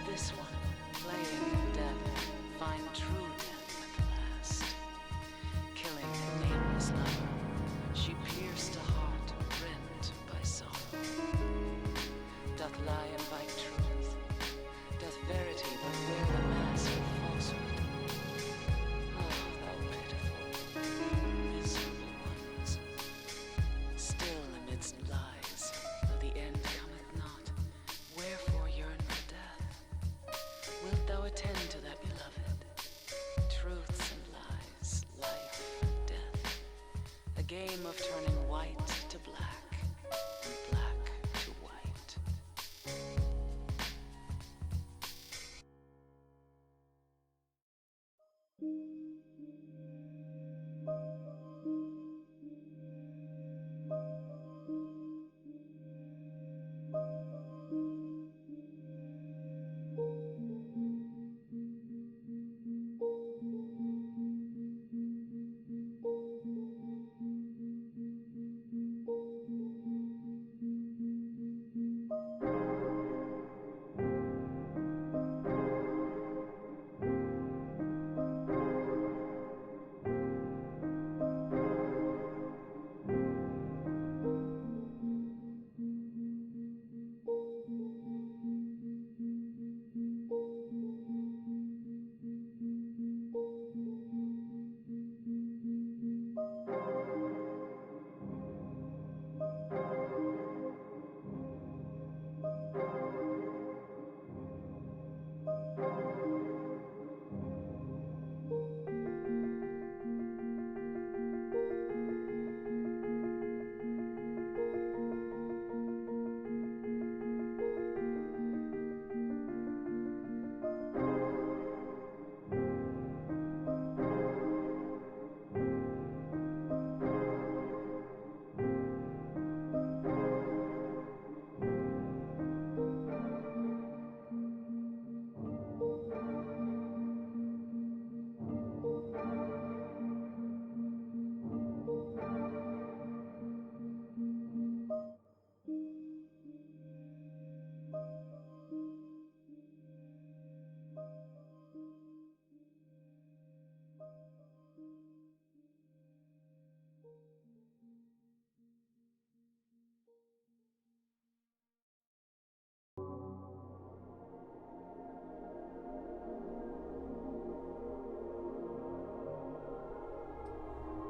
This one.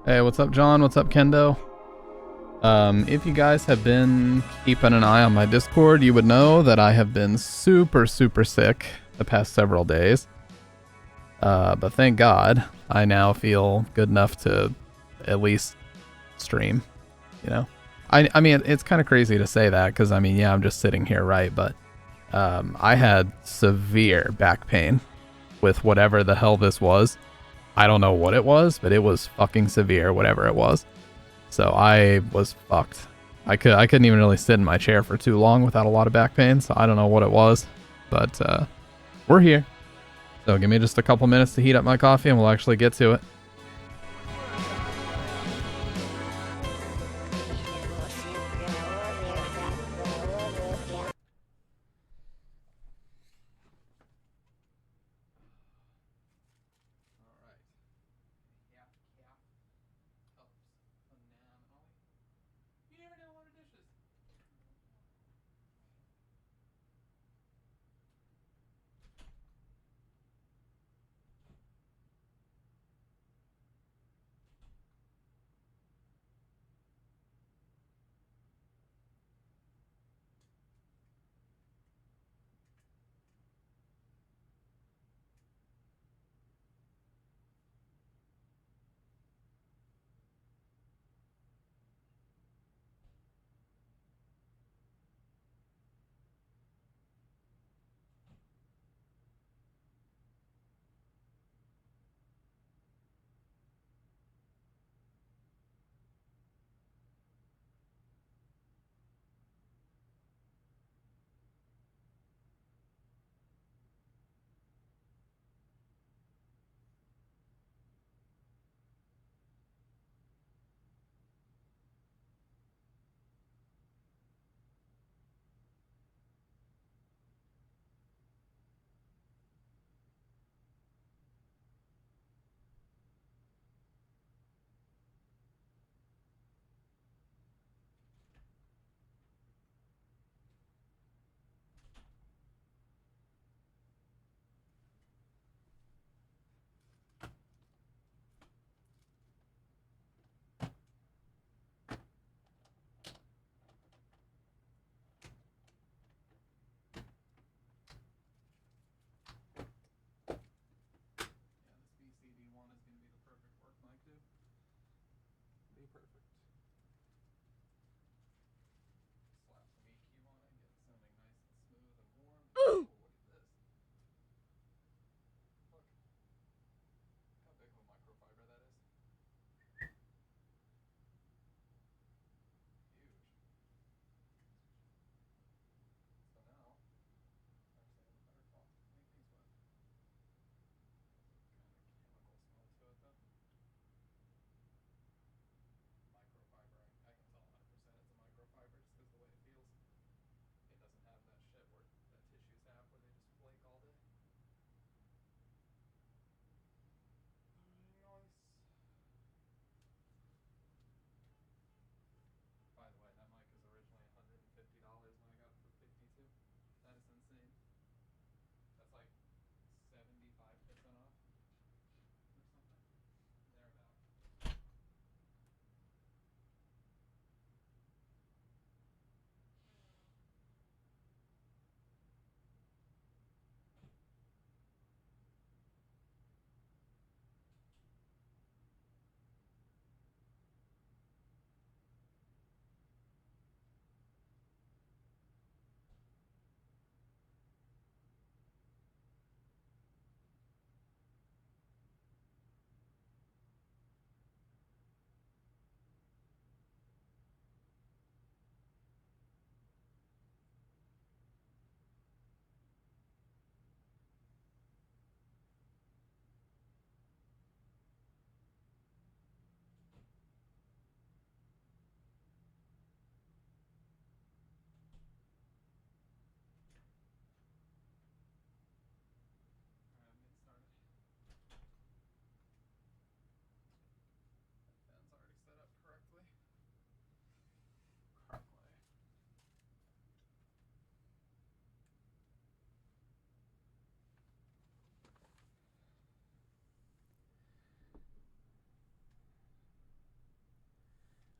Hey, what's up, John? What's up, Kendo? If you guys have been keeping an eye on my Discord, you would know that I have been super, super sick the past several days. But thank God, I now feel good enough to at least stream. You know, I mean, it's kind of crazy to say that because I mean, yeah, I'm just sitting here, right? But I had severe back pain with whatever the hell this was. I don't know what it was, but it was fucking severe, whatever it was. So I was fucked. I couldn't even really sit in my chair for too long without a lot of back pain. So I don't know what it was, but we're here. So give me just a couple minutes to heat up my coffee, and we'll actually get to it.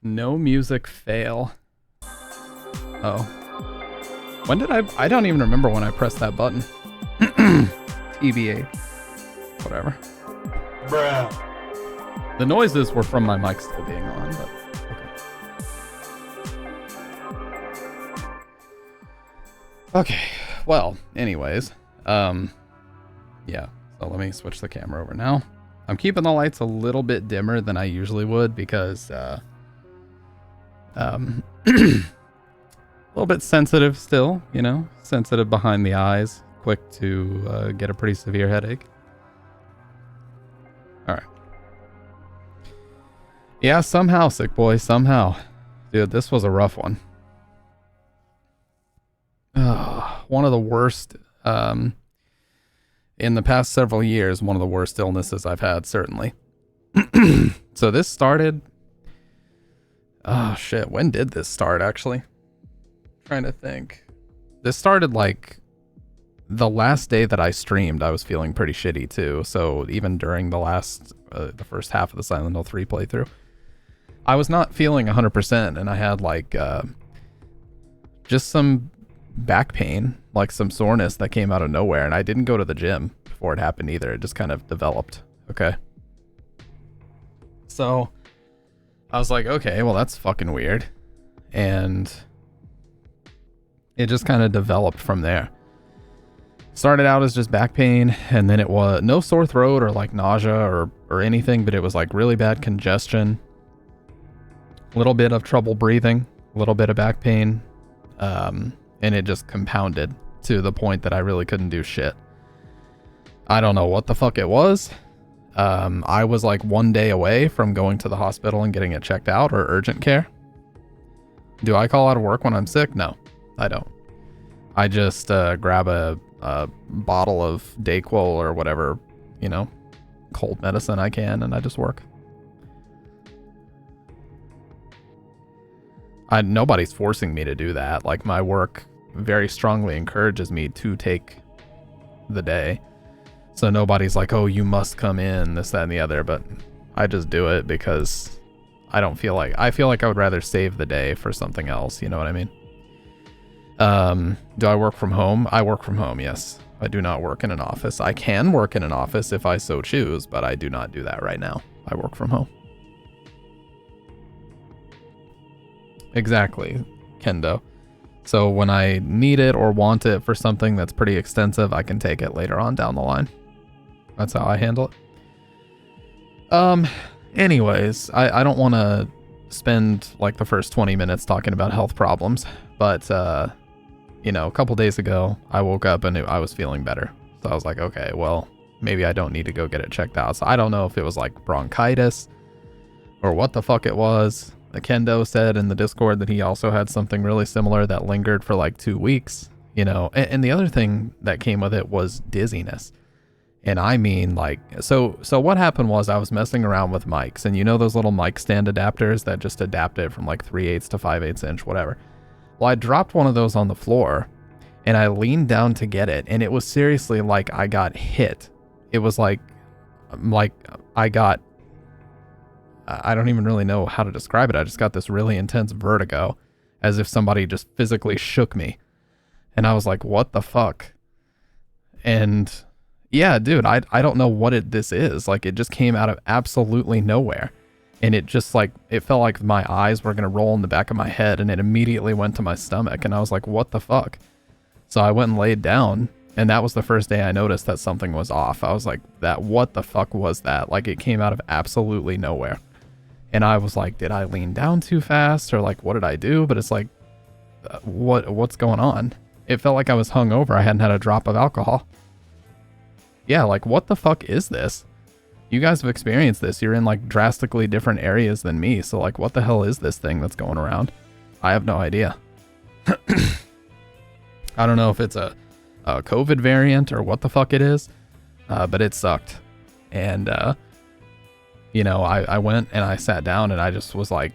No music fail. Oh. When did I don't even remember when I pressed that button. TBH. Whatever. Bruh. The noises were from my mic still being on, but okay. Well, anyways, yeah. So let me switch the camera over now. I'm keeping the lights a little bit dimmer than I usually would because a little bit sensitive still, you know, sensitive behind the eyes, quick to get a pretty severe headache. All right. Yeah, somehow, sick boy, somehow. Dude, this was a rough one. One of the worst, in the past several years, one of the worst illnesses I've had, certainly. So this started, oh shit, when did this start, actually? Trying to think. This started like the last day that I streamed. I was feeling pretty shitty too. So even during the last, the first half of the Silent Hill 3 playthrough, I was not feeling 100%, and I had like just some back pain, like some soreness that came out of nowhere, and I didn't go to the gym before it happened either. It just kind of developed. Okay. So I was like, okay, well that's fucking weird. And it just kind of developed from there. Started out as just back pain, and then it was no sore throat or like nausea or anything, but it was like really bad congestion, a little bit of trouble breathing, a little bit of back pain, and it just compounded to the point that I really couldn't do shit. I don't know what the fuck it was. I was like 1 day away from going to the hospital and getting it checked out or urgent care. Do I call out of work when I'm sick? No, I don't. I just grab a bottle of Dayquil or whatever, you know, cold medicine I can, and I just work. Nobody's forcing me to do that. Like, my work very strongly encourages me to take the day. So nobody's like, oh, you must come in, this, that, and the other. But I just do it because I feel like I would rather save the day for something else. You know what I mean? Do I work from home? I work from home, yes. I do not work in an office. I can work in an office if I so choose, but I do not do that right now. I work from home. Exactly, Kendo. So when I need it or want it for something that's pretty extensive, I can take it later on down the line. That's how I handle it. Anyways, I don't want to spend like the first 20 minutes talking about health problems, but you know, a couple days ago, I woke up and I was feeling better. So I was like, okay, well, maybe I don't need to go get it checked out. So I don't know if it was like bronchitis or what the fuck it was. Kendo said in the Discord that he also had something really similar that lingered for like 2 weeks, you know, and the other thing that came with it was dizziness. And I mean, like, so what happened was I was messing around with mics, and you know those little mic stand adapters that just adapt it from like 3/8 to 5/8 inch, whatever. Well, I dropped one of those on the floor, and I leaned down to get it, and it was seriously like I got hit. It was like I got, I don't even really know how to describe it. I just got this really intense vertigo, as if somebody just physically shook me. And I was like, what the fuck? And yeah, dude, I don't know what this is. Like, it just came out of absolutely nowhere. And it just like, it felt like my eyes were going to roll in the back of my head, and it immediately went to my stomach. And I was like, what the fuck? So I went and laid down, and that was the first day I noticed that something was off. I was like, what the fuck was that? Like, it came out of absolutely nowhere. And I was like, did I lean down too fast, or like, what did I do? But it's like, what's going on? It felt like I was hungover. I hadn't had a drop of alcohol. Yeah, like, what the fuck is this? You guys have experienced this. You're in like drastically different areas than me. So like, what the hell is this thing that's going around? I have no idea. I don't know if it's a COVID variant or what the fuck it is, but it sucked. And, you know, I went and I sat down, and I just was like,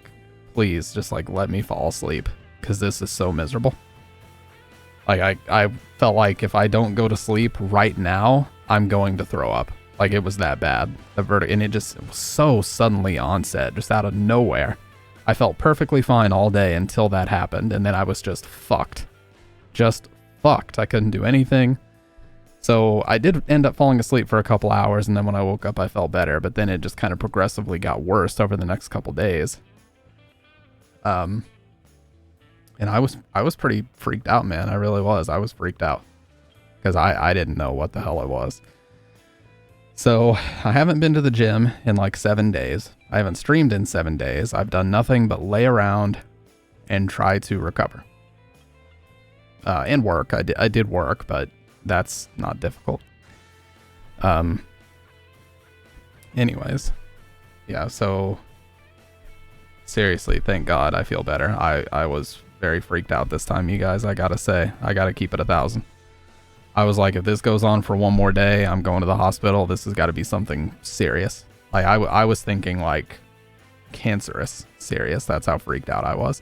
please just like let me fall asleep, because this is so miserable. Like, I felt like if I don't go to sleep right now, I'm going to throw up. Like, it was that bad, the vertigo. And it was so suddenly onset, just out of nowhere. I felt perfectly fine all day until that happened, and then I was just fucked. Just fucked. I couldn't do anything. So I did end up falling asleep for a couple hours, and then when I woke up, I felt better, but then it just kind of progressively got worse over the next couple days. And I was pretty freaked out, man. I really was. I was freaked out because I didn't know what the hell it was. So I haven't been to the gym in like 7 days. I haven't streamed in 7 days. I've done nothing but lay around and try to recover. And work. I did work, but that's not difficult. Anyways, yeah, so seriously, thank God I feel better. I was very freaked out this time, you guys. I gotta say, I gotta keep it 1,000. I was like, if this goes on for one more day, I'm going to the hospital. This has got to be something serious. Like I was thinking like cancerous serious. That's how freaked out I was.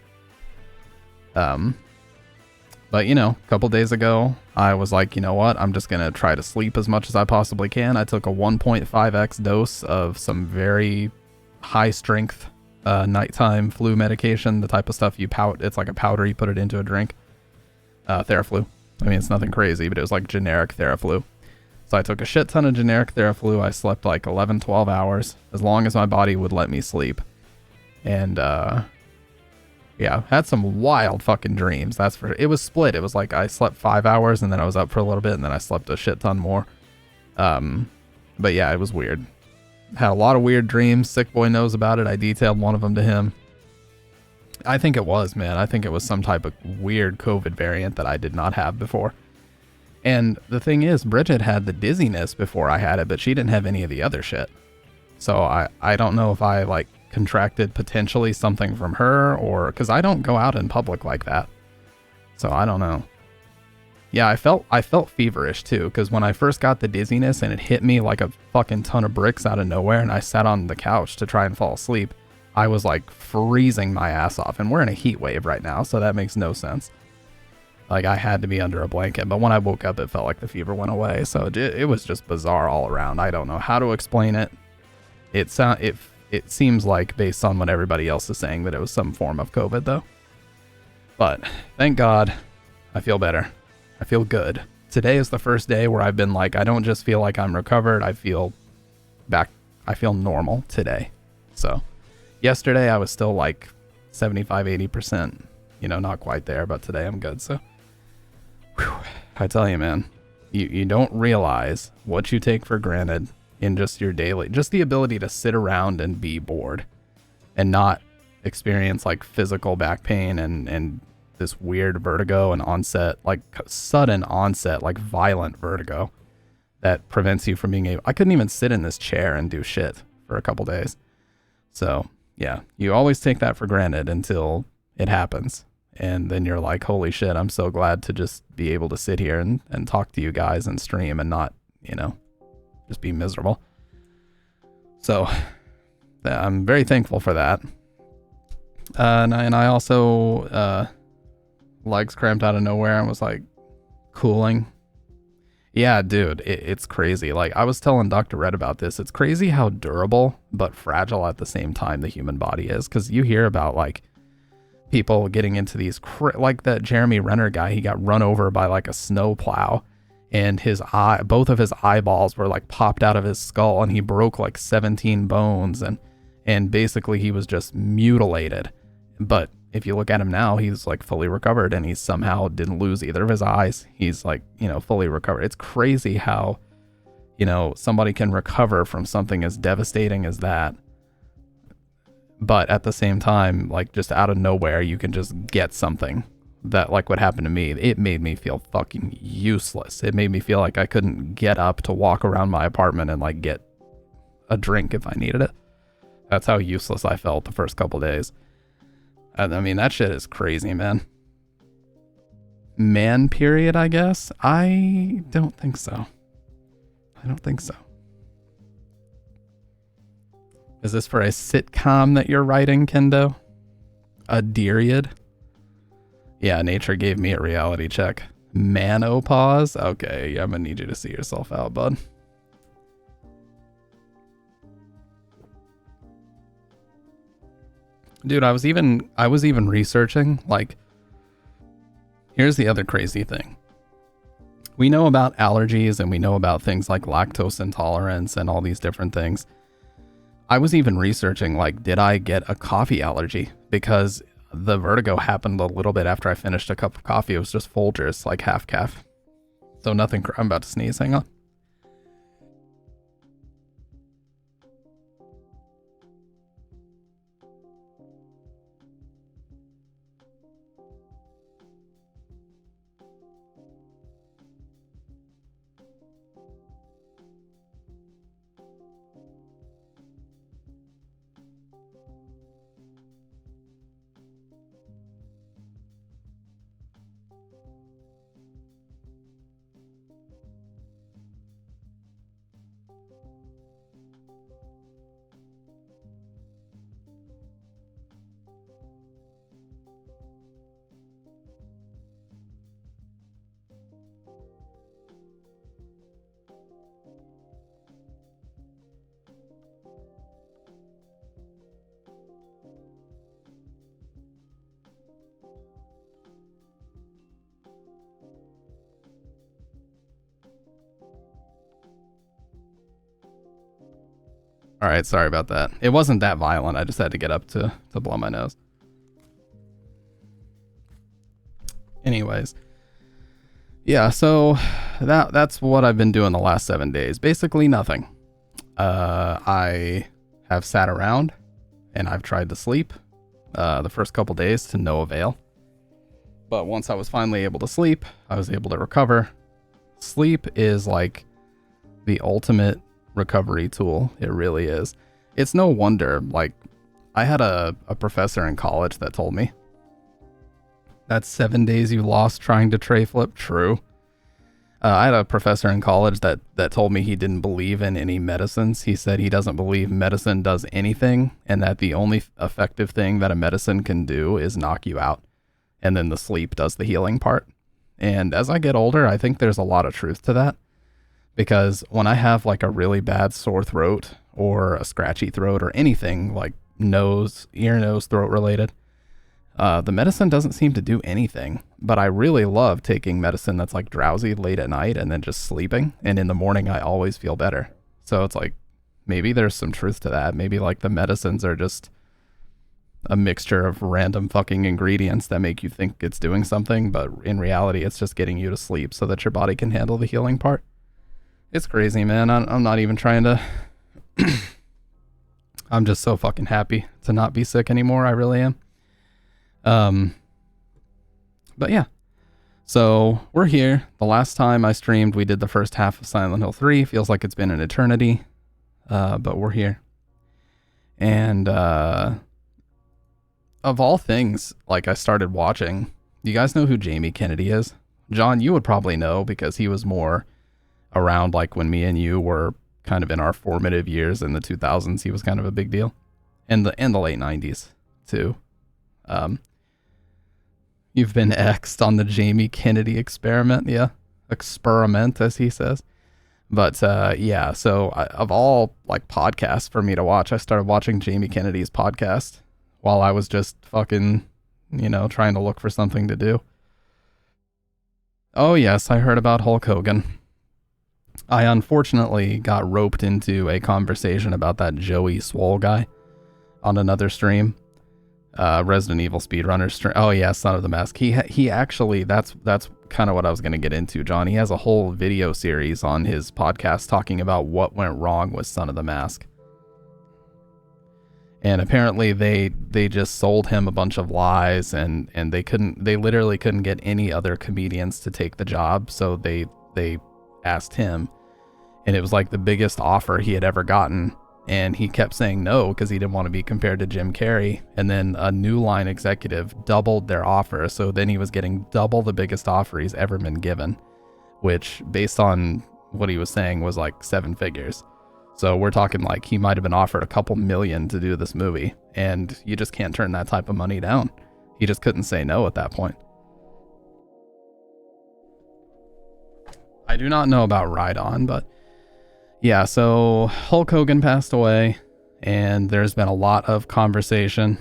But you know, a couple days ago, I was like, you know what? I'm just going to try to sleep as much as I possibly can. I took a 1.5x dose of some very high strength nighttime flu medication, the type of stuff you it's like a powder, you put it into a drink. Theraflu. I mean, it's nothing crazy, but it was like generic Theraflu. So I took a shit ton of generic Theraflu. I slept like 11, 12 hours, as long as my body would let me sleep. And, yeah, had some wild fucking dreams. It was split. It was like I slept 5 hours and then I was up for a little bit and then I slept a shit ton more. But yeah, it was weird. Had a lot of weird dreams. Sick Boy knows about it. I detailed one of them to him. I think it was, man. I think it was some type of weird COVID variant that I did not have before. And the thing is, Bridget had the dizziness before I had it, but she didn't have any of the other shit. So I don't know if I like contracted potentially something from her, or because I don't go out in public like that. So I don't know. Yeah, I felt feverish too, because when I first got the dizziness and it hit me like a fucking ton of bricks out of nowhere and I sat on the couch to try and fall asleep, I was like freezing my ass off, and we're in a heat wave right now, so that makes no sense. Like I had to be under a blanket, but when I woke up, it felt like the fever went away. So it was just bizarre all around. I don't know how to explain it. It seems like, based on what everybody else is saying, that it was some form of COVID though. But thank God, I feel better. I feel good. Today is the first day where I've been like, I don't just feel like I'm recovered. I feel normal today. So yesterday I was still like 75, 80%, not quite there, but today I'm good. So whew, I tell you, man, you don't realize what you take for granted in just your daily, just the ability to sit around and be bored and not experience like physical back pain and this weird vertigo and onset, like sudden onset, like violent vertigo that prevents you from being able, I couldn't even sit in this chair and do shit for a couple days. So yeah, you always take that for granted until it happens. And then you're like, holy shit, I'm so glad to just be able to sit here and talk to you guys and stream and not, just be miserable. So I'm very thankful for that. And I also, legs cramped out of nowhere and was like cooling. Yeah, dude, it's crazy. Like I was telling Dr. Red about this. It's crazy how durable but fragile at the same time the human body is. Because you hear about like people getting into these, like that Jeremy Renner guy, he got run over by like a snow plow and both of his eyeballs were like popped out of his skull and he broke like 17 bones and basically he was just mutilated. But if you look at him now, he's like fully recovered and he somehow didn't lose either of his eyes. He's like, fully recovered. It's crazy how, somebody can recover from something as devastating as that. But at the same time, like just out of nowhere, you can just get something that, like what happened to me, it made me feel fucking useless. It made me feel like I couldn't get up to walk around my apartment and like get a drink if I needed it. That's how useless I felt the first couple days. And I mean, that shit is crazy, man. Man period, I guess? I don't think so. Is this for a sitcom that you're writing, Kendo? A Deriod? Yeah, nature gave me a reality check. Manopause? Okay, I'm gonna need you to see yourself out, bud. Dude, I was even researching, like, here's the other crazy thing. We know about allergies and we know about things like lactose intolerance and all these different things. I was even researching, like, did I get a coffee allergy? Because the vertigo happened a little bit after I finished a cup of coffee. It was just Folgers, like half calf. So nothing, I'm about to sneeze, hang on. All right, sorry about that. It wasn't that violent. I just had to get up to blow my nose. Anyways, yeah, so that's what I've been doing the last 7 days. Basically nothing. I have sat around and I've tried to sleep the first couple days to no avail. But once I was finally able to sleep, I was able to recover. Sleep is like the ultimate recovery tool. It really is. It's no wonder, like, I had a professor in college that told me that's 7 days you lost trying to tray flip. True. I had a professor in college that told me he didn't believe in any medicines. He said he doesn't believe medicine does anything, and that the only effective thing that a medicine can do is knock you out, and then the sleep does the healing part. And as I get older, I think there's a lot of truth to that. Because when I have like a really bad sore throat or a scratchy throat or anything like ear, nose, throat related, the medicine doesn't seem to do anything. But I really love taking medicine that's like drowsy late at night and then just sleeping. And in the morning, I always feel better. So it's like, maybe there's some truth to that. Maybe like the medicines are just a mixture of random fucking ingredients that make you think it's doing something. But in reality, it's just getting you to sleep so that your body can handle the healing part. It's crazy, man. I'm not even trying to... I'm just so fucking happy to not be sick anymore. I really am. But yeah. So, we're here. The last time I streamed, we did the first half of Silent Hill 3. Feels like it's been an eternity. But we're here. And, of all things, like, I started watching... You guys know who Jamie Kennedy is? John, you would probably know because he was more... around like when me and you were kind of in our formative years in the 2000s. He was kind of a big deal, and the late 90s too. You've been X'd on the Jamie Kennedy experiment. Yeah, experiment, as he says. But yeah, so of all like podcasts for me to watch, I started watching Jamie Kennedy's podcast while I was just fucking, trying to look for something to do. Oh yes, I heard about Hulk Hogan. I unfortunately got roped into a conversation about that Joey Swole guy on another stream. Resident Evil speedrunner stream. Oh yeah, Son of the Mask. He actually, that's kind of what I was going to get into, John. He has a whole video series on his podcast talking about what went wrong with Son of the Mask. And apparently they just sold him a bunch of lies, and they literally couldn't get any other comedians to take the job, so they asked him. And it was like the biggest offer he had ever gotten, and he kept saying no because he didn't want to be compared to Jim Carrey. And then a New Line executive doubled their offer, so then he was getting double the biggest offer he's ever been given, which based on what he was saying was like 7 figures. So we're talking like he might have been offered a couple million to do this movie, and you just can't turn that type of money down. He just couldn't say no at that point. I do not know about Ride On, but yeah, so Hulk Hogan passed away, and there's been a lot of conversation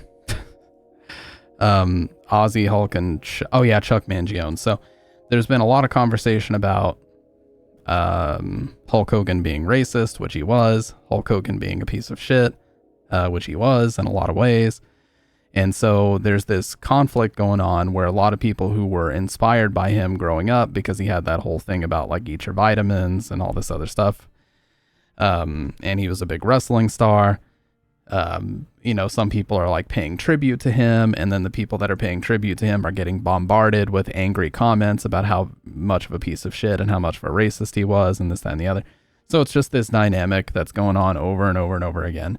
Ozzy, Hulk, and Chuck Mangione. So there's been a lot of conversation about Hulk Hogan being racist, which he was, Hulk Hogan being a piece of shit, which he was in a lot of ways. And so there's this conflict going on where a lot of people who were inspired by him growing up, because he had that whole thing about like eat your vitamins and all this other stuff. And he was a big wrestling star. Some people are like paying tribute to him, and then the people that are paying tribute to him are getting bombarded with angry comments about how much of a piece of shit and how much of a racist he was and this, that, and the other. So it's just this dynamic that's going on over and over and over again.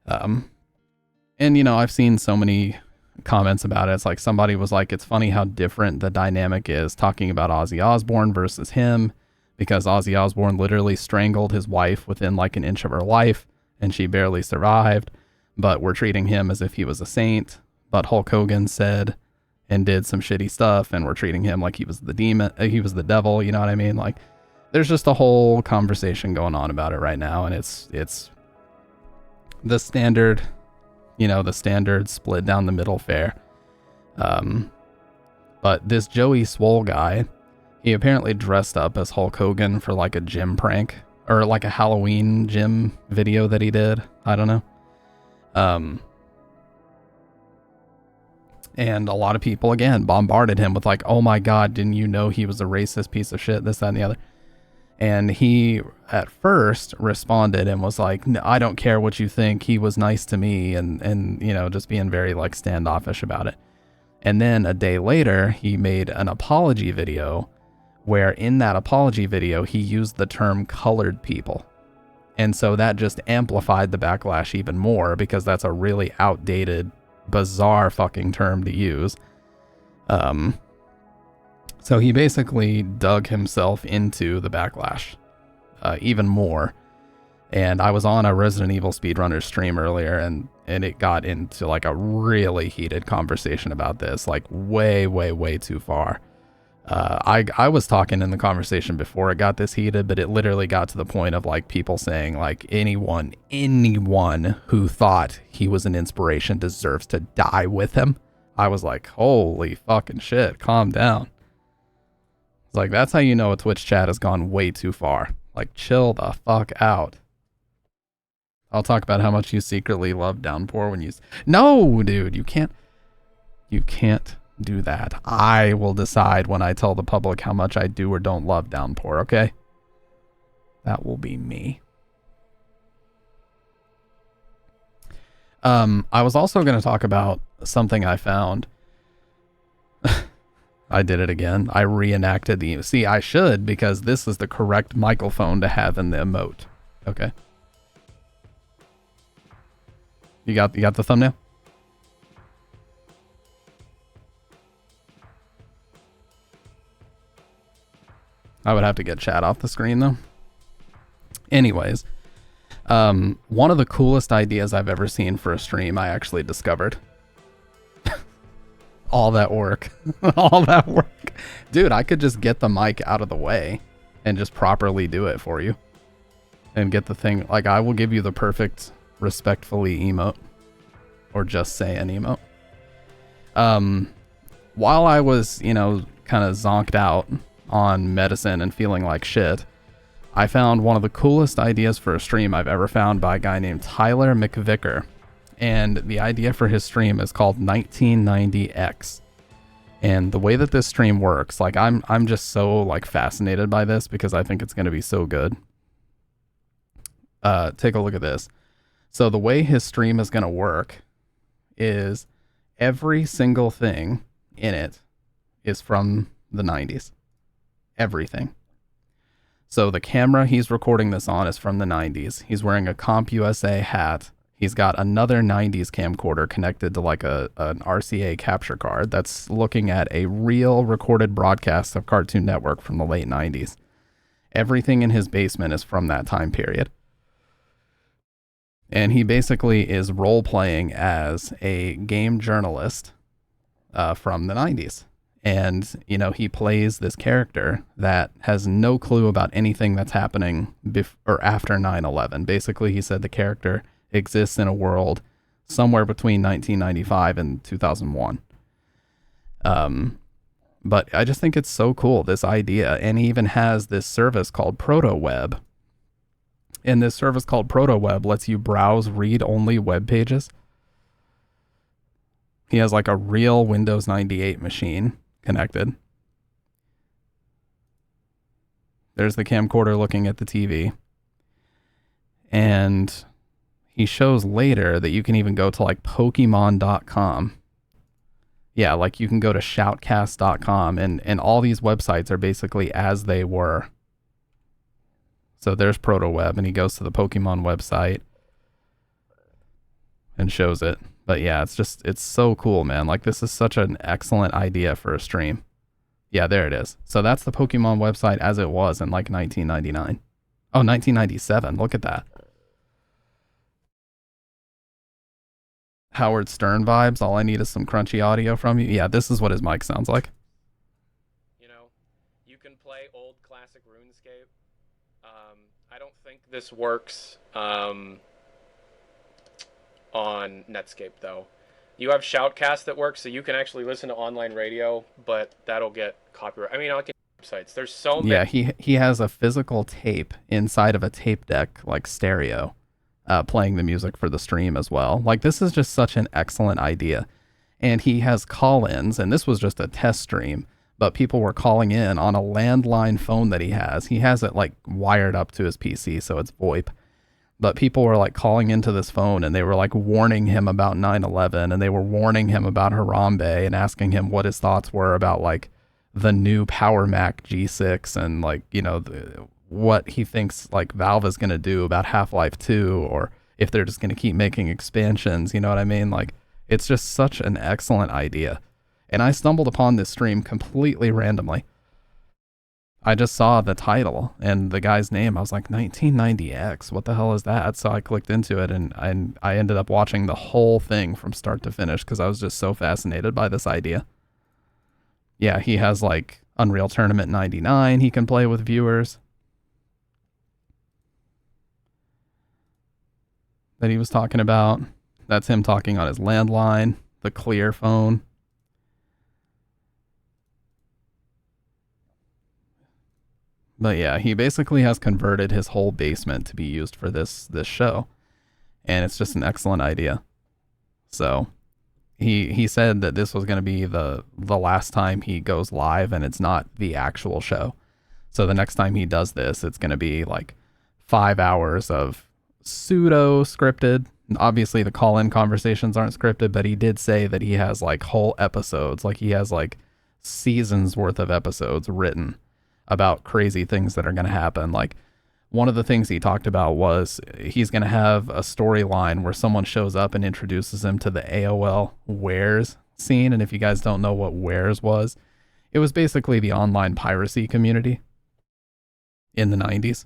And, I've seen so many comments about it. It's like somebody was like, it's funny how different the dynamic is talking about Ozzy Osbourne versus him, because Ozzy Osbourne literally strangled his wife within like an inch of her life and she barely survived, but we're treating him as if he was a saint. But Hulk Hogan said and did some shitty stuff, and we're treating him like he was the demon, he was the devil, you know what I mean? Like, there's just a whole conversation going on about it right now, and it's the standard, the standard split down the middle fare. But this Joey Swole guy, he apparently dressed up as Hulk Hogan for like a gym prank, or like a Halloween gym video that he did. I don't know. And a lot of people, again, bombarded him with like, oh my God, didn't you know he was a racist piece of shit, this, that, and the other. And he at first responded and was like, no, I don't care what you think. He was nice to me, and just being very like standoffish about it. And then a day later, he made an apology video where in that apology video, he used the term colored people. And so that just amplified the backlash even more, because that's a really outdated, bizarre fucking term to use. So he basically dug himself into the backlash even more. And I was on a Resident Evil speedrunner stream earlier, and it got into like a really heated conversation about this, like way, way, way too far. I was talking in the conversation before it got this heated, but it literally got to the point of like people saying like anyone who thought he was an inspiration deserves to die with him. I was like, holy fucking shit, calm down. It's like, that's how you know a Twitch chat has gone way too far. Like, chill the fuck out. I'll talk about how much you secretly love Downpour when you... No, dude, you can't do that. I will decide when I tell the public how much I do or don't love Downpour, okay? That will be me. I was also going to talk about something I found. I did it again. I reenacted the... See, I should, because this is the correct microphone to have in the emote. Okay. You got the thumbnail? I would have to get chat off the screen, though. Anyways, one of the coolest ideas I've ever seen for a stream I actually discovered. All that work. All that work. Dude, I could just get the mic out of the way and just properly do it for you. And get the thing... Like, I will give you the perfect respectfully emote. Or just say an emote. While I was, kind of zonked out on medicine and feeling like shit, I found one of the coolest ideas for a stream I've ever found by a guy named Tyler McVicker. And the idea for his stream is called 1990X. And the way that this stream works, like I'm just so like fascinated by this because I think it's going to be so good. Take a look at this. So the way his stream is going to work is every single thing in it is from the 90s. Everything. So the camera he's recording this on is from the 90s. He's wearing a CompUSA hat. He's got another 90s camcorder connected to like an RCA capture card that's looking at a real recorded broadcast of Cartoon Network from the late 90s. Everything in his basement is from that time period. And he basically is role-playing as a game journalist from the 90s. And, he plays this character that has no clue about anything that's happening or after 9/11. Basically, he said the character exists in a world somewhere between 1995 and 2001. But I just think it's so cool, this idea. And he even has this service called ProtoWeb. And this service called ProtoWeb lets you browse read-only web pages. He has like a real Windows 98 machine connected. There's the camcorder looking at the TV. And he shows later that you can even go to like Pokemon.com. Yeah, like you can go to Shoutcast.com, and all these websites are basically as they were. So there's ProtoWeb, and he goes to the Pokemon website and shows it. But yeah, it's so cool, man. Like, this is such an excellent idea for a stream. Yeah, there it is. So that's the Pokemon website as it was in like 1999. Oh, 1997. Look at that. Howard Stern vibes. All I need is some crunchy audio from you. Yeah, this is what his mic sounds like. You know, you can play old classic RuneScape. I don't think this works on Netscape, though. You have Shoutcast that works, so you can actually listen to online radio, but that'll get copyright. I mean, on websites, there's so many. Yeah, he has a physical tape inside of a tape deck, like stereo. Playing the music for the stream as well. Like, this is just such an excellent idea. And he has call-ins, and this was just a test stream, but people were calling in on a landline phone that he has. He has it like wired up to his PC, so it's VoIP. But people were like calling into this phone, and they were like warning him about 9/11, and they were warning him about Harambe and asking him what his thoughts were about like the new Power Mac G6 and like, you know, what he thinks like Valve is going to do about Half-Life 2, or if they're just going to keep making expansions, you know what I mean? Like, it's just such an excellent idea. And I stumbled upon this stream completely randomly. I just saw the title and the guy's name. I was like, 1990X, what the hell is that? So I clicked into it, and I ended up watching the whole thing from start to finish because I was just so fascinated by this idea. Yeah, he has like Unreal Tournament 99 he can play with viewers. That he was talking about. That's him talking on his landline, the Clear phone. But yeah, he basically has converted his whole basement to be used for this show. And it's just an excellent idea. So he said that this was going to be the last time he goes live, and it's not the actual show. So the next time he does this, it's going to be like 5 hours of pseudo scripted. Obviously the call-in conversations aren't scripted, but he did say that he has like whole episodes, like he has like seasons worth of episodes written about crazy things that are going to happen. Like, one of the things he talked about was he's going to have a storyline where someone shows up and introduces him to the AOL Wares scene. And if you guys don't know what Wares was, it was basically the online piracy community in the 90s.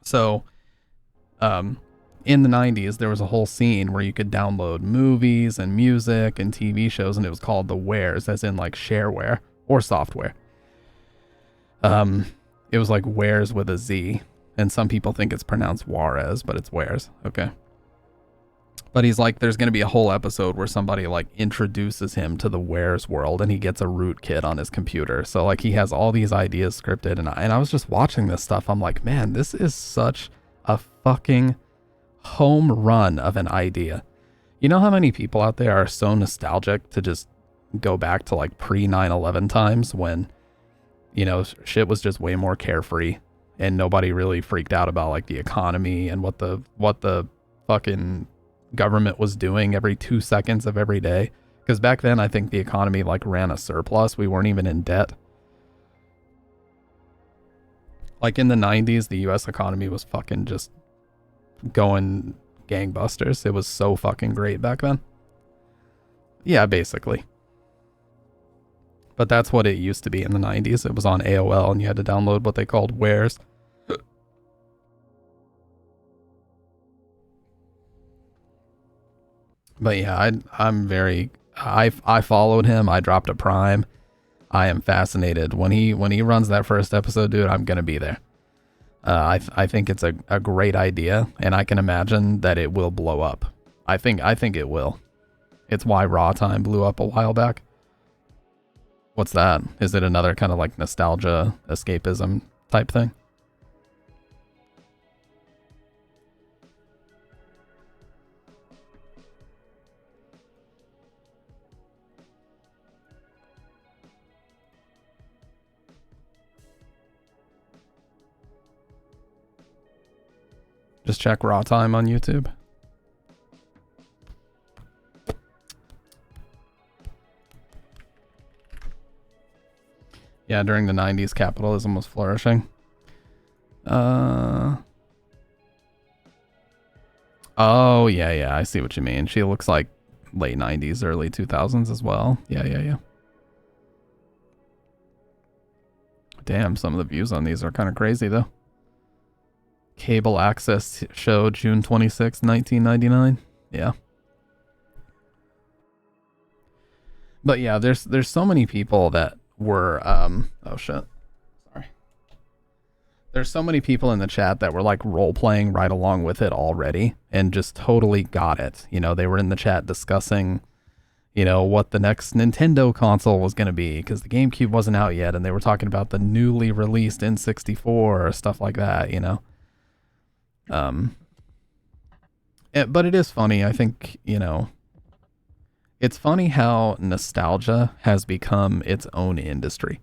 So in the 90s, there was a whole scene where you could download movies and music and TV shows, and it was called the Wares, as in like shareware or software. It was like Wares with a Z, and some people think it's pronounced Juarez, but it's Wares. Okay. But he's like, there's going to be a whole episode where somebody like introduces him to the Wares world, and he gets a rootkit on his computer. So like, he has all these ideas scripted, and I was just watching this stuff. I'm like, man, this is such a fucking home run of an idea. You know how many people out there are so nostalgic to just go back to like pre 9/11 times when, you know, shit was just way more carefree and nobody really freaked out about like the economy and what the fucking government was doing every 2 seconds of every day. Because back then I think the economy like ran a surplus. We weren't even in debt. Like in the 90s, the US economy was fucking just going gangbusters. It was so fucking great back then. Yeah, basically. But that's what it used to be in the 90s. It was on AOL, and you had to download what they called Wares. But yeah, I followed him. I dropped a Prime. I am fascinated. When he runs that first episode, dude, I'm gonna be there. I think it's a great idea, and I can imagine that it will blow up. I think it will. It's why Raw Time blew up a while back. What's that? Is it another kind of like nostalgia escapism type thing? Just check Raw Time on YouTube. Yeah, during the 90s, capitalism was flourishing. Oh, yeah, I see what you mean. She looks like late 90s, early 2000s as well. Yeah. Damn, some of the views on these are kind of crazy, though. Cable access show, June 26, 1999. Yeah. But yeah, there's so many people that were oh shit. Sorry. There's so many people in the chat that were like role playing right along with it already and just totally got it. You know, they were in the chat discussing, you know, what the next Nintendo console was going to be because the GameCube wasn't out yet, and they were talking about the newly released N64 or stuff like that, you know. But it is funny, I think, you know, it's funny how nostalgia has become its own industry.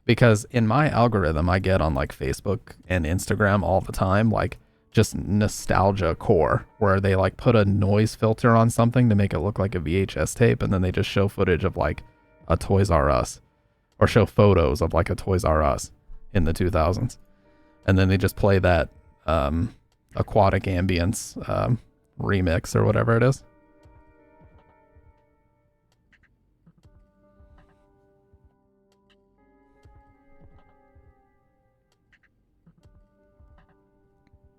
Because in my algorithm, I get on like Facebook and Instagram all the time, like just nostalgia core, where they like put a noise filter on something to make it look like a VHS tape, and then they just show footage of like a Toys R Us, or show photos of like a Toys R Us in the 2000s. And then they just play that Aquatic Ambience remix or whatever it is.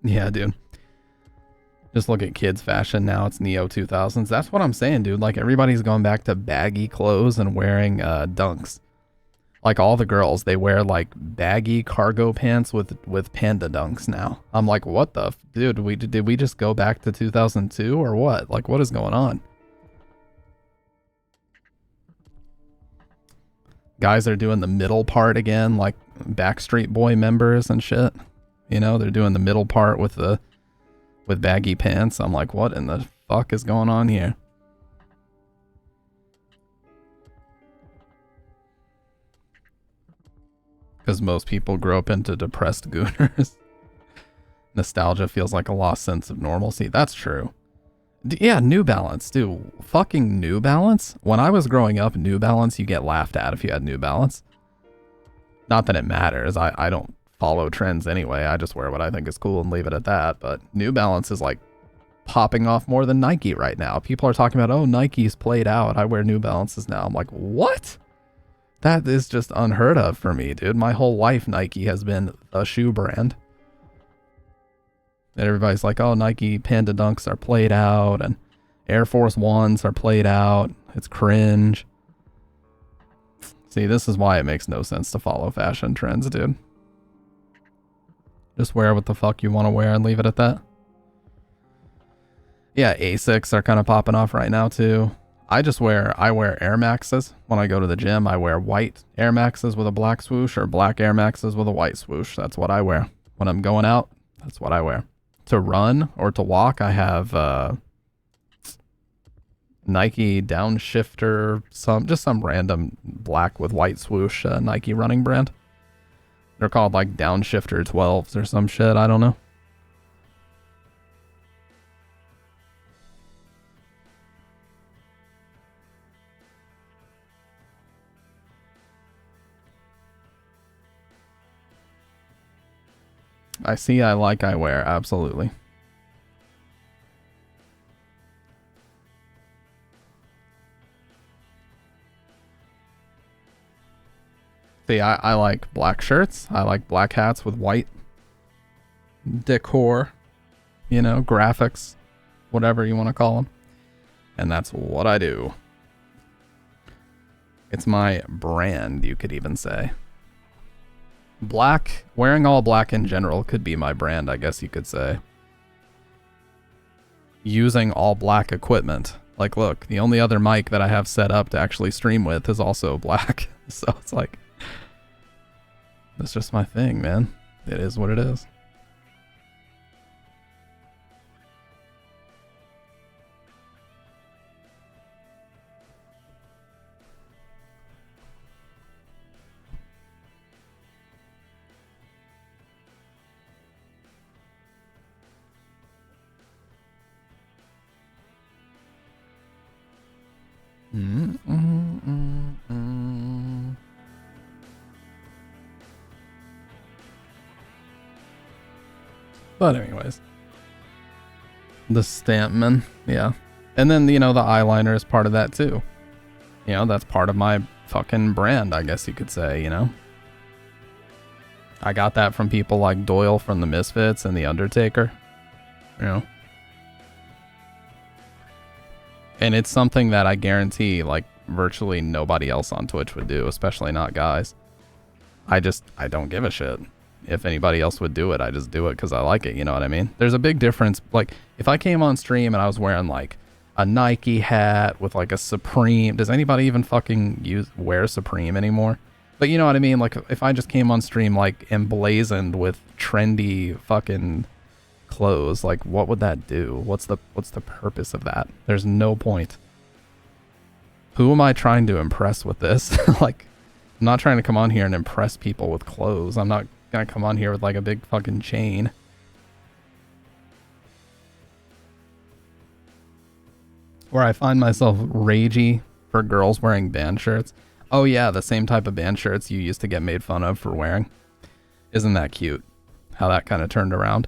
Yeah, dude. Just look at kids' fashion now. It's Neo 2000s. That's what I'm saying, dude. Like, everybody's going back to baggy clothes and wearing dunks. Like, all the girls, they wear, like, baggy cargo pants with panda dunks now. I'm like, what the... Dude, did we just go back to 2002 or what? Like, what is going on? Guys are doing the middle part again, like Backstreet Boy members and shit. You know, they're doing the middle part with baggy pants. I'm like, what in the fuck is going on here? Because most people grow up into depressed gooners. Nostalgia feels like a lost sense of normalcy. That's true. Yeah, New Balance, dude. Fucking New Balance. When I was growing up, New Balance, you get laughed at if you had New Balance. Not that it matters. I don't follow trends anyway. I just wear what I think is cool and leave it at that. But New Balance is like popping off more than Nike right now. People are talking about, oh, Nike's played out. I wear New Balances now. I'm like, what? That is just unheard of for me, dude. My whole life, Nike has been a shoe brand. And everybody's like, oh, Nike Panda Dunks are played out and Air Force Ones are played out. It's cringe. See, this is why it makes no sense to follow fashion trends, dude. Just wear what the fuck you want to wear and leave it at that. Yeah, Asics are kind of popping off right now too. I wear Air Maxes. When I go to the gym, I wear white Air Maxes with a black swoosh or black Air Maxes with a white swoosh. That's what I wear. When I'm going out, that's what I wear. To run or to walk, I have Nike Downshifter, some random black with white swoosh Nike running brand. They're called like Downshifter 12s or some shit. I don't know. I see, I like, I wear. Absolutely. See, I like black shirts. I like black hats with white decor, you know, graphics, whatever you want to call them. And that's what I do. It's my brand, you could even say. Black, wearing all black in general could be my brand, I guess you could say. using all black equipment. Like, look, the only other mic that I have set up to actually stream with is also black. So it's like, that's just my thing, man. It is what it is. But anyways, the Stampman, yeah. And then, you know, the eyeliner is part of that too. You know, that's part of my fucking brand, I guess you could say, you know. I got that from people like Doyle from the Misfits and The Undertaker, you know. And it's something that I guarantee, like, virtually nobody else on Twitch would do, especially not guys. I don't give a shit. If anybody else would do it, I just do it because I like it, you know what I mean? There's a big difference. Like, if I came on stream and I was wearing, like, a Nike hat with, like, a Supreme... Does anybody even fucking wear Supreme anymore? But you know what I mean? Like, if I just came on stream, like, emblazoned with trendy fucking clothes, like, what would that do? What's the purpose of that? There's no point. Who am I trying to impress with this? Like, I'm not trying to come on here and impress people with clothes. I'm not gonna come on here with, like, a big fucking chain. Where I find myself ragey for girls wearing band shirts. Oh yeah, the same type of band shirts you used to get made fun of for wearing. Isn't that cute? How that kind of turned around.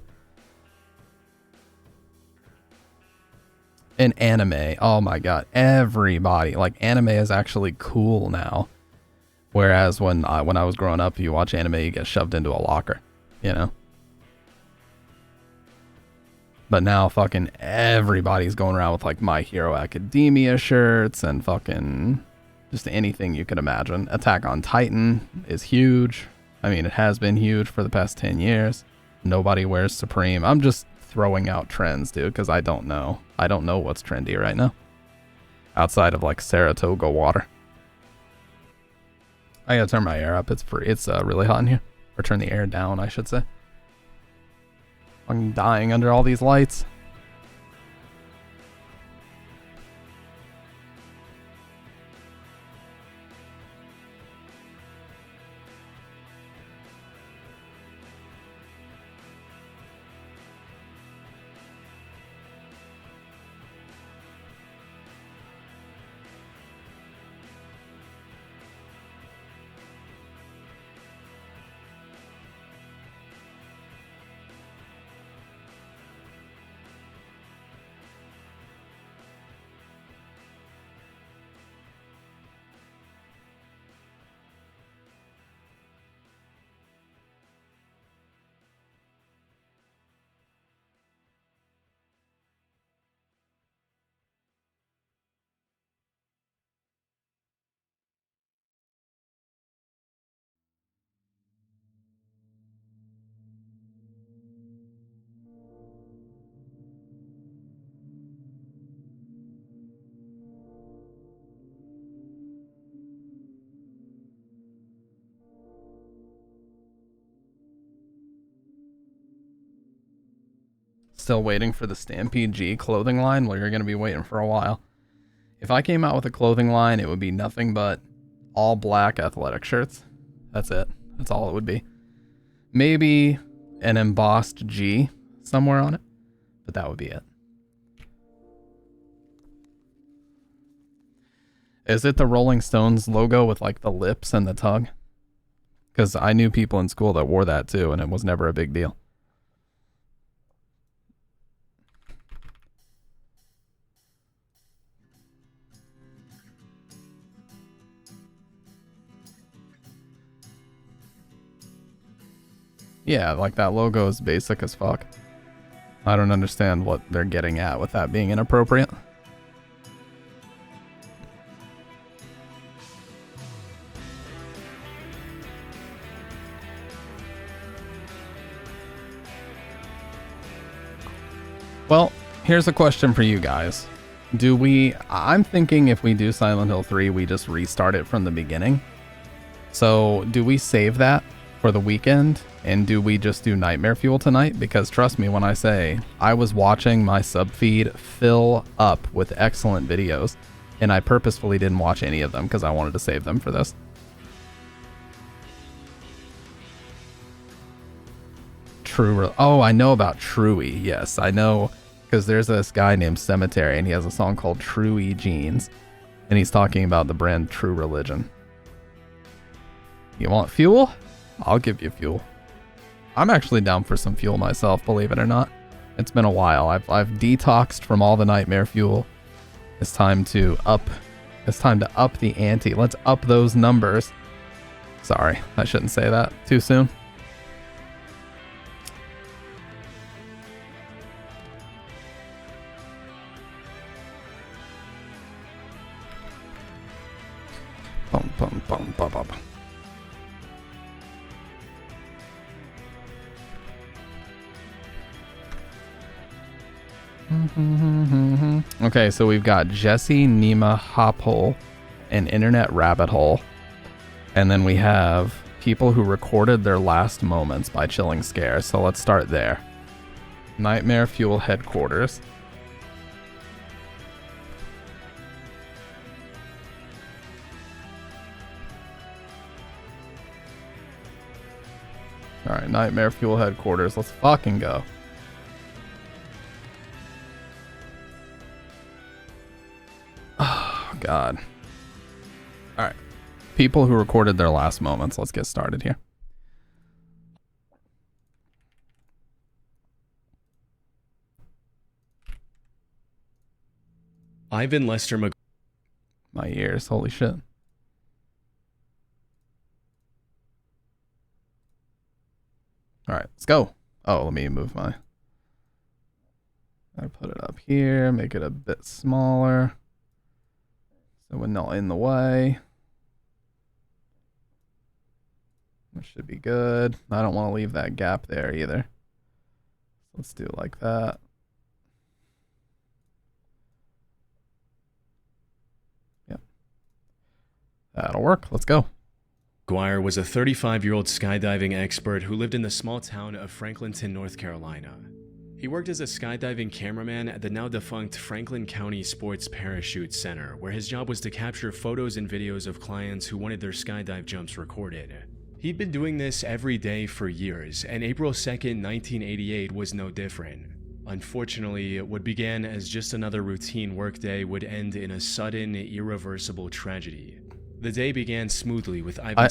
In anime, oh my god, everybody, like, anime is actually cool now. Whereas when I was growing up, you watch anime, you get shoved into a locker, you know? But now fucking everybody's going around with, like, My Hero Academia shirts and fucking just anything you could imagine. Attack on Titan is huge. I mean, it has been huge for the past 10 years. Nobody wears Supreme. I'm just throwing out trends, dude, because I don't know. I don't know what's trendy right now. Outside of, like, Saratoga water. I gotta turn my air up. It's really hot in here. Or turn the air down, I should say. I'm dying under all these lights. Still waiting for the Stampede G clothing line? Well, you're going to be waiting for a while. If I came out with a clothing line, it would be nothing but all black athletic shirts. That's it. That's all it would be. Maybe an embossed G somewhere on it, but that would be it. Is it the Rolling Stones logo with, like, the lips and the tongue? Because I knew people in school that wore that too, and it was never a big deal. Yeah, like, that logo is basic as fuck. I don't understand what they're getting at with that being inappropriate. Well, here's a question for you guys. I'm thinking if we do Silent Hill 3, we just restart it from the beginning. So do we save that for the weekend? And do we just do Nightmare Fuel tonight? Because trust me when I say I was watching my sub feed fill up with excellent videos, and I purposefully didn't watch any of them because I wanted to save them for this. Oh, I know about Truey. Yes, I know, because there's this guy named Cemetery, and he has a song called Truey Jeans, and he's talking about the brand True Religion. You want fuel? I'll give you fuel. I'm actually down for some fuel myself, believe it or not. It's been a while. I've detoxed from all the Nightmare Fuel. It's time to up the ante. Let's up those numbers. Sorry, I shouldn't say that too soon. Bum, bum, bum, bum, bum. Okay, so we've got Jesse, Nima, Hophole, and Internet Rabbit Hole. And then we have people who recorded their last moments by Chilling Scare. So let's start there. Nightmare Fuel headquarters. Alright, Nightmare Fuel headquarters. Let's fucking go. Oh, God. Alright. People who recorded their last moments. Let's get started here. Ivan Lester My ears. Holy shit. Alright, let's go. Oh, let me move my... I put it up here, make it a bit smaller. So we're not in the way. That should be good. I don't want to leave that gap there either. Let's do it like that. Yep. That'll work. Let's go. McGuire was a 35-year-old skydiving expert who lived in the small town of Franklinton, North Carolina. He worked as a skydiving cameraman at the now-defunct Franklin County Sports Parachute Center, where his job was to capture photos and videos of clients who wanted their skydive jumps recorded. He'd been doing this every day for years, and April 2nd, 1988 was no different. Unfortunately, what began as just another routine workday would end in a sudden, irreversible tragedy. The day began smoothly with Ivan...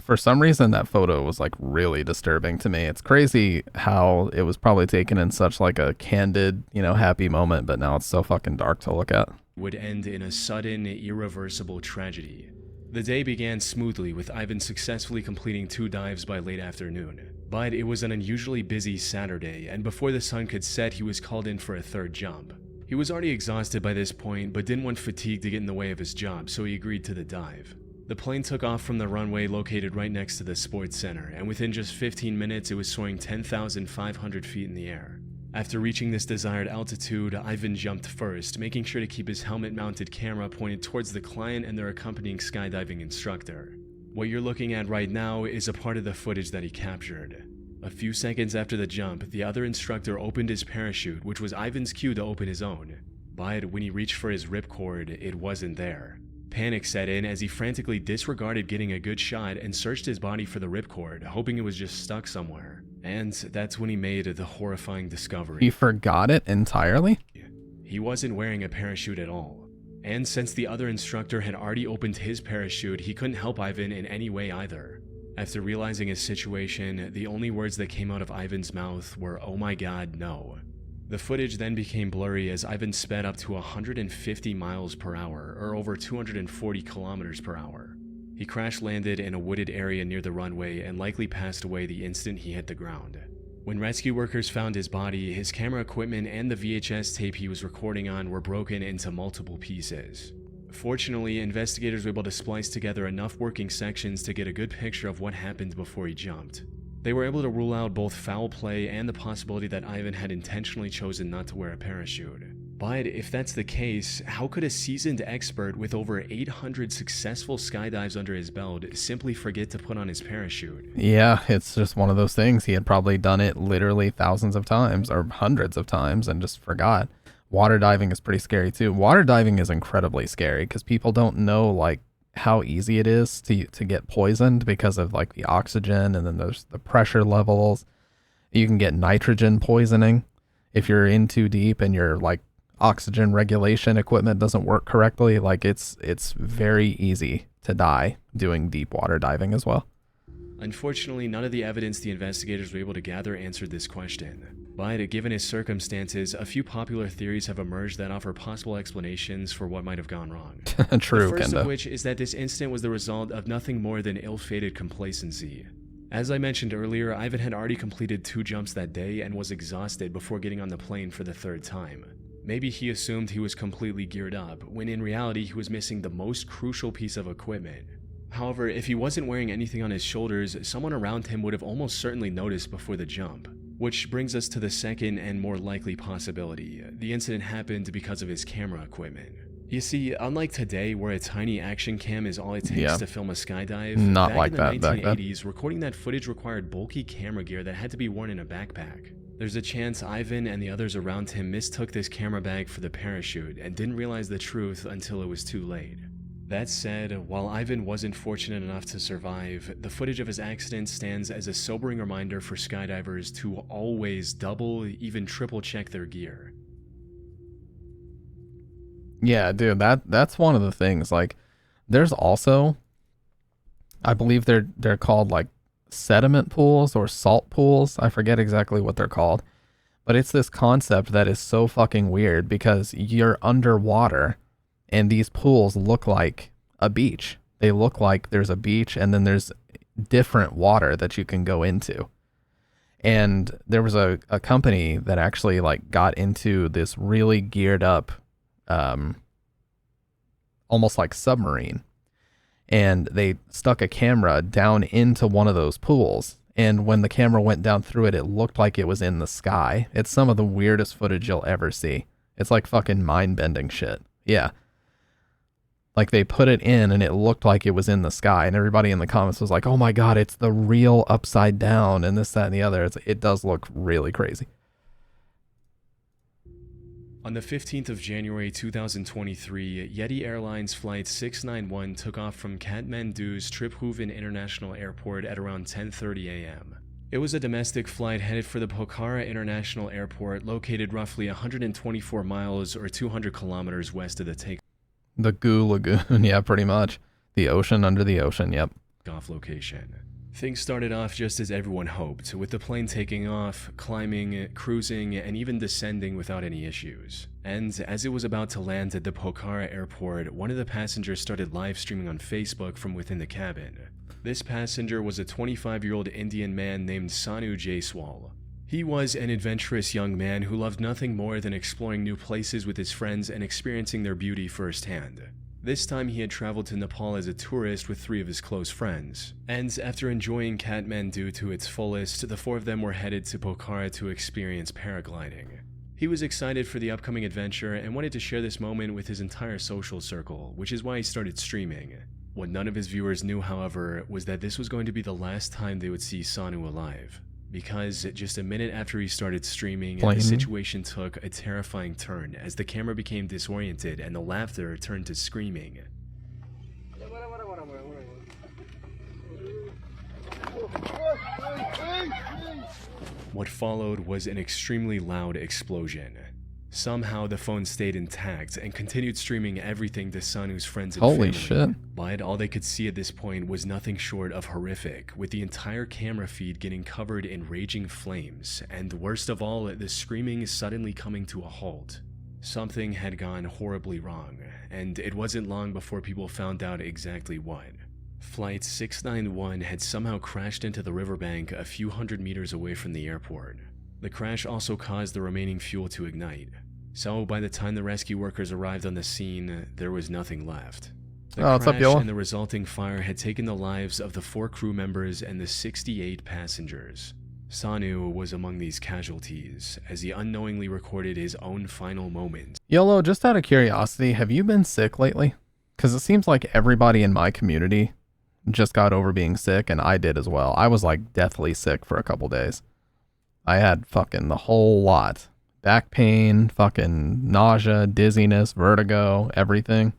For some reason, that photo was like really disturbing to me. It's crazy how it was probably taken in such like a candid, happy moment, but now it's so fucking dark to look at. Would end in a sudden, irreversible tragedy. The day began smoothly with Ivan successfully completing 2 dives by late afternoon. But it was an unusually busy Saturday, and before the sun could set, he was called in for a 3rd jump. He was already exhausted by this point, but didn't want fatigue to get in the way of his job, so he agreed to the dive. The plane took off from the runway located right next to the sports center, and within just 15 minutes it was soaring 10,500 feet in the air. After reaching this desired altitude, Ivan jumped first, making sure to keep his helmet-mounted camera pointed towards the client and their accompanying skydiving instructor. What you're looking at right now is a part of the footage that he captured. A few seconds after the jump, the other instructor opened his parachute, which was Ivan's cue to open his own. But when he reached for his ripcord, it wasn't there. Panic set in as he frantically disregarded getting a good shot and searched his body for the ripcord, hoping it was just stuck somewhere. And that's when he made the horrifying discovery. He forgot it entirely? He wasn't wearing a parachute at all. And since the other instructor had already opened his parachute, he couldn't help Ivan in any way either. After realizing his situation, the only words that came out of Ivan's mouth were, "Oh my God, no." The footage then became blurry as Ivan sped up to 150 miles per hour, or over 240 kilometers per hour. He crash-landed in a wooded area near the runway and likely passed away the instant he hit the ground. When rescue workers found his body, his camera equipment and the VHS tape he was recording on were broken into multiple pieces. Fortunately, investigators were able to splice together enough working sections to get a good picture of what happened before he jumped. They were able to rule out both foul play and the possibility that Ivan had intentionally chosen not to wear a parachute. But if that's the case, how could a seasoned expert with over 800 successful skydives under his belt simply forget to put on his parachute? Yeah, it's just one of those things. He had probably done it literally thousands of times or hundreds of times and just forgot. Water diving is pretty scary too. Water diving is incredibly scary because people don't know like how easy it is to get poisoned because of like the oxygen, and then there's the pressure levels. You can get nitrogen poisoning if you're in too deep and you're like oxygen regulation equipment doesn't work correctly. Like it's very easy to die doing deep water diving as well. Unfortunately, none of the evidence the investigators were able to gather answered this question. But given his circumstances, a few popular theories have emerged that offer possible explanations for what might have gone wrong. True, The first Kendo. of which is that this incident was the result of nothing more than ill-fated complacency. As I mentioned earlier, Ivan had already completed 2 jumps that day and was exhausted before getting on the plane for the 3rd time. Maybe he assumed he was completely geared up, when in reality he was missing the most crucial piece of equipment. However, if he wasn't wearing anything on his shoulders, someone around him would have almost certainly noticed before the jump. Which brings us to the second and more likely possibility. The incident happened because of his camera equipment. You see, unlike today where a tiny action cam is all it takes to film a skydive, Not back like in that the back then. 1980s, recording that footage required bulky camera gear that had to be worn in a backpack. There's a chance Ivan and the others around him mistook this camera bag for the parachute and didn't realize the truth until it was too late. That said, while Ivan wasn't fortunate enough to survive, the footage of his accident stands as a sobering reminder for skydivers to always double, even triple check their gear. Yeah, dude, that's one of the things. Like, there's also, I believe they're called like sediment pools or salt pools. I forget exactly what they're called, but it's this concept that is so fucking weird because you're underwater and these pools look like a beach. They look like there's a beach and then there's different water that you can go into. And there was a company that actually like got into this really geared up, almost like submarine. And they stuck a camera down into one of those pools. And when the camera went down through it, it looked like it was in the sky. It's some of the weirdest footage you'll ever see. It's like fucking mind-bending shit. Yeah. Like they put it in and it looked like it was in the sky, and everybody in the comments was like, oh my God, it's the real upside down and this, that, and the other. It does look really crazy. On the 15th of January 2023, Yeti Airlines Flight 691 took off from Kathmandu's Triphuvan International Airport at around 10:30 a.m. It was a domestic flight headed for the Pokhara International Airport, located roughly 124 miles or 200 kilometers west of the takeoff The Goo Lagoon, yeah, pretty much. The ocean under the ocean, yep. location. Things started off just as everyone hoped, with the plane taking off, climbing, cruising, and even descending without any issues. And as it was about to land at the Pokhara airport, one of the passengers started live streaming on Facebook from within the cabin. This passenger was a 25-year-old Indian man named Sanu Jaiswal. He was an adventurous young man who loved nothing more than exploring new places with his friends and experiencing their beauty firsthand. This time he had traveled to Nepal as a tourist with 3 of his close friends, and after enjoying Kathmandu to its fullest, the 4 of them were headed to Pokhara to experience paragliding. He was excited for the upcoming adventure and wanted to share this moment with his entire social circle, which is why he started streaming. What none of his viewers knew, however, was that this was going to be the last time they would see Sanu alive. Because just a minute after he started streaming, the situation took a terrifying turn as the camera became disoriented and the laughter turned to screaming. What followed was an extremely loud explosion. Somehow the phone stayed intact and continued streaming everything to Sanu's friends and Holy family. shit. But all they could see at this point was nothing short of horrific, with the entire camera feed getting covered in raging flames, and worst of all, the screaming suddenly coming to a halt. Something had gone horribly wrong, and it wasn't long before people found out exactly what. Flight 691 had somehow crashed into the riverbank a few hundred meters away from the airport. The crash also caused the remaining fuel to ignite. So by the time the rescue workers arrived on the scene, there was nothing left. The Oh, what's up, crash y'all? and the resulting fire had taken the lives of the 4 crew members and the 68 passengers. Sanu was among these casualties, as he unknowingly recorded his own final moments. YOLO, just out of curiosity, have you been sick lately? Because it seems like everybody in my community just got over being sick, and I did as well. I was like deathly sick for a couple days. I had fucking the whole lot. Back pain, fucking nausea, dizziness, vertigo, everything.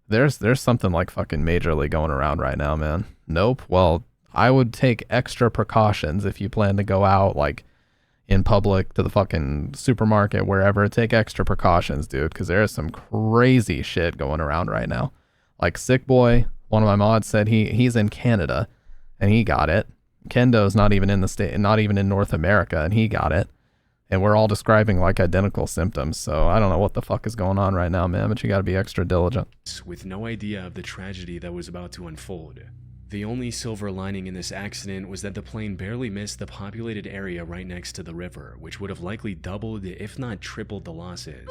There's something like fucking majorly going around right now, man. Nope. Well, I would take extra precautions if you plan to go out, like, in public, to the fucking supermarket, wherever. Take extra precautions, dude, because there is some crazy shit going around right now. Like, Sick Boy, one of my mods said he's in Canada, and he got it. Kendo's not even in the state, not even in North America, and he got it. And we're all describing like identical symptoms, so I don't know what the fuck is going on right now, man, but you gotta be extra diligent. With no idea of the tragedy that was about to unfold. The only silver lining in this accident was that the plane barely missed the populated area right next to the river, which would have likely doubled, if not tripled, the losses.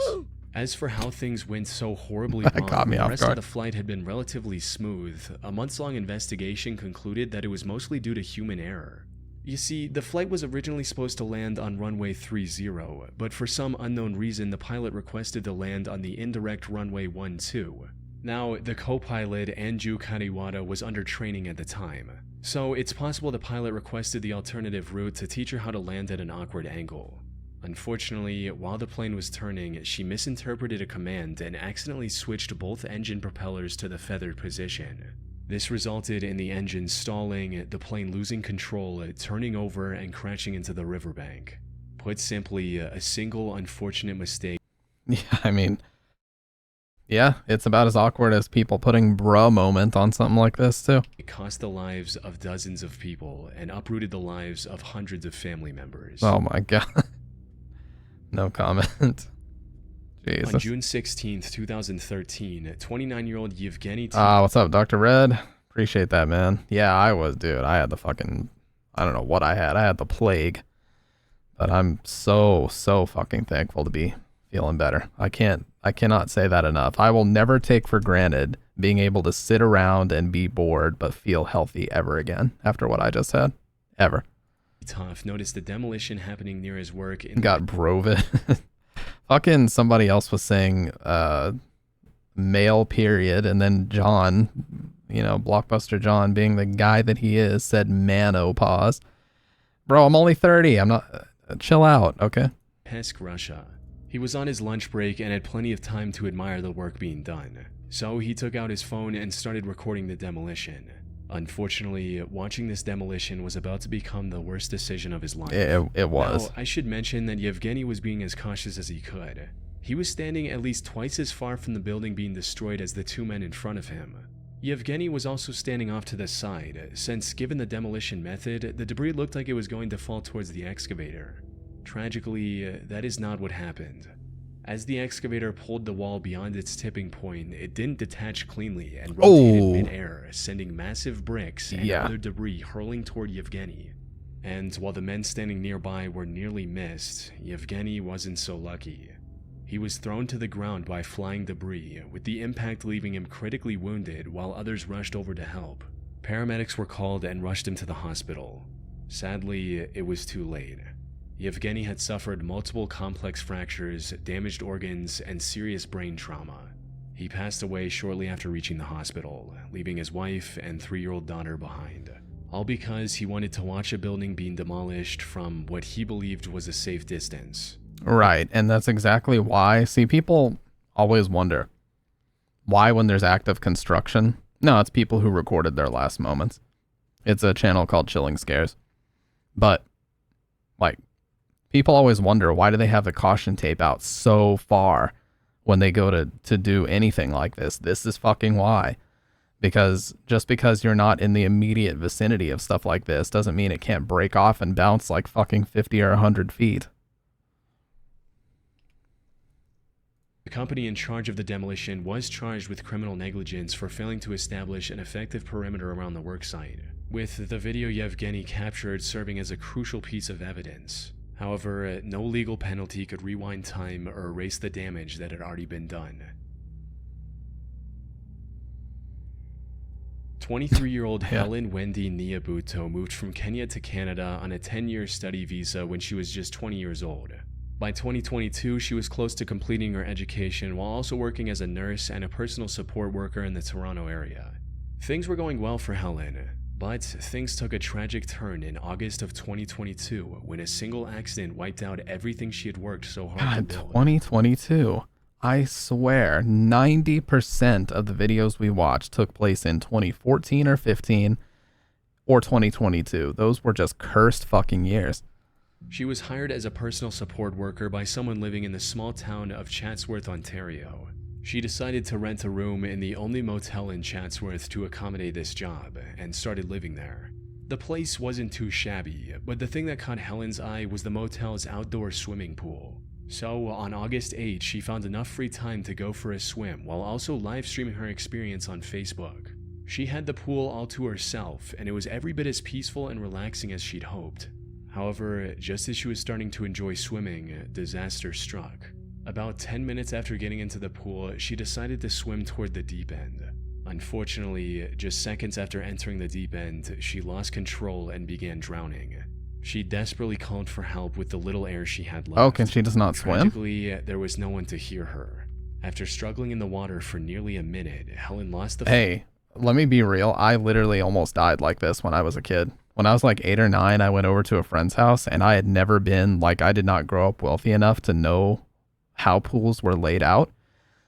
As for how things went so horribly That wrong, caught me the off rest guard. of the flight had been relatively smooth. A months-long investigation concluded that it was mostly due to human error. You see, the flight was originally supposed to land on runway 30, but for some unknown reason, the pilot requested to land on the indirect runway 12. Now, the co-pilot, Anju Kariwada, was under training at the time, so it's possible the pilot requested the alternative route to teach her how to land at an awkward angle. Unfortunately, while the plane was turning, she misinterpreted a command and accidentally switched both engine propellers to the feathered position. This resulted in the engine stalling, the plane losing control, turning over, and crashing into the riverbank. Put simply, a single unfortunate mistake. Yeah, I mean, yeah, it's about as awkward as people putting bruh moment on something like this, too. It cost the lives of dozens of people and uprooted the lives of hundreds of family members. Oh my god. No comment. Jesus. On June 16, 2013, 29-year-old Yevgeny What's up, Dr. Red? Appreciate that, man. Yeah, I was, dude. I had the fucking, I don't know what I had. I had the plague. But I'm so fucking thankful to be feeling better. I cannot say that enough. I will never take for granted being able to sit around and be bored but feel healthy ever again after what I just had. Ever. Tough noticed the demolition happening near his work in Got Brovid. Fucking somebody else was saying male period, and then John, you know, Blockbuster John, being the guy that he is, said manopause. Bro, I'm only 30. I'm not... chill out, okay? Pesk, Russia. He was on his lunch break and had plenty of time to admire the work being done. So he took out his phone and started recording the demolition. Unfortunately, watching this demolition was about to become the worst decision of his life. It was. Now, I should mention that Yevgeny was being as cautious as he could. He was standing at least twice as far from the building being destroyed as the 2 men in front of him. Yevgeny was also standing off to the side, since given the demolition method, the debris looked like it was going to fall towards the excavator. Tragically, that is not what happened. As the excavator pulled the wall beyond its tipping point, it didn't detach cleanly and rotated mid-air, sending massive bricks and other debris hurling toward Yevgeny. And while the men standing nearby were nearly missed, Yevgeny wasn't so lucky. He was thrown to the ground by flying debris, with the impact leaving him critically wounded while others rushed over to help. Paramedics were called and rushed him to the hospital. Sadly, it was too late. Yevgeny had suffered multiple complex fractures, damaged organs, and serious brain trauma. He passed away shortly after reaching the hospital, leaving his wife and 3-year-old daughter behind. All because he wanted to watch a building being demolished from what he believed was a safe distance. Right, and that's exactly why. See, people always wonder why when there's active construction. No, it's people who recorded their last moments. It's a channel called Chilling Scares. But, like, people always wonder, why do they have the caution tape out so far when they go to do anything like this? This is fucking why. Because just because you're not in the immediate vicinity of stuff like this doesn't mean it can't break off and bounce like fucking 50 or 100 feet. The company in charge of the demolition was charged with criminal negligence for failing to establish an effective perimeter around the worksite, with the video Yevgeny captured serving as a crucial piece of evidence. However, no legal penalty could rewind time or erase the damage that had already been done. 23-year-old Helen Wendy Nyabuto moved from Kenya to Canada on a 10-year study visa when she was just 20 years old. By 2022, she was close to completing her education while also working as a nurse and a personal support worker in the Toronto area. Things were going well for Helen, but things took a tragic turn in August of 2022 when a single accident wiped out everything she had worked so hard to build. 2022. I swear, 90% of the videos we watched took place in 2014 or 15 or 2022. Those were just cursed fucking years. She was hired as a personal support worker by someone living in the small town of Chatsworth, Ontario. She decided to rent a room in the only motel in Chatsworth to accommodate this job and started living there. The place wasn't too shabby, but the thing that caught Helen's eye was the motel's outdoor swimming pool. So on August 8, she found enough free time to go for a swim while also live streaming her experience on Facebook. She had the pool all to herself, and it was every bit as peaceful and relaxing as she'd hoped. However, just as she was starting to enjoy swimming, disaster struck. About 10 minutes after getting into the pool, she decided to swim toward the deep end. Unfortunately, just seconds after entering the deep end, she lost control and began drowning. She desperately called for help with the little air she had left. Oh, can she just not swim? Tragically, there was no one to hear her. After struggling in the water for nearly a minute, Helen lost the... Hey, let me be real. I literally almost died like this when I was a kid. When I was like 8 or 9, I went over to a friend's house, and I had never been, like, I did not grow up wealthy enough to know how pools were laid out.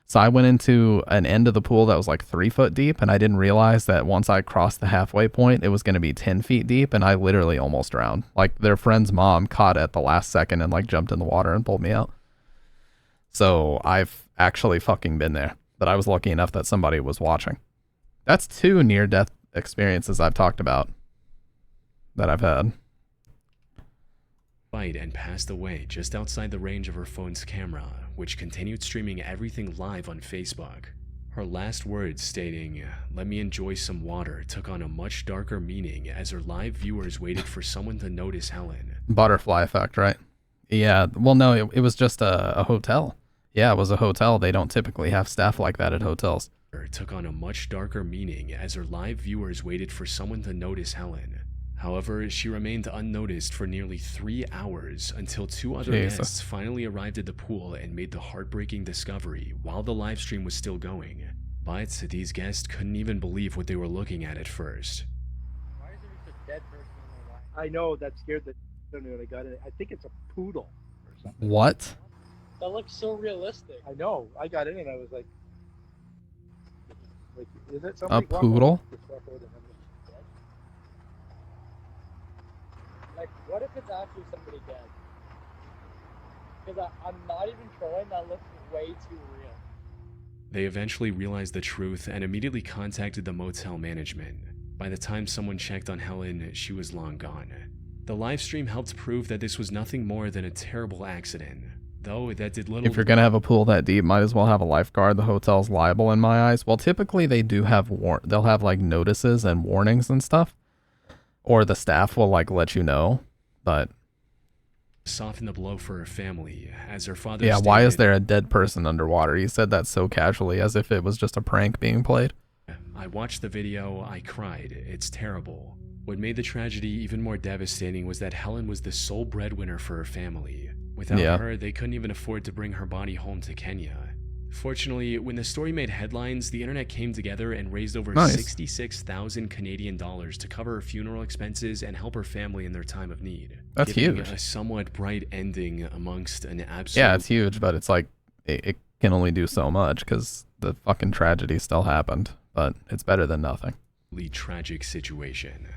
So I went into an end of the pool that was like 3 foot deep, and I didn't realize that once I crossed the halfway point, it was going to be 10 feet deep, and I literally almost drowned. Like, their friend's mom caught at the last second and like jumped in the water and pulled me out. So I've actually fucking been there, but I was lucky enough that somebody was watching. That's 2 near-death experiences I've talked about that I've had. Fight and passed away just outside the range of her phone's camera, which continued streaming everything live on Facebook. Her last words stating, "Let me enjoy some water," took on a much darker meaning as her live viewers waited for someone to notice Helen. Butterfly effect, right? Yeah, well, no, it was just a hotel. Yeah, it was a hotel. They don't typically have staff like that at hotels. Took on a much darker meaning as her live viewers waited for someone to notice Helen. However, she remained unnoticed for nearly 3 hours until 2 other guests finally arrived at the pool and made the heartbreaking discovery while the live stream was still going. But these guests couldn't even believe what they were looking at first. Why is there just a dead person in the line? I know, that scared the when I got it. I think it's a poodle or something. What? That looks so realistic. I know. I got in and I was like, is it something? A poodle? Like, what if it's actually somebody dead? Because I'm not even trolling, that looks way too real. They eventually realized the truth and immediately contacted the motel management. By the time someone checked on Helen, she was long gone. The live stream helped prove that this was nothing more than a terrible accident, though that did little... If you're going to have a pool that deep, might as well have a lifeguard. The hotel's liable in my eyes. Well, typically they do have they'll have like notices and warnings and stuff. Or the staff will like let you know, but... Soften the blow for her family, as her father Yeah, stated, why is there a dead person underwater? You said that so casually, as if it was just a prank being played. "I watched the video, I cried, it's terrible." What made the tragedy even more devastating was that Helen was the sole breadwinner for her family. Without her, they couldn't even afford to bring her body home to Kenya. Fortunately, when the story made headlines, the internet came together and raised over 66,000 Canadian dollars to cover her funeral expenses and help her family in their time of need. That's giving huge. A somewhat bright ending amongst an absolute... Yeah, it's huge, but it's like, it can only do so much because the fucking tragedy still happened, but it's better than nothing. Tragic situation.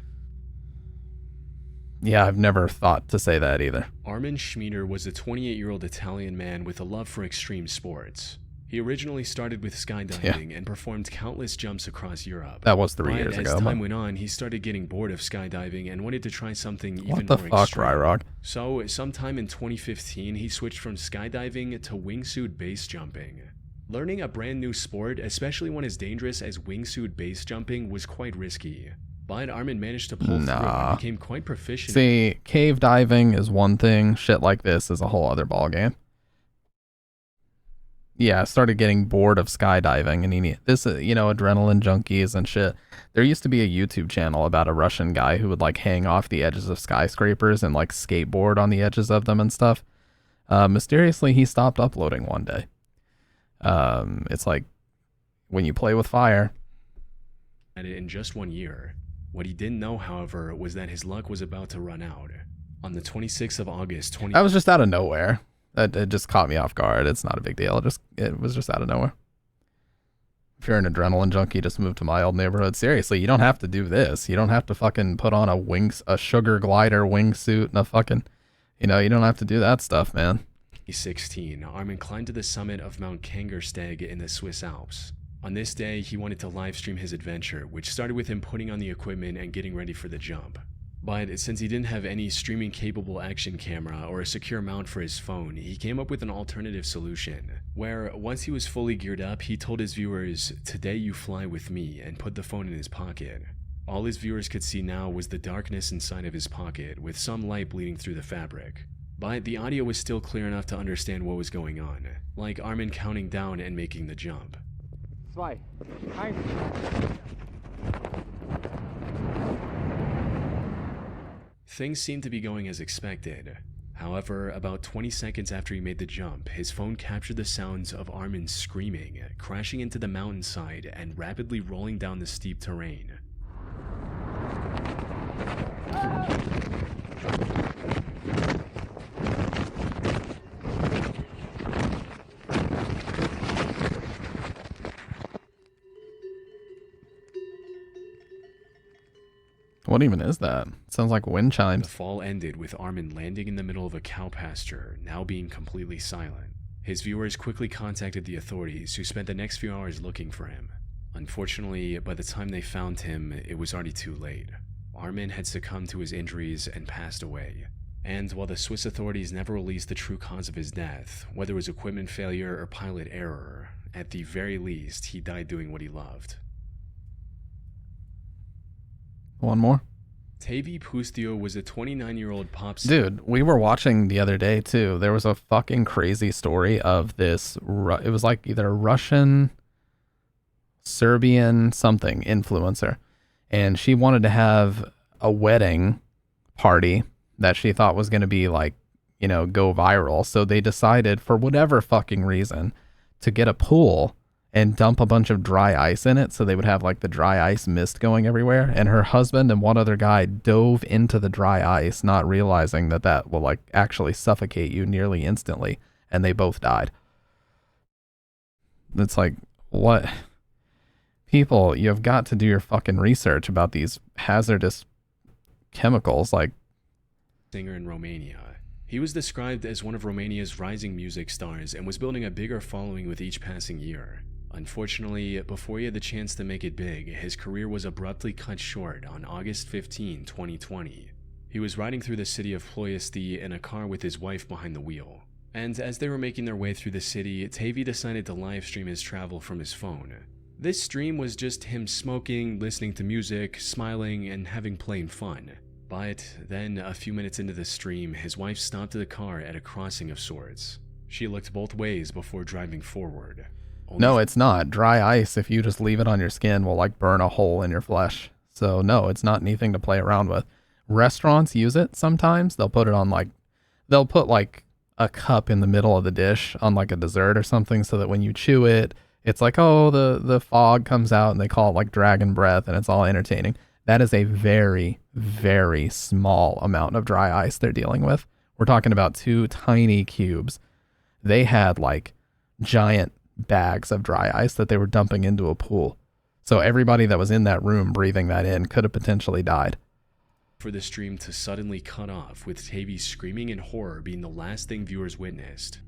Yeah, I've never thought to say that either. Armin Schmieder was a 28-year-old Italian man with a love for extreme sports. He originally started with skydiving and performed countless jumps across Europe. That was 3 years ago. As time went on, he started getting bored of skydiving and wanted to try something even more extreme. What the fuck, Ryrog? So, sometime in 2015, he switched from skydiving to wingsuit base jumping. Learning a brand new sport, especially one as dangerous as wingsuit base jumping, was quite risky. But Armin managed to pull through and became quite proficient. See, cave diving is one thing. Shit like this is a whole other ballgame. yeah, started getting bored of skydiving, and this, adrenaline junkies and shit. There used to be a YouTube channel about a Russian guy who would like hang off the edges of skyscrapers and like skateboard on the edges of them and stuff. Mysteriously, he stopped uploading one day. It's like when you play with fire. At it in just 1 year. What he didn't know, however, was that his luck was about to run out. On the 26th of August, That was just out of nowhere. It just caught me off guard. It's not a big deal. It was just out of nowhere. If you're an adrenaline junkie, just move to my old neighborhood. Seriously, you don't have to do this. You don't have to fucking put on a sugar glider wingsuit and a fucking, you don't have to do that stuff, man. 2016, Armin climbed to the summit of Mount Kangersteg in the Swiss Alps. On this day, he wanted to live stream his adventure, which started with him putting on the equipment and getting ready for the jump. But since he didn't have any streaming-capable action camera or a secure mount for his phone, he came up with an alternative solution, where once he was fully geared up, he told his viewers, "Today you fly with me," and put the phone in his pocket. All his viewers could see now was the darkness inside of his pocket, with some light bleeding through the fabric. But the audio was still clear enough to understand what was going on, like Armin counting down and making the jump. 2, 1. Things seemed to be going as expected. However, about 20 seconds after he made the jump, his phone captured the sounds of Armin screaming, crashing into the mountainside, and rapidly rolling down the steep terrain. What even is that? Sounds like wind The chimes. fall ended with Armin landing in the middle of a cow pasture, now being completely silent. His viewers quickly contacted the authorities, who spent the next few hours looking for him. Unfortunately, by the time they found him, it was already too late. Armin had succumbed to his injuries and passed away. And while the Swiss authorities never released the true cause of his death, whether it was equipment failure or pilot error, at the very least, he died doing what he loved. One more. Tavy Pustio was a 29-year-old pop star. Dude, we were watching the other day too. There was a fucking crazy story of this. It was like either a Russian, Serbian, something influencer. And she wanted to have a wedding party that she thought was going to be like, go viral. So they decided, for whatever fucking reason, to get a pool and dump a bunch of dry ice in it, so they would have like the dry ice mist going everywhere. And her husband and one other guy dove into the dry ice, not realizing that will like actually suffocate you nearly instantly, and they both died. It's like, what? People, you have got to do your fucking research about these hazardous chemicals. Like, singer in Romania. He was described as one of Romania's rising music stars and was building a bigger following with each passing year. Unfortunately, before he had the chance to make it big, his career was abruptly cut short on August 15, 2020. He was riding through the city of Ploiesti in a car with his wife behind the wheel. And as they were making their way through the city, Tavy decided to live stream his travel from his phone. This stream was just him smoking, listening to music, smiling, and having plain fun. But then, a few minutes into the stream, his wife stopped the car at a crossing of sorts. She looked both ways before driving forward. No, it's not. Dry ice, if you just leave it on your skin, will like burn a hole in your flesh. So no, it's not anything to play around with. Restaurants use it sometimes. They'll put it on they'll put like a cup in the middle of the dish on like a dessert or something, so that when you chew it, it's like, oh, the fog comes out, and they call it like dragon breath, and it's all entertaining. That is a very, very small amount of dry ice they're dealing with. We're talking about 2 tiny cubes. They had like giant bags of dry ice that they were dumping into a pool. So everybody that was in that room breathing that in could have potentially died. For the stream to suddenly cut off, with Tavy screaming in horror being the last thing viewers witnessed.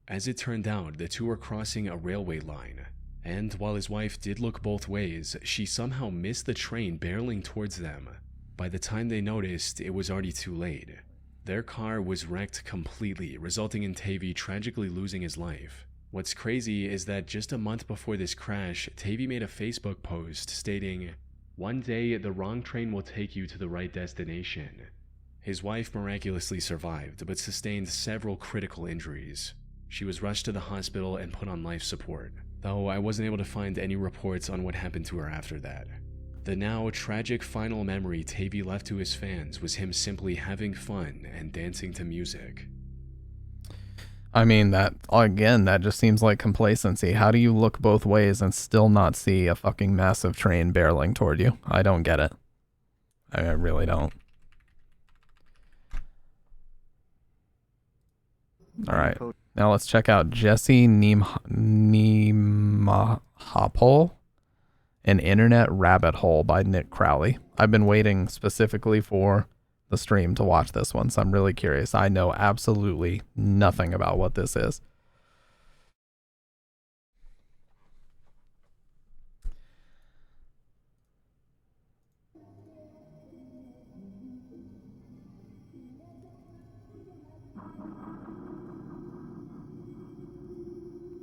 As it turned out, the two were crossing a railway line, and while his wife did look both ways, she somehow missed the train barreling towards them. By the time they noticed, it was already too late. Their car was wrecked completely, resulting in Tavy tragically losing his life. What's crazy is that just a month before this crash, Tavy made a Facebook post stating, "One day the wrong train will take you to the right destination." His wife miraculously survived, but sustained several critical injuries. She was rushed to the hospital and put on life support, though I wasn't able to find any reports on what happened to her after that. The now tragic final memory Tavy left to his fans was him simply having fun and dancing to music. I mean, that just seems like complacency. How do you look both ways and still not see a fucking massive train barreling toward you? I don't get it. I really don't. All right. Now let's check out Jesse Nemahopol, An Internet Rabbit Hole by Nick Crowley. I've been waiting specifically for the stream to watch this one, so I'm really curious. I know absolutely nothing about what this is.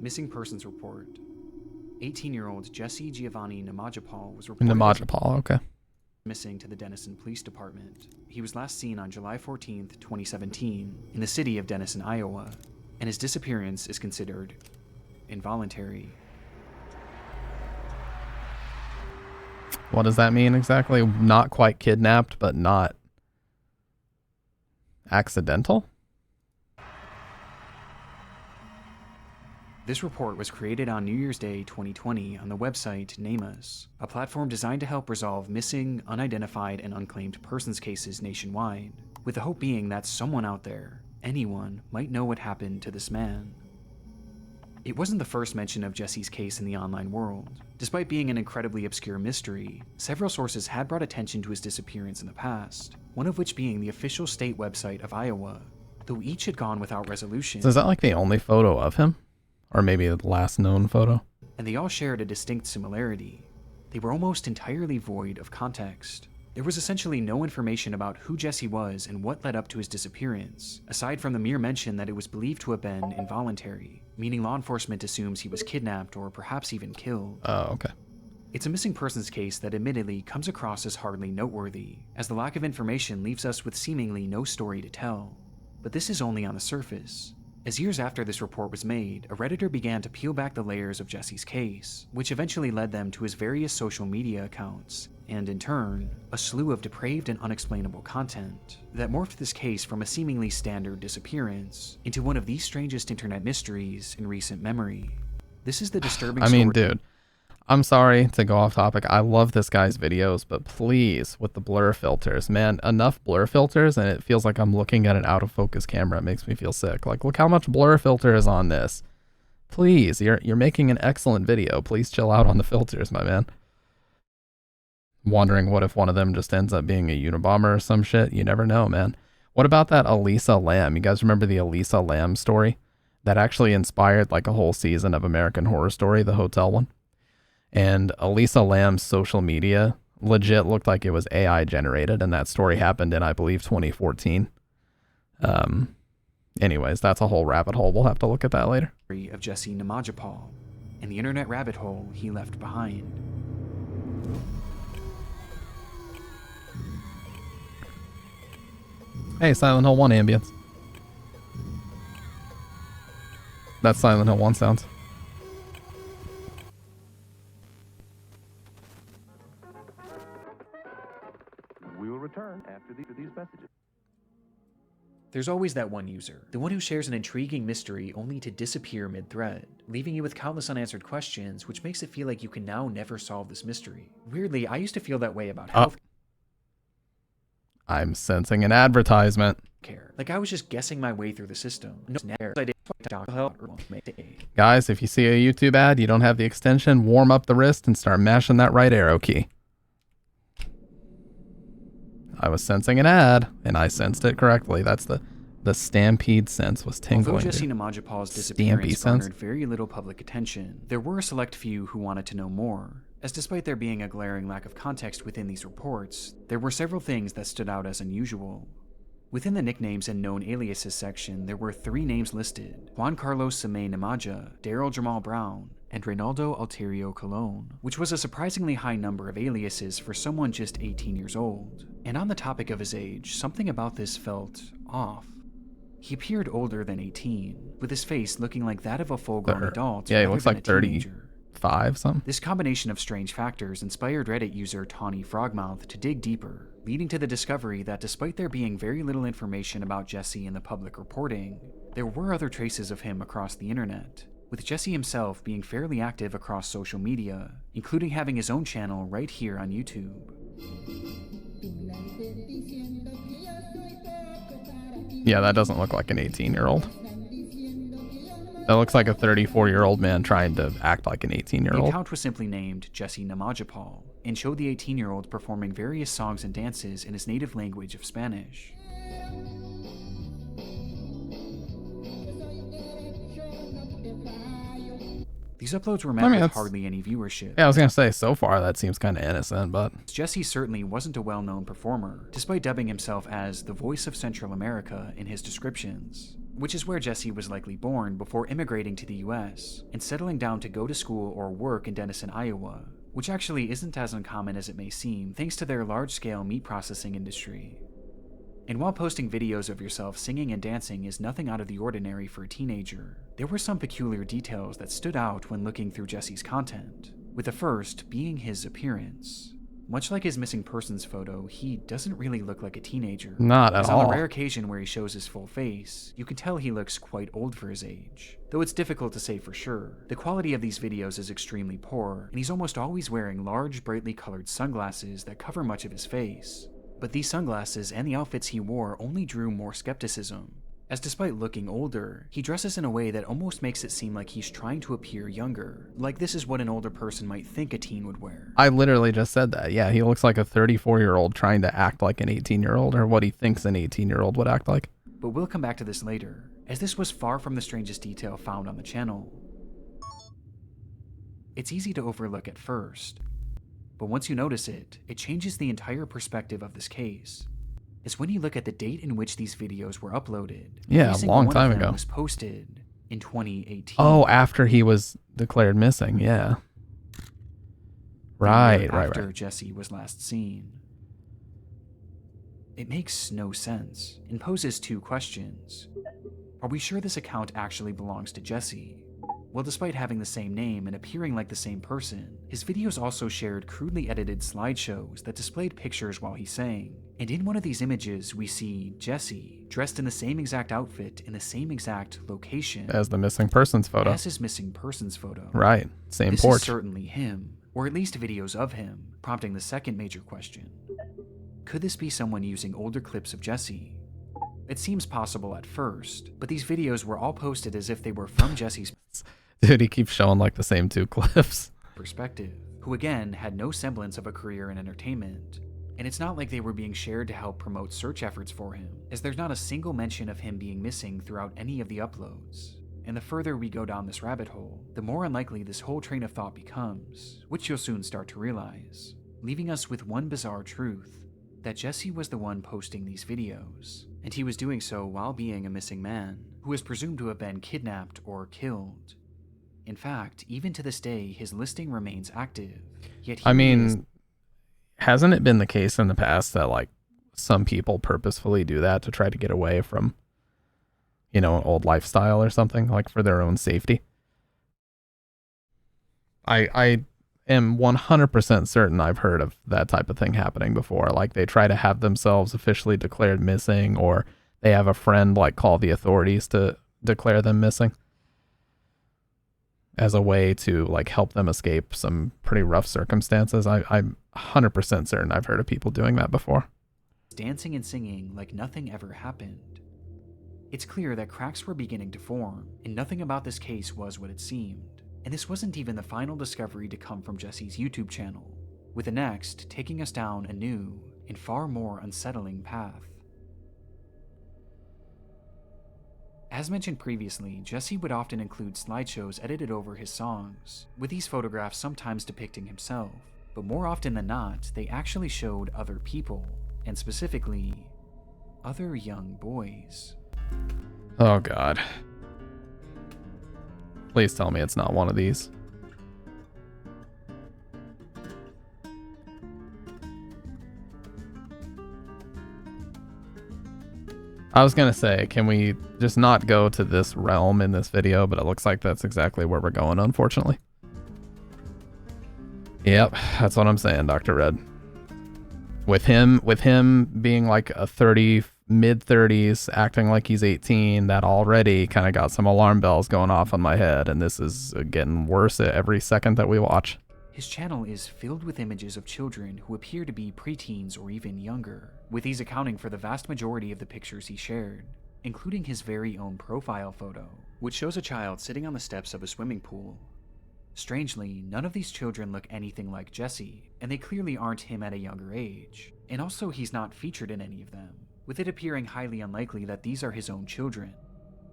Missing persons report. 18-year-old Jesse Giovanni Nemahopol was reported Okay. missing to the Denison Police Department. He was last seen on July 14th, 2017, in the city of Denison, Iowa, and his disappearance is considered involuntary. What does that mean exactly? Not quite kidnapped, but not accidental? This report was created on New Year's Day 2020 on the website NamUs, a platform designed to help resolve missing, unidentified, and unclaimed persons cases nationwide, with the hope being that someone out there, anyone, might know what happened to this man. It wasn't the first mention of Jesse's case in the online world. Despite being an incredibly obscure mystery, several sources had brought attention to his disappearance in the past, one of which being the official state website of Iowa, though each had gone without resolution. So is that like the only photo of him? Or maybe the last known photo? And they all shared a distinct similarity. They were almost entirely void of context. There was essentially no information about who Jesse was and what led up to his disappearance, aside from the mere mention that it was believed to have been involuntary, meaning law enforcement assumes he was kidnapped or perhaps even killed. Oh, okay. It's a missing persons case that admittedly comes across as hardly noteworthy, as the lack of information leaves us with seemingly no story to tell. But this is only on the surface. As years after this report was made, a Redditor began to peel back the layers of Jesse's case, which eventually led them to his various social media accounts, and in turn, a slew of depraved and unexplainable content that morphed this case from a seemingly standard disappearance into one of the strangest internet mysteries in recent memory. This is the disturbing story. Dude, I'm sorry to go off topic. I love this guy's videos, but please, with the blur filters, man, enough blur filters and it feels like I'm looking at an out of focus camera. It makes me feel sick. Like, look how much blur filter is on this. Please, you're making an excellent video. Please chill out on the filters, my man. Wondering what if one of them just ends up being a Unabomber or some shit. You never know, man. What about that Elisa Lam? You guys remember the Elisa Lam story? That actually inspired like a whole season of American Horror Story, the hotel one. And Elisa Lam's social media legit looked like it was AI generated, and that story happened in, I believe, 2014. Anyways, that's a whole rabbit hole. We'll have to look at that later. Of Jesse Nemahopol and the internet rabbit hole he left behind. Hey, Silent Hill 1 ambience. That's Silent Hill 1 sounds. We will return after these messages. There's always that one user, the one who shares an intriguing mystery only to disappear mid-thread, leaving you with countless unanswered questions, which makes it feel like you can now never solve this mystery. Weirdly, I used to feel that way about health. I'm sensing an advertisement. Like I was just guessing my way through the system. Guys, if you see a YouTube ad, you don't have the extension, warm up the wrist and start mashing that right arrow key. I was sensing an ad, and I sensed it correctly. That's the stampede sense was tingling. Although Jesse Nemahopol's disappearance garnered very little public attention, there were a select few who wanted to know more, as despite there being a glaring lack of context within these reports, there were several things that stood out as unusual. Within the nicknames and known aliases section, there were 3 names listed: Juan Carlos Samay Namaja, Daryl Jamal Brown, and Reynaldo Alterio Colon, which was a surprisingly high number of aliases for someone just 18 years old. And on the topic of his age, something about this felt off. He appeared older than 18, with his face looking like that of a full-grown adult. Yeah, he rather looks than like a teenager. 35 something. This combination of strange factors inspired Reddit user Tawny Frogmouth to dig deeper, leading to the discovery that despite there being very little information about Jesse in the public reporting, there were other traces of him across the internet, with Jesse himself being fairly active across social media, including having his own channel right here on YouTube. Yeah, that doesn't look like an 18-year-old. That looks like a 34-year-old man trying to act like an The 18-year-old. account was simply named Jesse Namajapal and showed the 18-year-old performing various songs and dances in his native language of Spanish. These uploads were met I mean, with that's- hardly any viewership. Yeah, I was gonna say, so far that seems kind of innocent, but Jesse certainly wasn't a well-known performer, despite dubbing himself as the voice of Central America in his descriptions, which is where Jesse was likely born before immigrating to the US and settling down to go to school or work in Denison, Iowa, which actually isn't as uncommon as it may seem thanks to their large-scale meat processing industry. And while posting videos of yourself singing and dancing is nothing out of the ordinary for a teenager, there were some peculiar details that stood out when looking through Jesse's content, with the first being his appearance. Much like his missing persons photo, he doesn't really look like a teenager. not at As on all. the rare occasion where he shows his full face, you can tell he looks quite old for his age. Though it's difficult to say for sure, the quality of these videos is extremely poor, and he's almost always wearing large, brightly colored sunglasses that cover much of his face. But these sunglasses and the outfits he wore only drew more skepticism, as despite looking older, he dresses in a way that almost makes it seem like he's trying to appear younger, like this is what an older person might think a teen would wear. I literally just said that. Yeah, he looks like a 34-year-old trying to act like an 18-year-old, or what he thinks an 18-year-old would act like. But we'll come back to this later, as this was far from the strangest detail found on the channel. It's easy to overlook at first, but once you notice it, it changes the entire perspective of this case. Is when you look at the date in which these videos were uploaded. Yeah, every a single long one time of them ago. was posted in 2018. Oh, after he was declared missing, yeah. the Right, year right, after right. Jesse was last seen. It makes no sense and poses two questions. Are we sure this account actually belongs to Jesse? Well, despite having the same name and appearing like the same person, his videos also shared crudely edited slideshows that displayed pictures while he sang. And in one of these images, we see Jesse dressed in the same exact outfit in the same exact location As the missing persons photo. as his missing persons photo. Right, same This porch. is certainly him, or at least videos of him, prompting the second major question. Could this be someone using older clips of Jesse? It seems possible at first, but these videos were all posted as if they were from Jesse's Dude, he keeps showing like the same two clips. perspective, who again had no semblance of a career in entertainment. And it's not like they were being shared to help promote search efforts for him, as there's not a single mention of him being missing throughout any of the uploads. And the further we go down this rabbit hole, the more unlikely this whole train of thought becomes, which you'll soon start to realize, leaving us with one bizarre truth, that Jesse was the one posting these videos, and he was doing so while being a missing man, who is presumed to have been kidnapped or killed. In fact, even to this day, his listing remains active, yet he I is mean, hasn't it been the case in the past that like some people purposefully do that to try to get away from, you know, an old lifestyle or something, like for their own safety? I am 100% certain I've heard of that type of thing happening before. Like they try to have themselves officially declared missing, or they have a friend like call the authorities to declare them missing as a way to like help them escape some pretty rough circumstances. I'm 100% certain I've heard of people doing that before. dancing and singing like nothing ever happened. It's clear that cracks were beginning to form, and nothing about this case was what it seemed. And this wasn't even the final discovery to come from Jesse's YouTube channel, with the next taking us down a new and far more unsettling path. As mentioned previously, Jesse would often include slideshows edited over his songs, with these photographs sometimes depicting himself, but more often than not, they actually showed other people, and specifically, other young boys. Oh God. Please tell me it's not one of these. I was gonna say, can we just not go to this realm in this video? But it looks like that's exactly where we're going, unfortunately. Yep, that's what I'm saying, Dr. Red. With him being like a mid-30s, acting like he's 18, that already kind of got some alarm bells going off on my head, and this is getting worse at every second that we watch. His channel is filled with images of children who appear to be preteens or even younger, with these accounting for the vast majority of the pictures he shared, including his very own profile photo, which shows a child sitting on the steps of a swimming pool. Strangely, none of these children look anything like Jesse, and they clearly aren't him at a younger age, and also he's not featured in any of them, with it appearing highly unlikely that these are his own children.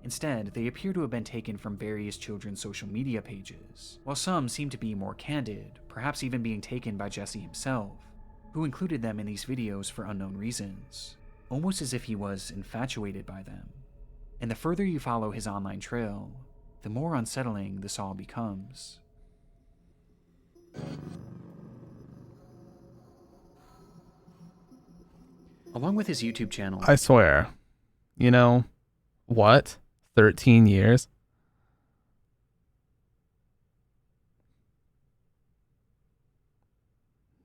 Instead, they appear to have been taken from various children's social media pages, while some seem to be more candid, perhaps even being taken by Jesse himself, who included them in these videos for unknown reasons, almost as if he was infatuated by them. And the further you follow his online trail, the more unsettling this all becomes. Along with his YouTube channel, I swear, you know, what? 13 years?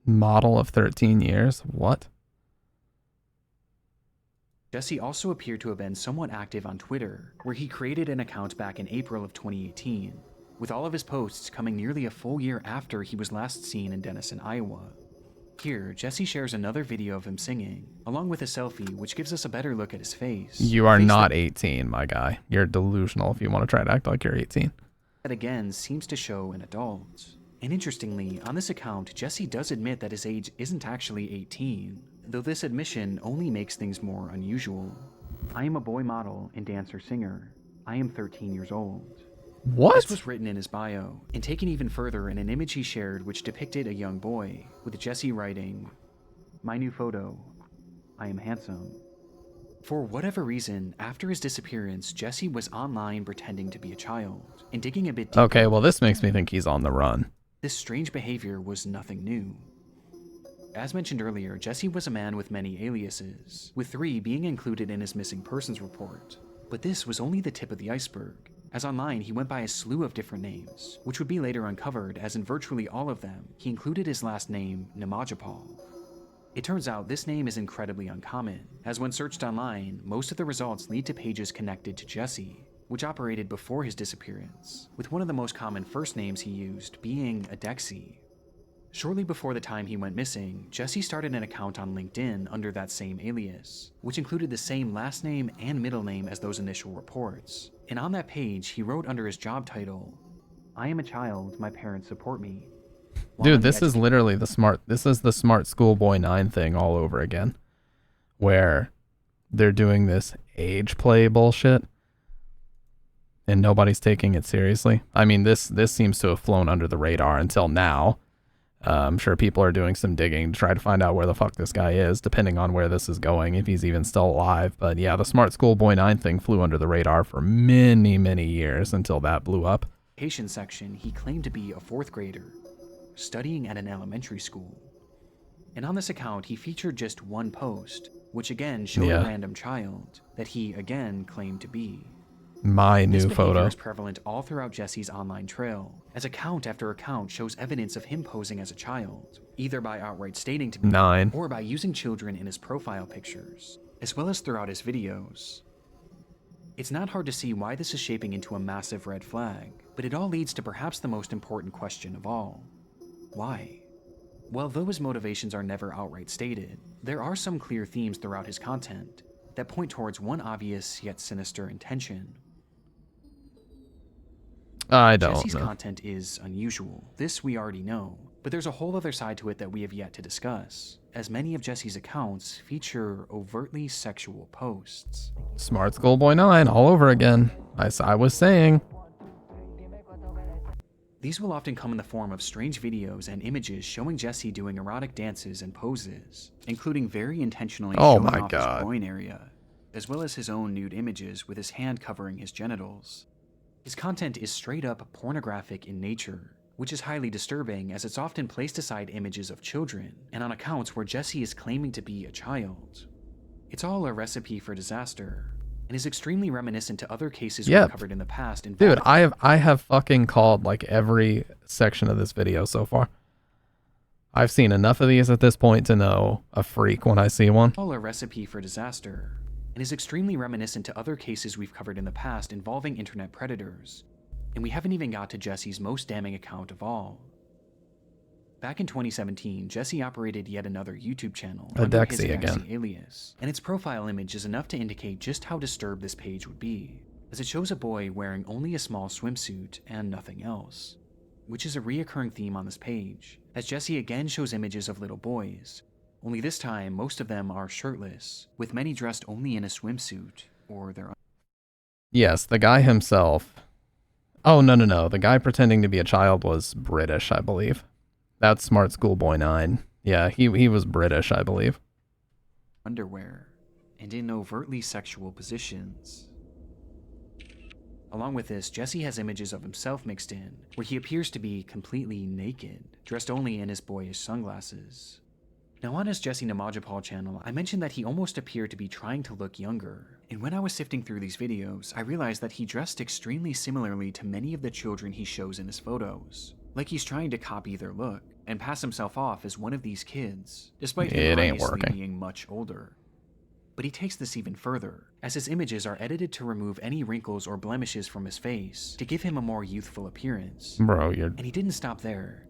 Model of 13 years? What? Jesse also appeared to have been somewhat active on Twitter, where he created an account back in April of 2018, with all of his posts coming nearly a full year after he was last seen in Denison, Iowa. Here, Jesse shares another video of him singing, along with a selfie which gives us a better look at his face. You are not 18, my guy. You're delusional if you want to try to act like you're 18. That again seems to show an adult. And interestingly, on this account, Jesse does admit that his age isn't actually 18, though this admission only makes things more unusual. I am a boy model and dancer-singer. I am 13 years old. What? This was written in his bio, and taken even further in an image he shared which depicted a young boy, with Jesse writing, "My new photo, I am handsome." For whatever reason, after his disappearance, Jesse was online pretending to be a child, and digging a bit deeper. Okay, well this makes me think he's on the run. This strange behavior was nothing new. As mentioned earlier, Jesse was a man with many aliases, with 3 being included in his missing persons report. But this was only the tip of the iceberg, as online he went by a slew of different names, which would be later uncovered as in virtually all of them, he included his last name, Namajapal. It turns out this name is incredibly uncommon, as when searched online, most of the results lead to pages connected to Jesse, which operated before his disappearance, with one of the most common first names he used being Adexi. Shortly before the time he went missing, Jesse started an account on LinkedIn under that same alias, which included the same last name and middle name as those initial reports. And on that page, he wrote under his job title, "I am a child, my parents support me." Dude, this is literally the smart schoolboy 9 thing all over again, where they're doing this age play bullshit and nobody's taking it seriously. I mean, this seems to have flown under the radar until now. I'm sure people are doing some digging to try to find out where the fuck this guy is, depending on where this is going, if he's even still alive. But yeah, the smart schoolboy 9 thing flew under the radar for many, many years until that blew up. Section, he claimed to be a 4th grader, studying at an elementary school. And on this account, he featured just one post, which again showed a random child that he again claimed to be. My new photo is prevalent all throughout Jesse's online trail, as account after account shows evidence of him posing as a child, either by outright stating to be 9 or by using children in his profile pictures, as well as throughout his videos. It's not hard to see why this is shaping into a massive red flag, but it all leads to perhaps the most important question of all. Why? Well, though his motivations are never outright stated, there are some clear themes throughout his content that point towards one obvious yet sinister intention. I don't Jesse's know. content is unusual. This we already know, but there's a whole other side to it that we have yet to discuss, as many of Jesse's accounts feature overtly sexual posts. Smart schoolboy 9 all over again. I was saying. These will often come in the form of strange videos and images showing Jesse doing erotic dances and poses, including very intentionally showing off his groin area, as well as his own nude images with his hand covering his genitals. His content is straight up pornographic in nature, which is highly disturbing as it's often placed aside images of children and on accounts where Jesse is claiming to be a child. It's all a recipe for disaster, and is extremely reminiscent to other cases Yep. we've covered in the past. Involving Dude, I have fucking called like every section of this video so far. I've seen enough of these at this point to know a freak when I see one. all a recipe for disaster, and is extremely reminiscent to other cases we've covered in the past involving internet predators. And we haven't even got to Jesse's most damning account of all. Back in 2017, Jesse operated yet another YouTube channel under his Adexi again. Adexi alias, and its profile image is enough to indicate just how disturbed this page would be, as it shows a boy wearing only a small swimsuit and nothing else, which is a reoccurring theme on this page, as Jesse again shows images of little boys, only this time most of them are shirtless, with many dressed only in a swimsuit or their Yes, the guy himself. Oh, no. The guy pretending to be a child was British, I believe. That's Smart Schoolboy 9. Yeah, he was British, I believe. underwear, and in overtly sexual positions. Along with this, Jesse has images of himself mixed in, where he appears to be completely naked, dressed only in his boyish sunglasses. Now on his Jesse Namajapal channel, I mentioned that he almost appeared to be trying to look younger, and when I was sifting through these videos, I realized that he dressed extremely similarly to many of the children he shows in his photos, like he's trying to copy their look, and pass himself off as one of these kids, despite him It ain't obviously working. being much older. But he takes this even further, as his images are edited to remove any wrinkles or blemishes from his face to give him a more youthful appearance. Bro, you're... And he didn't stop there,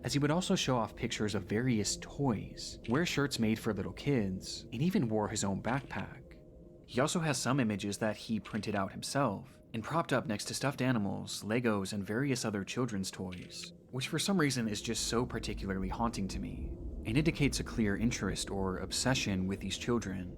as he would also show off pictures of various toys, wear shirts made for little kids, and even wore his own backpack. He also has some images that he printed out himself, and propped up next to stuffed animals, Legos, and various other children's toys, which for some reason is just so particularly haunting to me, and indicates a clear interest or obsession with these children.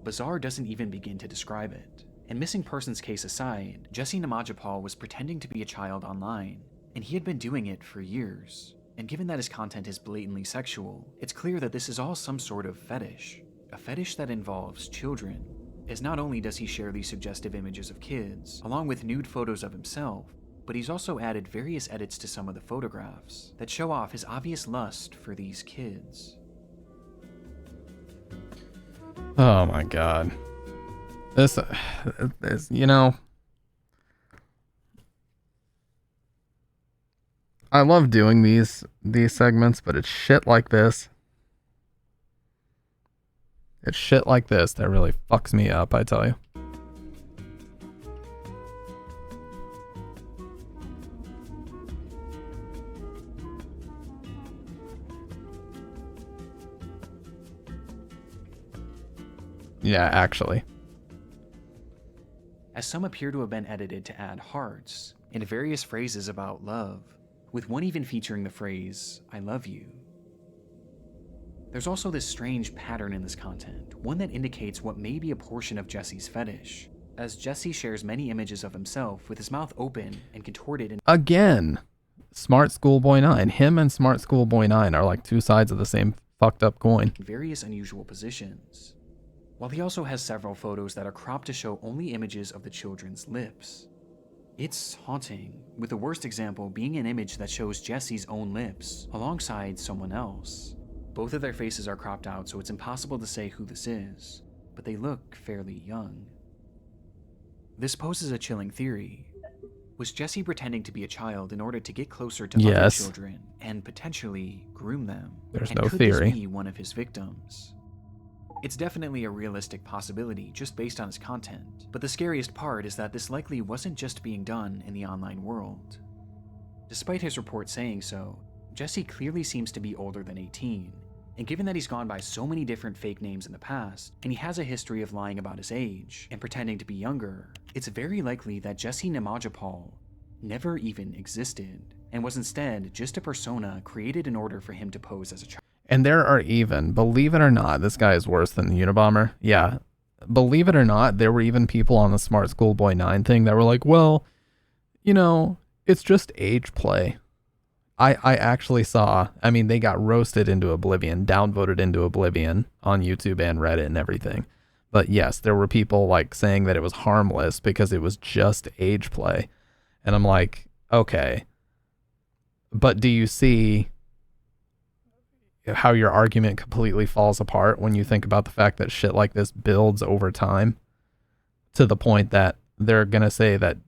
Bizarre doesn't even begin to describe it, and missing persons case aside, Jesse Namajapal was pretending to be a child online, and he had been doing it for years. And given that his content is blatantly sexual, it's clear that this is all some sort of fetish, a fetish that involves children, as not only does he share these suggestive images of kids, along with nude photos of himself, but he's also added various edits to some of the photographs that show off his obvious lust for these kids. Oh my god. This, you know... I love doing these segments, but it's shit like this. It's shit like this that really fucks me up, I tell you. Yeah, actually. As some appear to have been edited to add hearts and various phrases about love, with one even featuring the phrase, "I love you." There's also this strange pattern in this content, one that indicates what may be a portion of Jesse's fetish, as Jesse shares many images of himself with his mouth open and contorted in Again, Smart Schoolboy 9. Him and Smart Schoolboy 9 are like two sides of the same fucked up coin. various unusual positions, while he also has several photos that are cropped to show only images of the children's lips. It's haunting, with the worst example being an image that shows Jesse's own lips alongside someone else. Both of their faces are cropped out, so it's impossible to say who this is, but they look fairly young. This poses a chilling theory. Was Jesse pretending to be a child in order to get closer to other Yes. children and potentially groom them? There's and no could theory. this be one of his victims? It's definitely a realistic possibility just based on his content, but the scariest part is that this likely wasn't just being done in the online world. Despite his report saying so, Jesse clearly seems to be older than 18, and given that he's gone by so many different fake names in the past, and he has a history of lying about his age and pretending to be younger, it's very likely that Jesse Namajapal never even existed, and was instead just a persona created in order for him to pose as a child. And there are even, believe it or not, this guy is worse than the Unabomber. Yeah. Believe it or not, there were even people on the Smart Schoolboy 9 thing that were like, well, you know, it's just age play. I actually saw, I mean, they got roasted into oblivion, downvoted into oblivion on YouTube and Reddit and everything. But yes, there were people like saying that it was harmless because it was just age play. And I'm like, okay. But do you see how your argument completely falls apart when you think about the fact that shit like this builds over time to the point that they're going to say that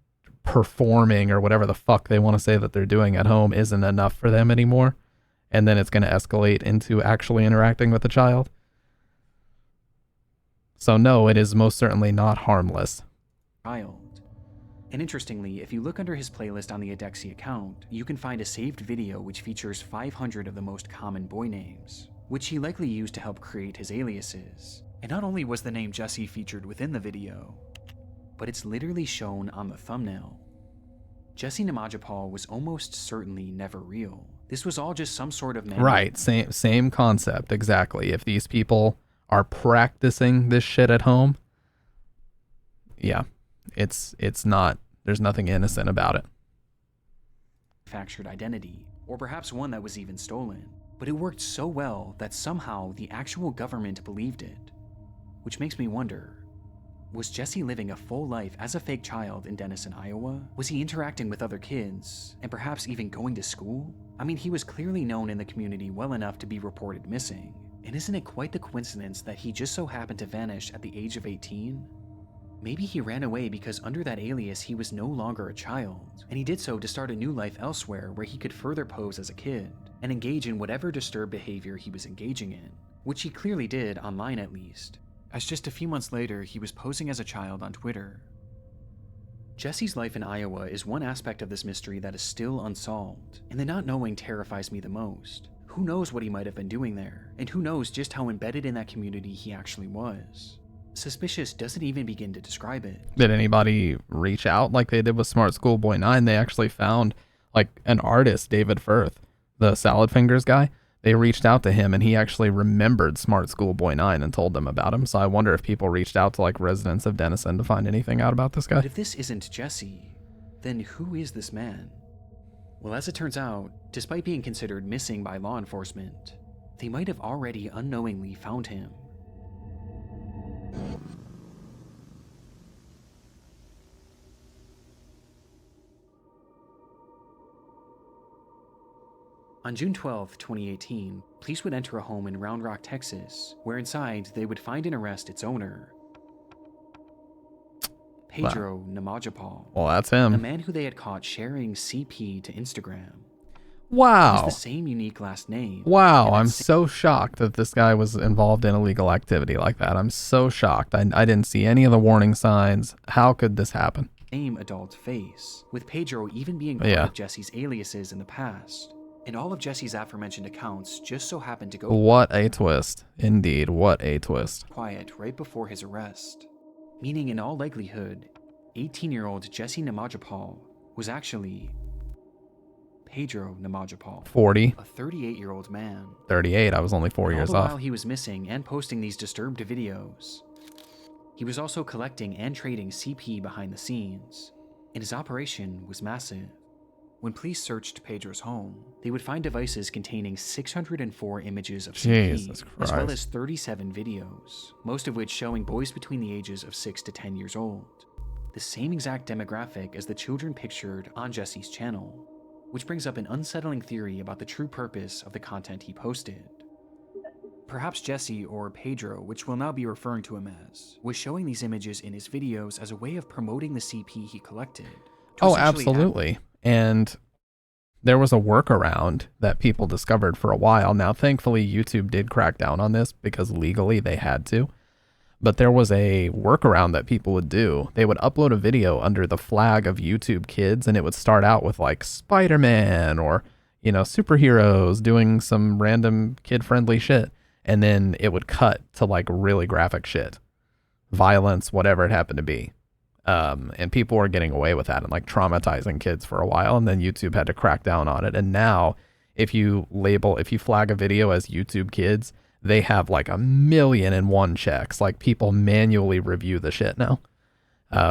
performing or whatever the fuck they want to say that they're doing at home isn't enough for them anymore. And then it's going to escalate into actually interacting with the child. So no, it is most certainly not harmless. Child. And interestingly, if you look under his playlist on the Adexi account, you can find a saved video which features 500 of the most common boy names, which he likely used to help create his aliases. And not only was the name Jesse featured within the video, but it's literally shown on the thumbnail. Jesse Namajapal was almost certainly never real. This was all just some sort of Right, same concept, exactly. If these people are practicing this shit at home, yeah, it's not, there's nothing innocent about it. Manufactured identity, or perhaps one that was even stolen. But it worked so well that somehow the actual government believed it. Which makes me wonder, was Jesse living a full life as a fake child in Denison, Iowa? Was he interacting with other kids, and perhaps even going to school? I mean, he was clearly known in the community well enough to be reported missing. And isn't it quite the coincidence that he just so happened to vanish at the age of 18? Maybe he ran away because under that alias he was no longer a child, and he did so to start a new life elsewhere where he could further pose as a kid, and engage in whatever disturbed behavior he was engaging in, which he clearly did online at least, as just a few months later he was posing as a child on Twitter. Jesse's life in Iowa is one aspect of this mystery that is still unsolved, and the not knowing terrifies me the most. Who knows what he might have been doing there, and who knows just how embedded in that community he actually was. Suspicious doesn't even begin to describe it. Did anybody reach out like they did with Smart Schoolboy 9? They actually found like an artist, David Firth, the Salad Fingers guy. They reached out to him and he actually remembered Smart Schoolboy 9 and told them about him. So I wonder if people reached out to like residents of Denison to find anything out about this guy. But if this isn't Jesse, then who is this man? Well, as it turns out, despite being considered missing by law enforcement, they might have already unknowingly found him. On June 12, 2018, police would enter a home in Round Rock, Texas, where inside they would find and arrest its owner, Pedro Namajapal. Well, that's A him. man who they had caught sharing CP to Instagram. Wow. It was the same unique last name. Wow, and that I'm so shocked that this guy was involved in illegal activity like that. I'm so shocked. I didn't see any of the warning signs. How could this happen? Same adult face, with Pedro even being part of Jesse's aliases in the past. And all of Jesse's aforementioned accounts just so happened to go What a twist. Indeed, what a twist. quiet right before his arrest. Meaning in all likelihood, 18-year-old Jesse Namajapal was actually Pedro Namajapal, 40, a 38-year-old man. 38, I was only 4 And years all the off. while he was missing and posting these disturbed videos, he was also collecting and trading CP behind the scenes, and his operation was massive. When police searched Pedro's home, they would find devices containing 604 images of Jesus CP, as well Christ. as 37 videos, most of which showing boys between the ages of 6 to 10 years old. The same exact demographic as the children pictured on Jesse's channel, which brings up an unsettling theory about the true purpose of the content he posted. Perhaps Jesse, or Pedro, which we'll now be referring to him as, was showing these images in his videos as a way of promoting the CP he collected. to Oh, essentially absolutely. And there was a workaround that people discovered for a while. Now, thankfully, YouTube did crack down on this because legally they had to. But there was a workaround that people would do. They would upload a video under the flag of YouTube Kids, and it would start out with like Spider-Man or, you know, superheroes doing some random kid-friendly shit. And then it would cut to like really graphic shit, violence, whatever it happened to be. And people were getting away with that and like traumatizing kids for a while. And then YouTube had to crack down on it. And now if you flag a video as YouTube Kids, they have like 1,000,001 checks. Like people manually review the shit now.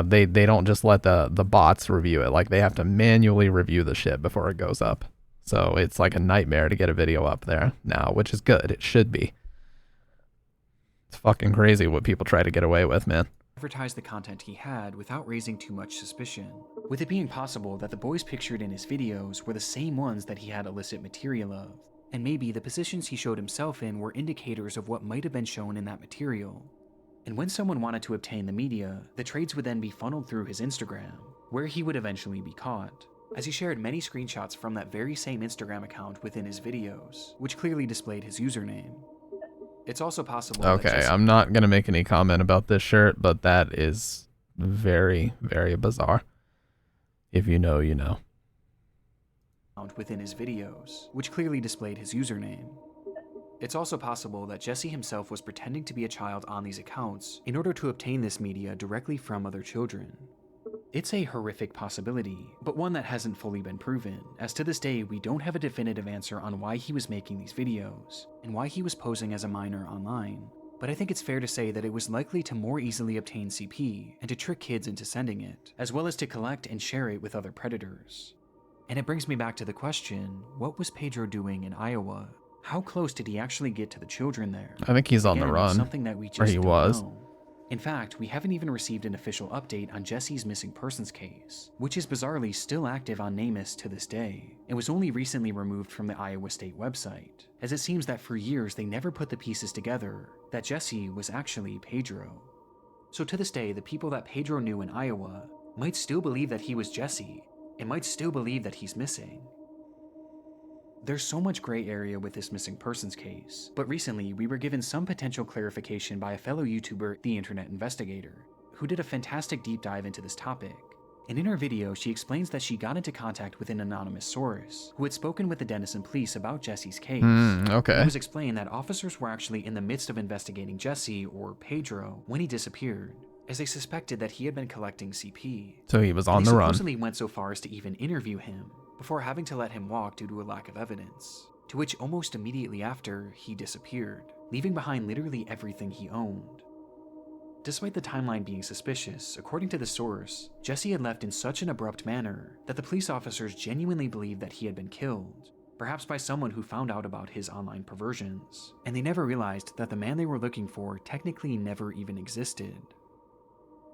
They don't just let the bots review it. Like they have to manually review the shit before it goes up. So it's like a nightmare to get a video up there now, which is good. It should be. It's fucking crazy what people try to get away with, man. advertise the content he had without raising too much suspicion, with it being possible that the boys pictured in his videos were the same ones that he had illicit material of, And maybe the positions he showed himself in were indicators of what might have been shown in that material. And when someone wanted to obtain the media, the trades would then be funneled through his Instagram, where he would eventually be caught, as he shared many screenshots from that very same Instagram account within his videos, which clearly displayed his username. It's also possible that Okay, Jesse I'm not gonna make any comment about this shirt, but that is very, very bizarre. If you know, you know. within his videos, which clearly displayed his username. It's also possible that Jesse himself was pretending to be a child on these accounts in order to obtain this media directly from other children. It's a horrific possibility, but one that hasn't fully been proven, as to this day we don't have a definitive answer on why he was making these videos, and why he was posing as a minor online. But I think it's fair to say that it was likely to more easily obtain CP, and to trick kids into sending it, as well as to collect and share it with other predators. And it brings me back to the question, what was Pedro doing in Iowa? How close did he actually get to the children there? I think he's on the Again, run. something that we just or he don't was. know. In fact, we haven't even received an official update on Jesse's missing persons case, which is bizarrely still active on NamUs to this day, and was only recently removed from the Iowa State website, as it seems that for years they never put the pieces together that Jesse was actually Pedro. So to this day, the people that Pedro knew in Iowa might still believe that he was Jesse, and might still believe that he's missing. There's so much gray area with this missing persons case, but recently we were given some potential clarification by a fellow YouTuber, The Internet Investigator, who did a fantastic deep dive into this topic. And in her video, she explains that she got into contact with an anonymous source who had spoken with the Denison police about Jesse's case. Okay. It was explained that officers were actually in the midst of investigating Jesse, or Pedro, when he disappeared, as they suspected that he had been collecting CP. So he was And on they the run. supposedly went so far as to even interview him, before having to let him walk due to a lack of evidence, to which almost immediately after, he disappeared, leaving behind literally everything he owned. Despite the timeline being suspicious, according to the source, Jesse had left in such an abrupt manner that the police officers genuinely believed that he had been killed, perhaps by someone who found out about his online perversions, and they never realized that the man they were looking for technically never even existed.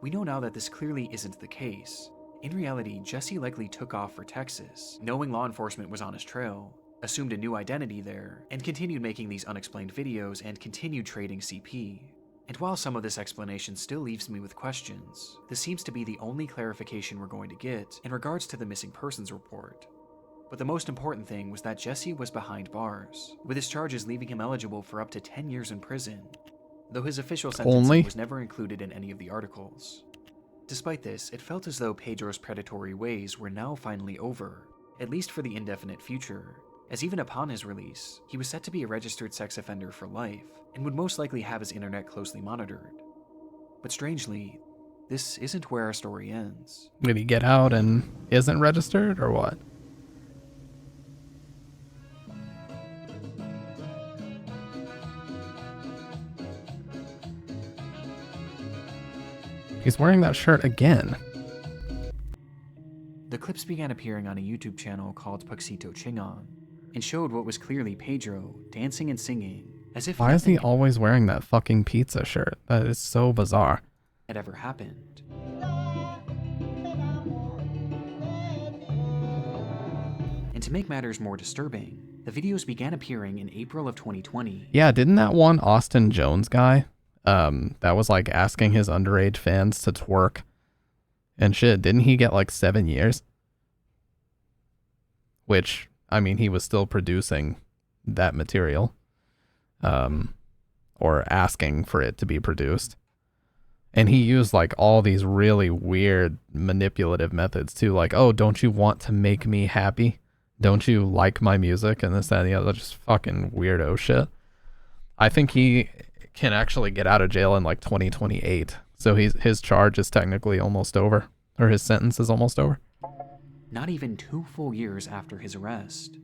We know now that this clearly isn't the case. In reality, Jesse likely took off for Texas, knowing law enforcement was on his trail, assumed a new identity there, and continued making these unexplained videos and continued trading CP. And while some of this explanation still leaves me with questions, this seems to be the only clarification we're going to get in regards to the missing persons report. But the most important thing was that Jesse was behind bars, with his charges leaving him eligible for up to 10 years in prison, though his official sentencing Only? was never included in any of the articles. Despite this, it felt as though Pedro's predatory ways were now finally over, at least for the indefinite future, as even upon his release, he was set to be a registered sex offender for life, and would most likely have his internet closely monitored. But strangely, this isn't where our story ends. Did he get out and isn't registered, or what? He's wearing that shirt again. The clips began appearing on a YouTube channel called Puxito Chingon, and showed what was clearly Pedro dancing and singing, as if Why is he nothing always wearing that fucking pizza shirt? That is so bizarre. had ever happened. And to make matters more disturbing, the videos began appearing in April of 2020. Yeah, didn't that one Austin Jones guy, that was like asking his underage fans to twerk and shit, didn't he get like 7 years? Which, I mean, he was still producing that material, or asking for it to be produced. And he used like all these really weird manipulative methods too, like, oh, don't you want to make me happy? Don't you like my music? And this, that, and the other, just fucking weirdo shit. I think he can actually get out of jail in like 2028. So his charge is technically almost over, or his sentence is almost over. Not even 2 full years after his arrest.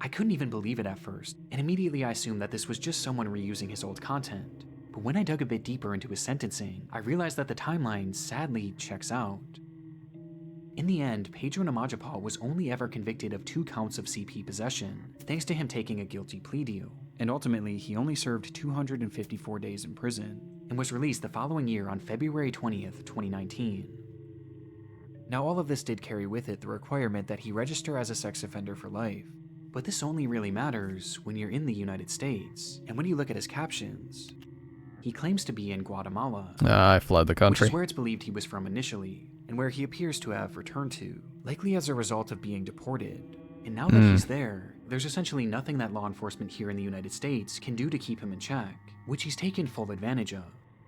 I couldn't even believe it at first, and immediately I assumed that this was just someone reusing his old content. But when I dug a bit deeper into his sentencing, I realized that the timeline sadly checks out. In the end, Pedro Namajapal was only ever convicted of 2 counts of CP possession, thanks to him taking a guilty plea deal, and ultimately he only served 254 days in prison, and was released the following year on February 20th, 2019. Now all of this did carry with it the requirement that he register as a sex offender for life, But this only really matters when you're in the United States, and when you look at his captions, he claims to be in Guatemala, I fled the which country. is where it's believed he was from initially, and where he appears to have returned to, likely as a result of being deported. And now that he's there, there's essentially nothing that law enforcement here in the United States can do to keep him in check, which he's taken full advantage of.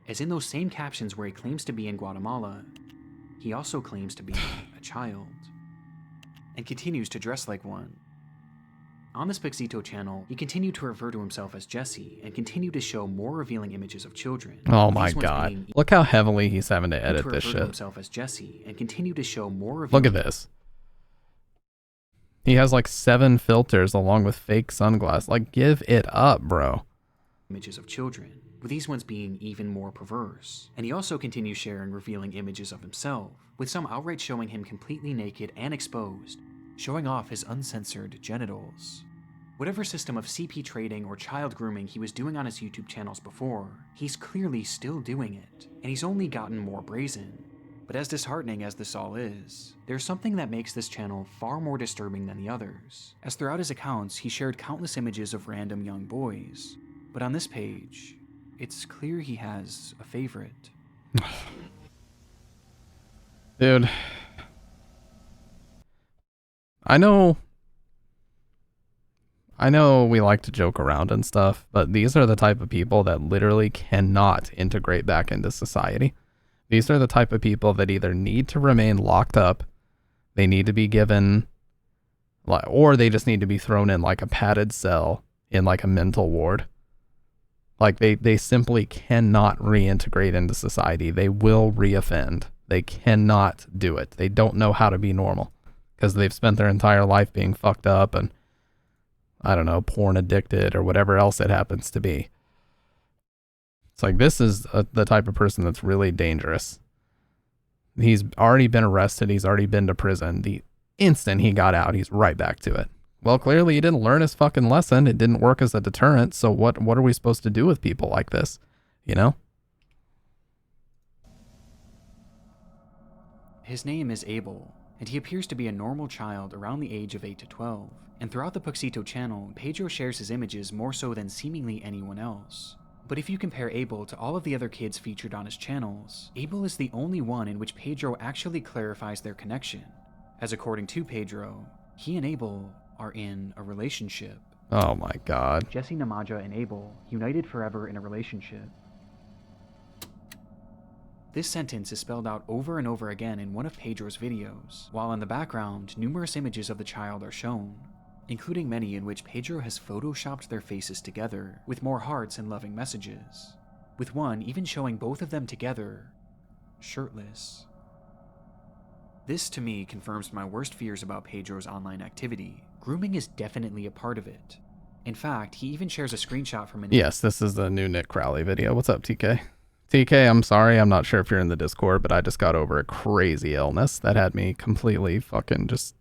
As in those same captions where he claims to be in Guatemala, he also claims to be a child, and continues to dress like one. On this Pixito channel, he continued to refer to himself as Jesse and continued to show more revealing images of children. Oh my These ones god. being Look how heavily he's having to edit to this refer to shit. himself as Jesse and continued to show more Look revealing at this. He has like 7 filters along with fake sunglasses. Like, give it up, bro. images of children, with these ones being even more perverse. And he also continues sharing revealing images of himself, with some outright showing him completely naked and exposed, showing off his uncensored genitals. Whatever system of CP trading or child grooming he was doing on his YouTube channels before, he's clearly still doing it, and he's only gotten more brazen. But as disheartening as this all is, there's something that makes this channel far more disturbing than the others, as throughout his accounts he shared countless images of random young boys. But on this page, it's clear he has a favorite. Dude. I know we like to joke around and stuff, but these are the type of people that literally cannot integrate back into society. These are the type of people that either need to remain locked up, they need to be given, or they just need to be thrown in like a padded cell in like a mental ward. Like they simply cannot reintegrate into society. They will reoffend. They cannot do it. They don't know how to be normal because they've spent their entire life being fucked up and, I don't know, porn addicted or whatever else it happens to be. It's like, this is the type of person that's really dangerous. He's already been arrested. He's already been to prison. The instant he got out, he's right back to it. Well, clearly he didn't learn his fucking lesson. It didn't work as a deterrent. So what are we supposed to do with people like this? You know? His name is Abel, and he appears to be a normal child around the age of 8 to 12. And throughout the Puxito channel, Pedro shares his images more so than seemingly anyone else. But if you compare Abel to all of the other kids featured on his channels, Abel is the only one in which Pedro actually clarifies their connection, as according to Pedro, he and Abel are in a relationship. Oh my god. Jesse Namaja and Abel, united forever in a relationship. This sentence is spelled out over and over again in one of Pedro's videos, while in the background, numerous images of the child are shown, including many in which Pedro has photoshopped their faces together with more hearts and loving messages, with one even showing both of them together, shirtless. This to me confirms my worst fears about Pedro's online activity. Grooming is definitely a part of it. In fact, he even shares a screenshot from an— Yes, this is the new Nick Crowley video. What's up, TK? TK, I'm sorry. I'm not sure if you're in the Discord, but I just got over a crazy illness that had me completely fucking just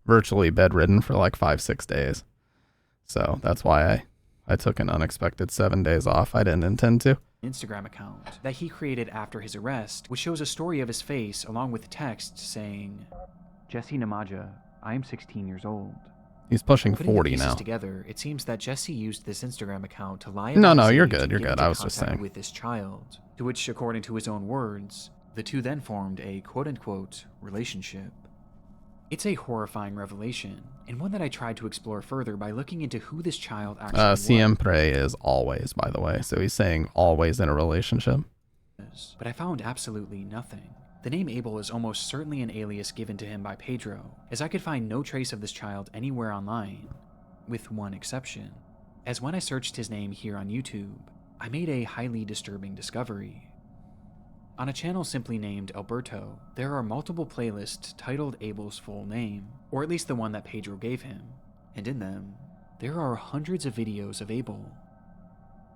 virtually bedridden for like 5-6 days. So that's why I took an unexpected 7 days off. I didn't intend to. Instagram account that he created after his arrest, which shows a story of his face along with text saying, Jesse Namaja, I am 16 years old. He's pushing Putting 40 the pieces now. together, it seems that Jesse used this Instagram account to lie No, about no, his you're age good, and you're get good. into I was just contact saying. with this child, to which, according to his own words, the two then formed a quote-unquote relationship. It's a horrifying revelation, and one that I tried to explore further by looking into who this child actually was. Siempre is always, by the way. So he's saying always in a relationship. But I found absolutely nothing. The name Abel is almost certainly an alias given to him by Pedro, as I could find no trace of this child anywhere online, with one exception. As when I searched his name here on YouTube, I made a highly disturbing discovery. On a channel simply named Alberto, there are multiple playlists titled Abel's full name, or at least the one that Pedro gave him, and in them, there are hundreds of videos of Abel.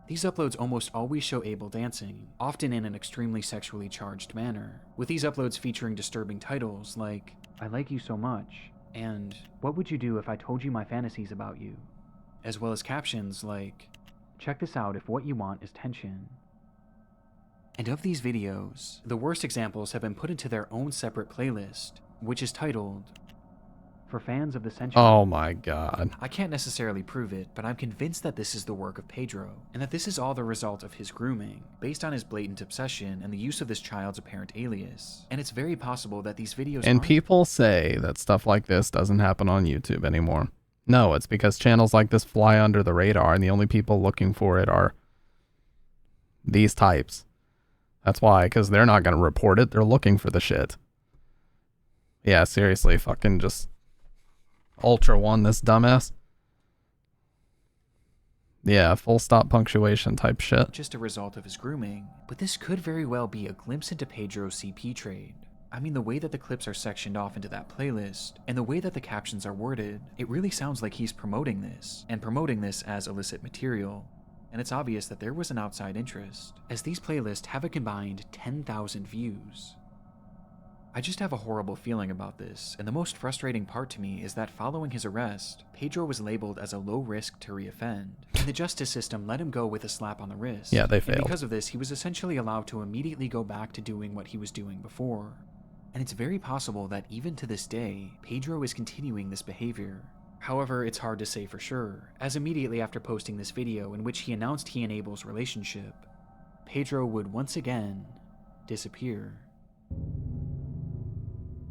These uploads almost always show Abel dancing, often in an extremely sexually charged manner, with these uploads featuring disturbing titles like, I like you so much, and what would you do if I told you my fantasies about you? As well as captions like, check this out if what you want is tension. And of these videos, the worst examples have been put into their own separate playlist, which is titled, For fans of the century, Oh my god. I can't necessarily prove it, but I'm convinced that this is the work of Pedro, and that this is all the result of his grooming, based on his blatant obsession and the use of this child's apparent alias. And it's very possible that these videos And aren't- people say that stuff like this doesn't happen on YouTube anymore. No, it's because channels like this fly under the radar, and the only people looking for it are these types. That's why, because they're not going to report it. They're looking for the shit. Yeah, seriously, fucking just Ultra One this dumbass. Yeah, full stop punctuation type shit. just a result of his grooming, but this could very well be a glimpse into Pedro's CP trade. I mean, the way that the clips are sectioned off into that playlist, and the way that the captions are worded, it really sounds like he's promoting this, and promoting this as illicit material. And it's obvious that there was an outside interest, as these playlists have a combined 10,000 views. I just have a horrible feeling about this, and the most frustrating part to me is that following his arrest, Pedro was labeled as a low risk to reoffend, and the justice system let him go with a slap on the wrist. Yeah, they And failed. because of this, he was essentially allowed to immediately go back to doing what he was doing before. And it's very possible that even to this day, Pedro is continuing this behavior. However, it's hard to say for sure, as immediately after posting this video in which he announced he and Abel's relationship, Pedro would once again disappear.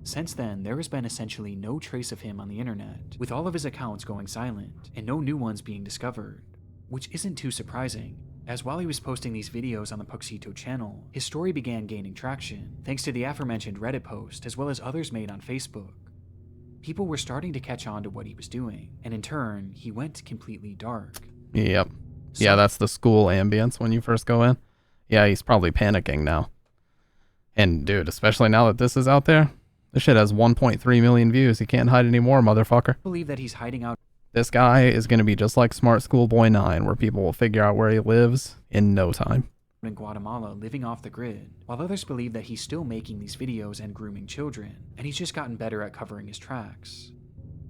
Since then, there has been essentially no trace of him on the internet, with all of his accounts going silent, and no new ones being discovered. Which isn't too surprising, as while he was posting these videos on the Puxito channel, his story began gaining traction, thanks to the aforementioned Reddit post as well as others made on Facebook. People were starting to catch on to what he was doing, and in turn, he went completely dark. Yep. Yeah, that's the school ambience when you first go in. Yeah, he's probably panicking now. And dude, especially now that this is out there, this shit has 1.3 million views. He can't hide anymore, motherfucker. I believe that he's hiding out This guy is going to be just like Smart Schoolboy 9, where people will figure out where he lives in no time. in Guatemala living off the grid, while others believe that he's still making these videos and grooming children, and he's just gotten better at covering his tracks.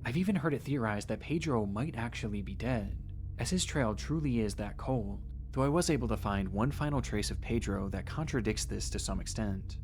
I've even heard it theorized that Pedro might actually be dead, as his trail truly is that cold, though I was able to find one final trace of Pedro that contradicts this to some extent.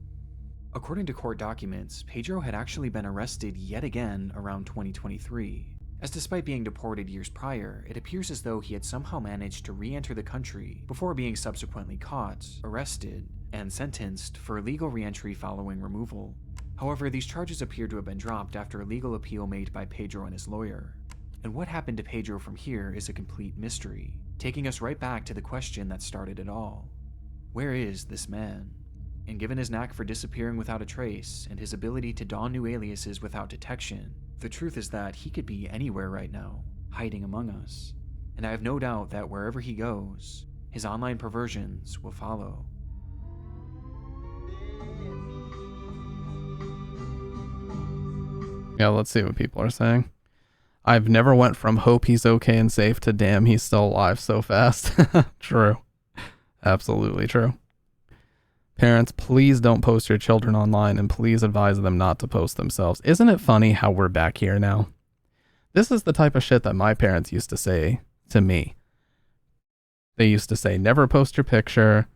According to court documents, Pedro had actually been arrested yet again around 2023, as despite being deported years prior, it appears as though he had somehow managed to re-enter the country before being subsequently caught, arrested, and sentenced for illegal re-entry following removal. However, these charges appear to have been dropped after a legal appeal made by Pedro and his lawyer. And what happened to Pedro from here is a complete mystery, taking us right back to the question that started it all. Where is this man? And given his knack for disappearing without a trace, and his ability to don new aliases without detection, the truth is that he could be anywhere right now, hiding among us. And I have no doubt that wherever he goes, his online perversions will follow. Yeah, let's see what people are saying. I've never went from hope he's okay and safe to damn he's still alive so fast. True. Absolutely true. Parents, please don't post your children online, and please advise them not to post themselves. Isn't it funny how we're back here now? This is the type of shit that my parents used to say to me. They used to say, never post your picture.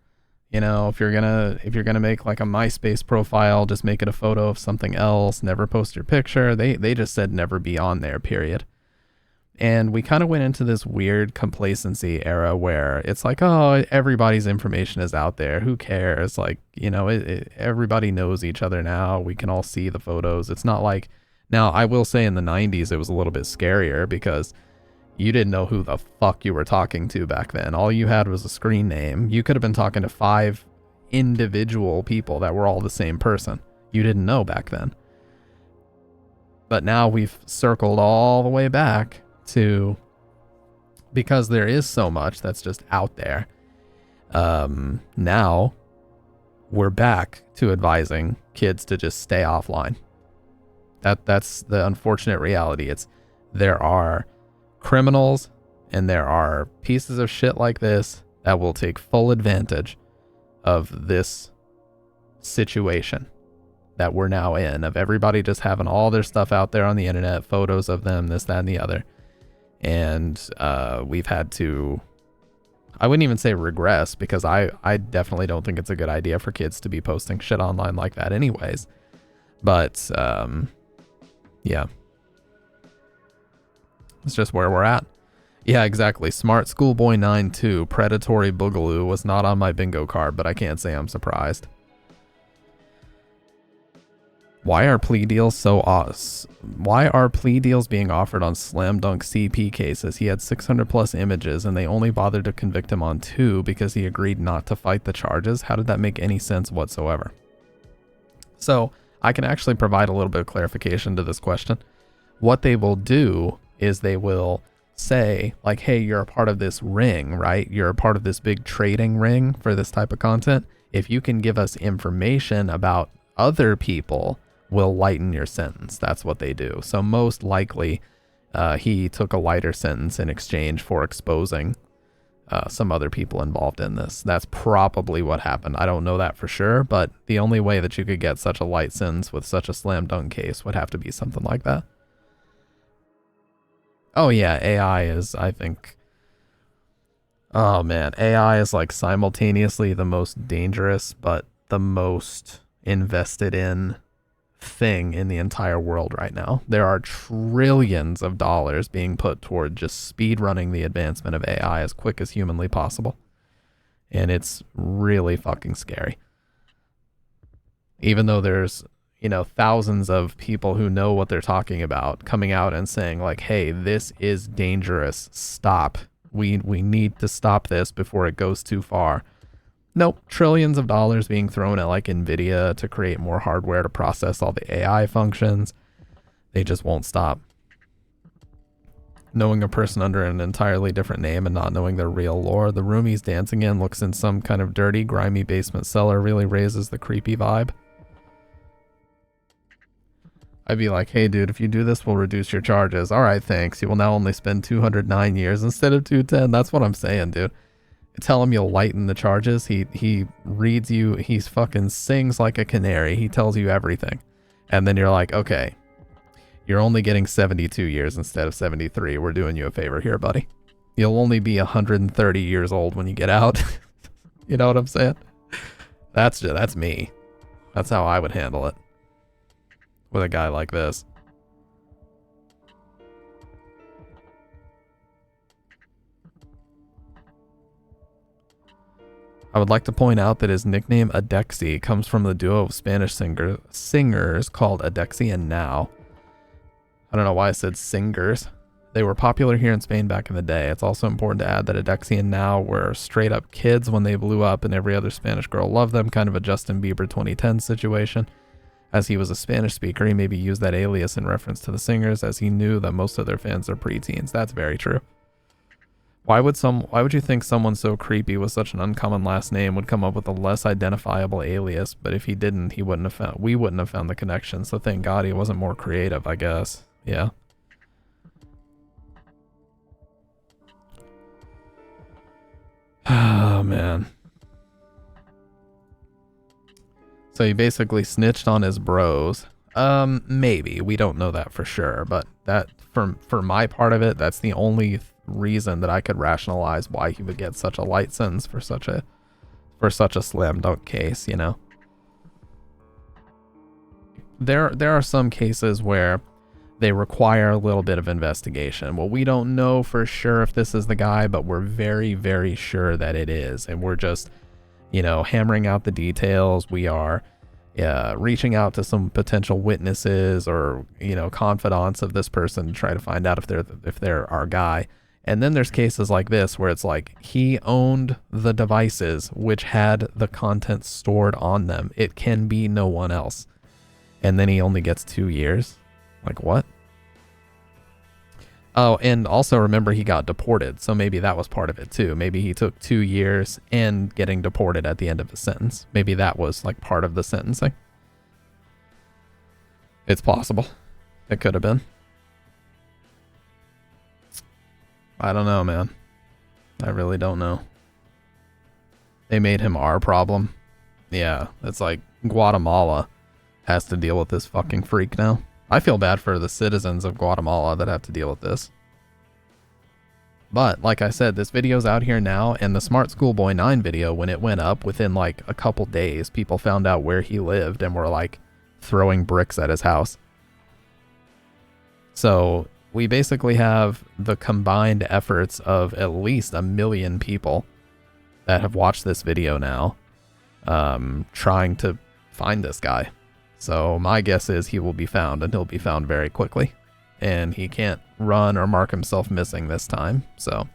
You know, if you're gonna make like a MySpace profile, just make it a photo of something else. Never post your picture. They just said never be on there, period. And we kind of went into this weird complacency era where it's like, oh, everybody's information is out there. Who cares? Like, you know, everybody knows each other now. We can all see the photos. It's not like, now I will say in the 90s, it was a little bit scarier because you didn't know who the fuck you were talking to back then. All you had was a screen name. You could have been talking to 5 individual people that were all the same person. You didn't know back then. But now we've circled all the way back to, because there is so much that's just out there. Now we're back to advising kids to just stay offline. That's the unfortunate reality. There are criminals and there are pieces of shit like this that will take full advantage of this situation that we're now in, of everybody just having all their stuff out there on the internet, photos of them, this, that, and the other. And we've had to, I wouldn't even say regress, because I definitely don't think it's a good idea for kids to be posting shit online like that anyways. But yeah, It's just where we're at. Yeah, exactly. Smart Schoolboy 9-2, Predatory Boogaloo was not on my bingo card, but I can't say I'm surprised. Why are plea deals Why are plea deals being offered on slam dunk CP cases? He had 600 plus images and they only bothered to convict him on 2 because he agreed not to fight the charges. How did that make any sense whatsoever? So I can actually provide a little bit of clarification to this question. What they will do is they will say like, hey, you're a part of this ring, right? You're a part of this big trading ring for this type of content. If you can give us information about other people, will lighten your sentence. That's what they do. So most likely he took a lighter sentence in exchange for exposing some other people involved in this. That's probably what happened. I don't know that for sure, but the only way that you could get such a light sentence with such a slam dunk case would have to be something like that. Oh yeah, AI is, I think, oh man, AI is like simultaneously the most dangerous but the most invested in thing in the entire world right now. There are trillions of dollars being put toward just speed running the advancement of AI as quick as humanly possible. And it's really fucking scary. Even though there's, you know, thousands of people who know what they're talking about coming out and saying like, hey, this is dangerous. Stop. We need to stop this before it goes too far. Nope, trillions of dollars being thrown at like Nvidia to create more hardware to process all the AI functions. They just won't stop. Knowing a person under an entirely different name and not knowing their real lore. The room he's dancing in looks in some kind of dirty, grimy basement cellar, really raises the creepy vibe. I'd be like, hey dude, if you do this, we'll reduce your charges. All right, thanks. You will now only spend 209 years instead of 210. That's what I'm saying, dude. Tell him you'll lighten the charges. He reads you. He fucking sings like a canary. He tells you everything. And then you're like, okay, you're only getting 72 years instead of 73. We're doing you a favor here, buddy. You'll only be 130 years old when you get out. You know what I'm saying? That's me. That's how I would handle it with a guy like this. I would like to point out that his nickname Adexi comes from the duo of Spanish singers called Adexi and Now. I don't know why I said singers. They were popular here in Spain back in the day. It's also important to add that Adexi and Now were straight up kids when they blew up and every other Spanish girl loved them, kind of a Justin Bieber 2010 situation. As he was a Spanish speaker, he maybe used that alias in reference to the singers as he knew that most of their fans are preteens. That's very true. Why would you think someone so creepy with such an uncommon last name would come up with a less identifiable alias? But if he didn't, we wouldn't have found the connection. So thank God he wasn't more creative, I guess. Yeah. Oh man. So he basically snitched on his bros. Maybe. We don't know that for sure, but that for my part of it, that's the only reason that I could rationalize why he would get such a light sentence for such a slam dunk case, you know. There are some cases where they require a little bit of investigation. Well, we don't know for sure if this is the guy, but we're very, very sure that it is, and we're just, you know, hammering out the details. We are reaching out to some potential witnesses or, you know, confidants of this person to try to find out if they're our guy. And then there's cases like this where it's like he owned the devices which had the content stored on them. It can be no one else. And then he only gets 2 years. Like what? Oh, and also remember he got deported. So maybe that was part of it too. Maybe he took 2 years and getting deported at the end of his sentence. Maybe that was like part of the sentencing. It's possible. It could have been. I don't know, man. I really don't know. They made him our problem. Yeah, it's like Guatemala has to deal with this fucking freak now. I feel bad for the citizens of Guatemala that have to deal with this. But, like I said, this video's out here now, and the Smart Schoolboy 9 video, when it went up, within like a couple days, people found out where he lived and were like throwing bricks at his house. So, we basically have the combined efforts of at least 1 million people that have watched this video now, trying to find this guy. So my guess is he will be found, and he'll be found very quickly. And he can't run or mark himself missing this time. So,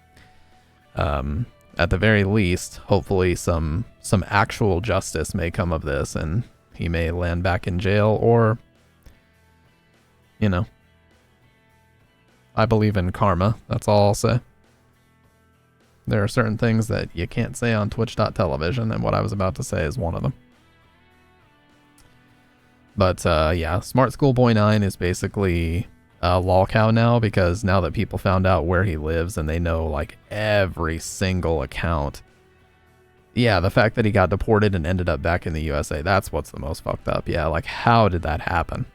at the very least, hopefully some actual justice may come of this, and he may land back in jail, or, you know, I believe in karma. That's all I'll say. There are certain things that you can't say on Twitch.television, and what I was about to say is one of them. But yeah, Smart Schoolboy 9 is basically a lol cow now, because now that people found out where he lives and they know like every single account. Yeah, the fact that he got deported and ended up back in the USA, that's what's the most fucked up. Yeah, like how did that happen?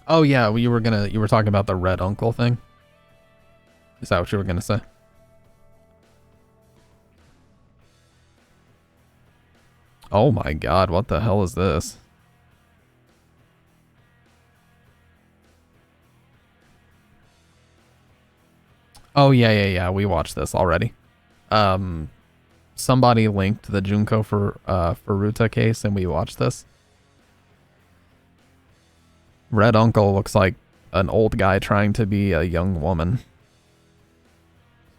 Oh yeah, you were talking about the red uncle thing? Is that what you were gonna say? Oh my god, what the hell is this? Oh yeah, we watched this already. Somebody linked the Junko Furuta case and we watched this. Red Uncle looks like an old guy trying to be a young woman.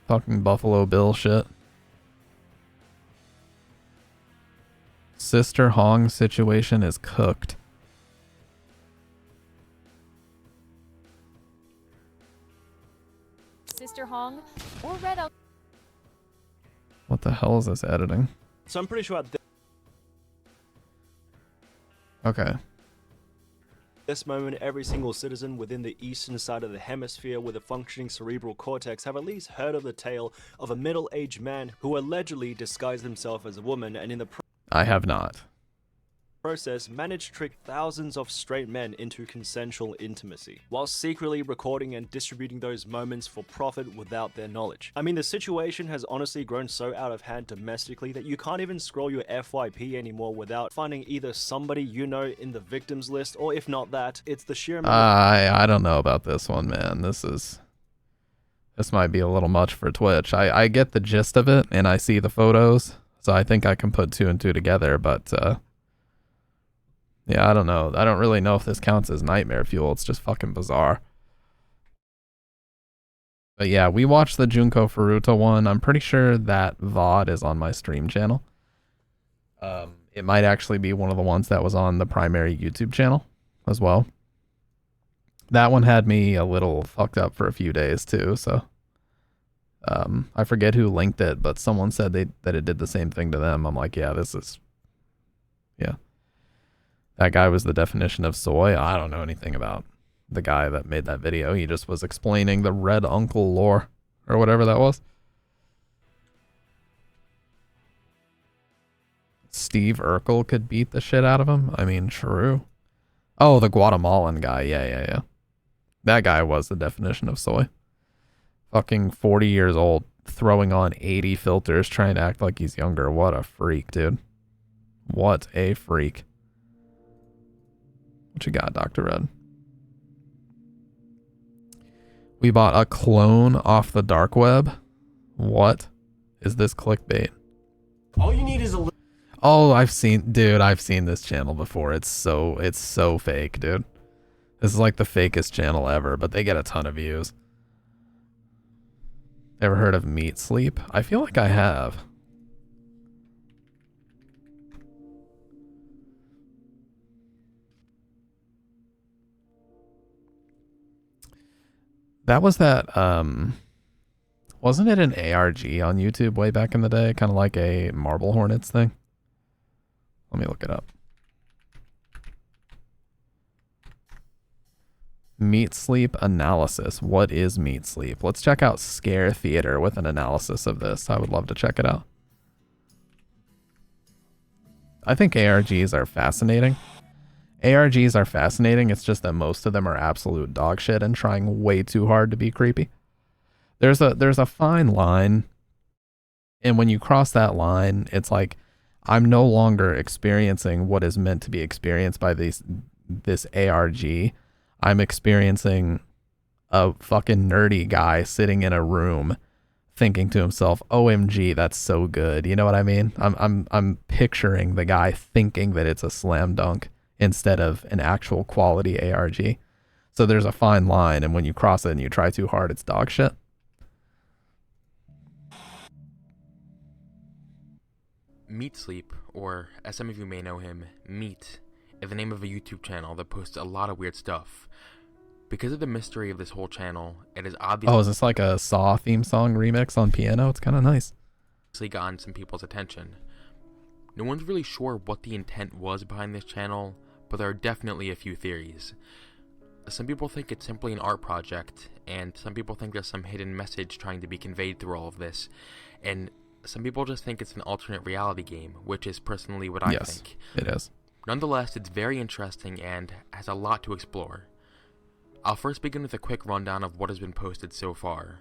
Fucking Buffalo Bill shit. Sister Hong situation is cooked. Sister Hong or Red Uncle. What the hell is this editing? So I'm pretty sure at Okay. this moment, every single citizen within the eastern side of the hemisphere with a functioning cerebral cortex have at least heard of the tale of a middle-aged man who allegedly disguised himself as a woman and in the I have not. process managed to trick thousands of straight men into consensual intimacy, while secretly recording and distributing those moments for profit without their knowledge. I mean, the situation has honestly grown so out of hand domestically that you can't even scroll your FYP anymore without finding either somebody you know in the victims list, or if not that, it's the sheer amount I don't know about this one, man. This might be a little much for Twitch. I get the gist of it, and I see the photos, so I think I can put 2 and 2 together, but yeah, I don't know. I don't really know if this counts as nightmare fuel. It's just fucking bizarre. But yeah, we watched the Junko Furuta one. I'm pretty sure that VOD is on my stream channel. It might actually be one of the ones that was on the primary YouTube channel as well. That one had me a little fucked up for a few days too, so I forget who linked it, but someone said that it did the same thing to them. I'm like, yeah, yeah. That guy was the definition of soy. I don't know anything about the guy that made that video. He just was explaining the Red Uncle lore or whatever that was. Steve Urkel could beat the shit out of him. I mean, true. Oh, the Guatemalan guy. Yeah. That guy was the definition of soy. Fucking 40 years old, throwing on 80 filters, trying to act like he's younger. What a freak, dude. What a freak. What you got, Dr. Red? We bought a clone off the dark web. What is this clickbait? all you need is a Oh, I've seen this channel before. It's so fake, dude. This is like the fakest channel ever, but they get a ton of views. Ever heard of Meat Sleep? I feel like I have. That was that, wasn't it an ARG on YouTube way back in the day? Kind of like a Marble Hornets thing? Let me look it up. Meat Sleep analysis. What is Meat Sleep? Let's check out Scare Theater with an analysis of this. I would love to check it out. I think ARGs are fascinating. ARGs are fascinating. It's just that most of them are absolute dog shit and trying way too hard to be creepy. There's a fine line, and when you cross that line, it's like, I'm no longer experiencing what is meant to be experienced by this ARG. I'm experiencing a fucking nerdy guy sitting in a room thinking to himself, OMG, that's so good. You know what I mean? I'm picturing the guy thinking that it's a slam dunk instead of an actual quality ARG. So there's a fine line, and when you cross it and you try too hard, it's dog shit. Meat Sleep, or as some of you may know him, Meat, is the name of a YouTube channel that posts a lot of weird stuff. Because of the mystery of this whole channel, it is obviously... Oh, is this like a Saw theme song remix on piano? It's kind of nice. ...gotten some people's attention. No one's really sure what the intent was behind this channel, but there are definitely a few theories. Some people think it's simply an art project, and some people think there's some hidden message trying to be conveyed through all of this, and some people just think it's an alternate reality game, which is personally what I think. It is. Nonetheless, it's very interesting and has a lot to explore. I'll first begin with a quick rundown of what has been posted so far.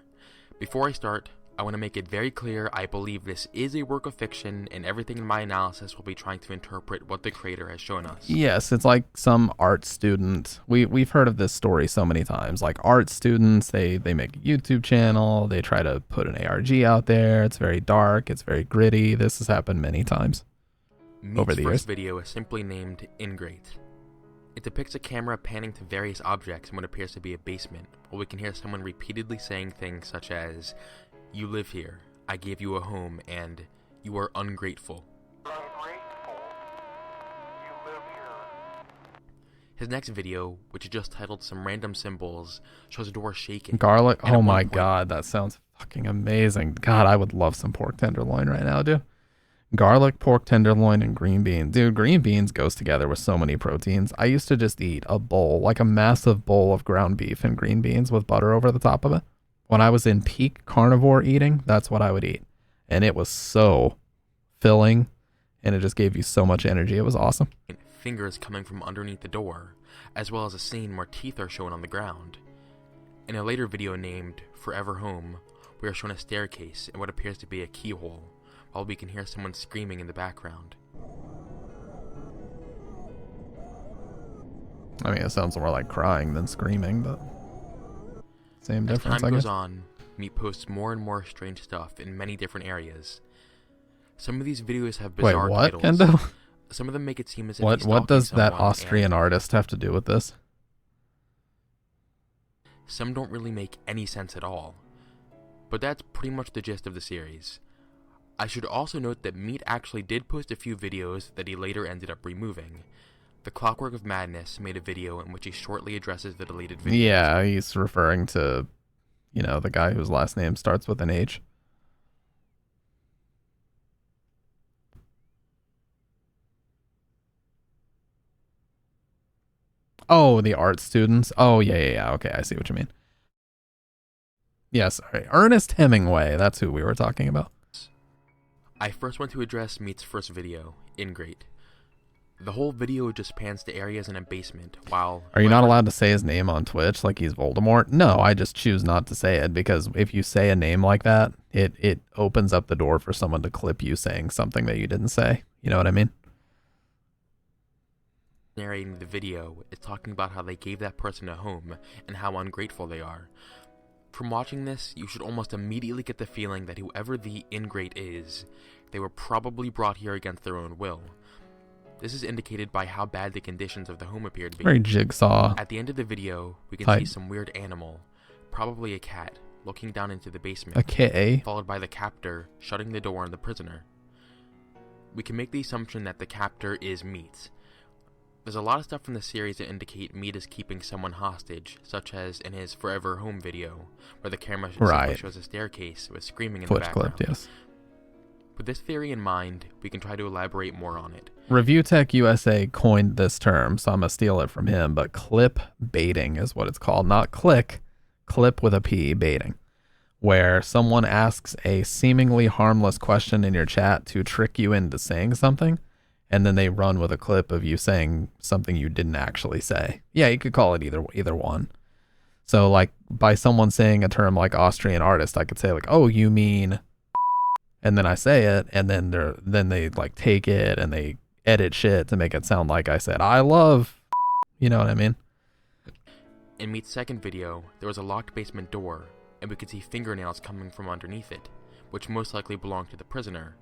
Before I start, I want to make it very clear I believe this is a work of fiction, and everything in my analysis will be trying to interpret what the creator has shown us. Yes, it's like some art student. We've heard of this story so many times. Like art students, they make a YouTube channel, they try to put an ARG out there. It's very dark, it's very gritty. This has happened many times over the years. Meat's first video is simply named Ingrate. It depicts a camera panning to various objects in what appears to be a basement, while we can hear someone repeatedly saying things such as, "You live here, I gave you a home," and "You are ungrateful." His next video, which is just titled Some Random Symbols, shows a door shaking. Garlic, oh my god, that sounds fucking amazing. God, I would love some pork tenderloin right now, dude. Garlic, pork tenderloin, and green beans. Dude, green beans goes together with so many proteins. I used to just eat a bowl, like a massive bowl of ground beef and green beans with butter over the top of it. When I was in peak carnivore eating, that's what I would eat. And it was so filling, and it just gave you so much energy. It was awesome. Fingers coming from underneath the door, as well as a scene where teeth are shown on the ground. In a later video named Forever Home, we are shown a staircase and what appears to be a keyhole, while we can hear someone screaming in the background. I mean, it sounds more like crying than screaming, but same difference, I guess. As time goes on, Meat posts more and more strange stuff in many different areas. Some of these videos have bizarre titles. Wait, what, Kendo? Some of them make it seem as if What does that Austrian artist have to do with this? Some don't really make any sense at all. But that's pretty much the gist of the series. I should also note that Meat actually did post a few videos that he later ended up removing. The Clockwork of Madness made a video in which he shortly addresses the deleted videos. Yeah, he's referring to, you know, the guy whose last name starts with an H. Oh, the art students. Oh, yeah. Okay, I see what you mean. Yeah, sorry. Ernest Hemingway. That's who we were talking about. I first want to address Meat's first video, Ingrate. The whole video just pans to areas in a basement while... Are you not allowed to say his name on Twitch like he's Voldemort? No, I just choose not to say it because if you say a name like that, it opens up the door for someone to clip you saying something that you didn't say. You know what I mean? Narrating the video is talking about how they gave that person a home and how ungrateful they are. From watching this, you should almost immediately get the feeling that whoever the Ingrate is, they were probably brought here against their own will. This is indicated by how bad the conditions of the home appear to be. Very Jigsaw. At the end of the video, we can see some weird animal, probably a cat, looking down into the basement. A K? Followed by the captor shutting the door on the prisoner. We can make the assumption that the captor is Meat. There's a lot of stuff from the series that indicate Meat is keeping someone hostage, such as in his Forever Home video, where the camera shows a staircase with screaming in the background. Clipped, yes. With this theory in mind, we can try to elaborate more on it. Review Tech USA coined this term, so I'm going to steal it from him, but clip baiting is what it's called. Not click, clip with a P, baiting. Where someone asks a seemingly harmless question in your chat to trick you into saying something, and then they run with a clip of you saying something you didn't actually say. Yeah, you could call it either one. So like by someone saying a term like Austrian artist, I could say like, oh, you mean, and then I say it, and then they like take it and they edit shit to make it sound like I said I love, you know what I mean? In Meat's second video, there was a locked basement door, and we could see fingernails coming from underneath it, which most likely belonged to the prisoner.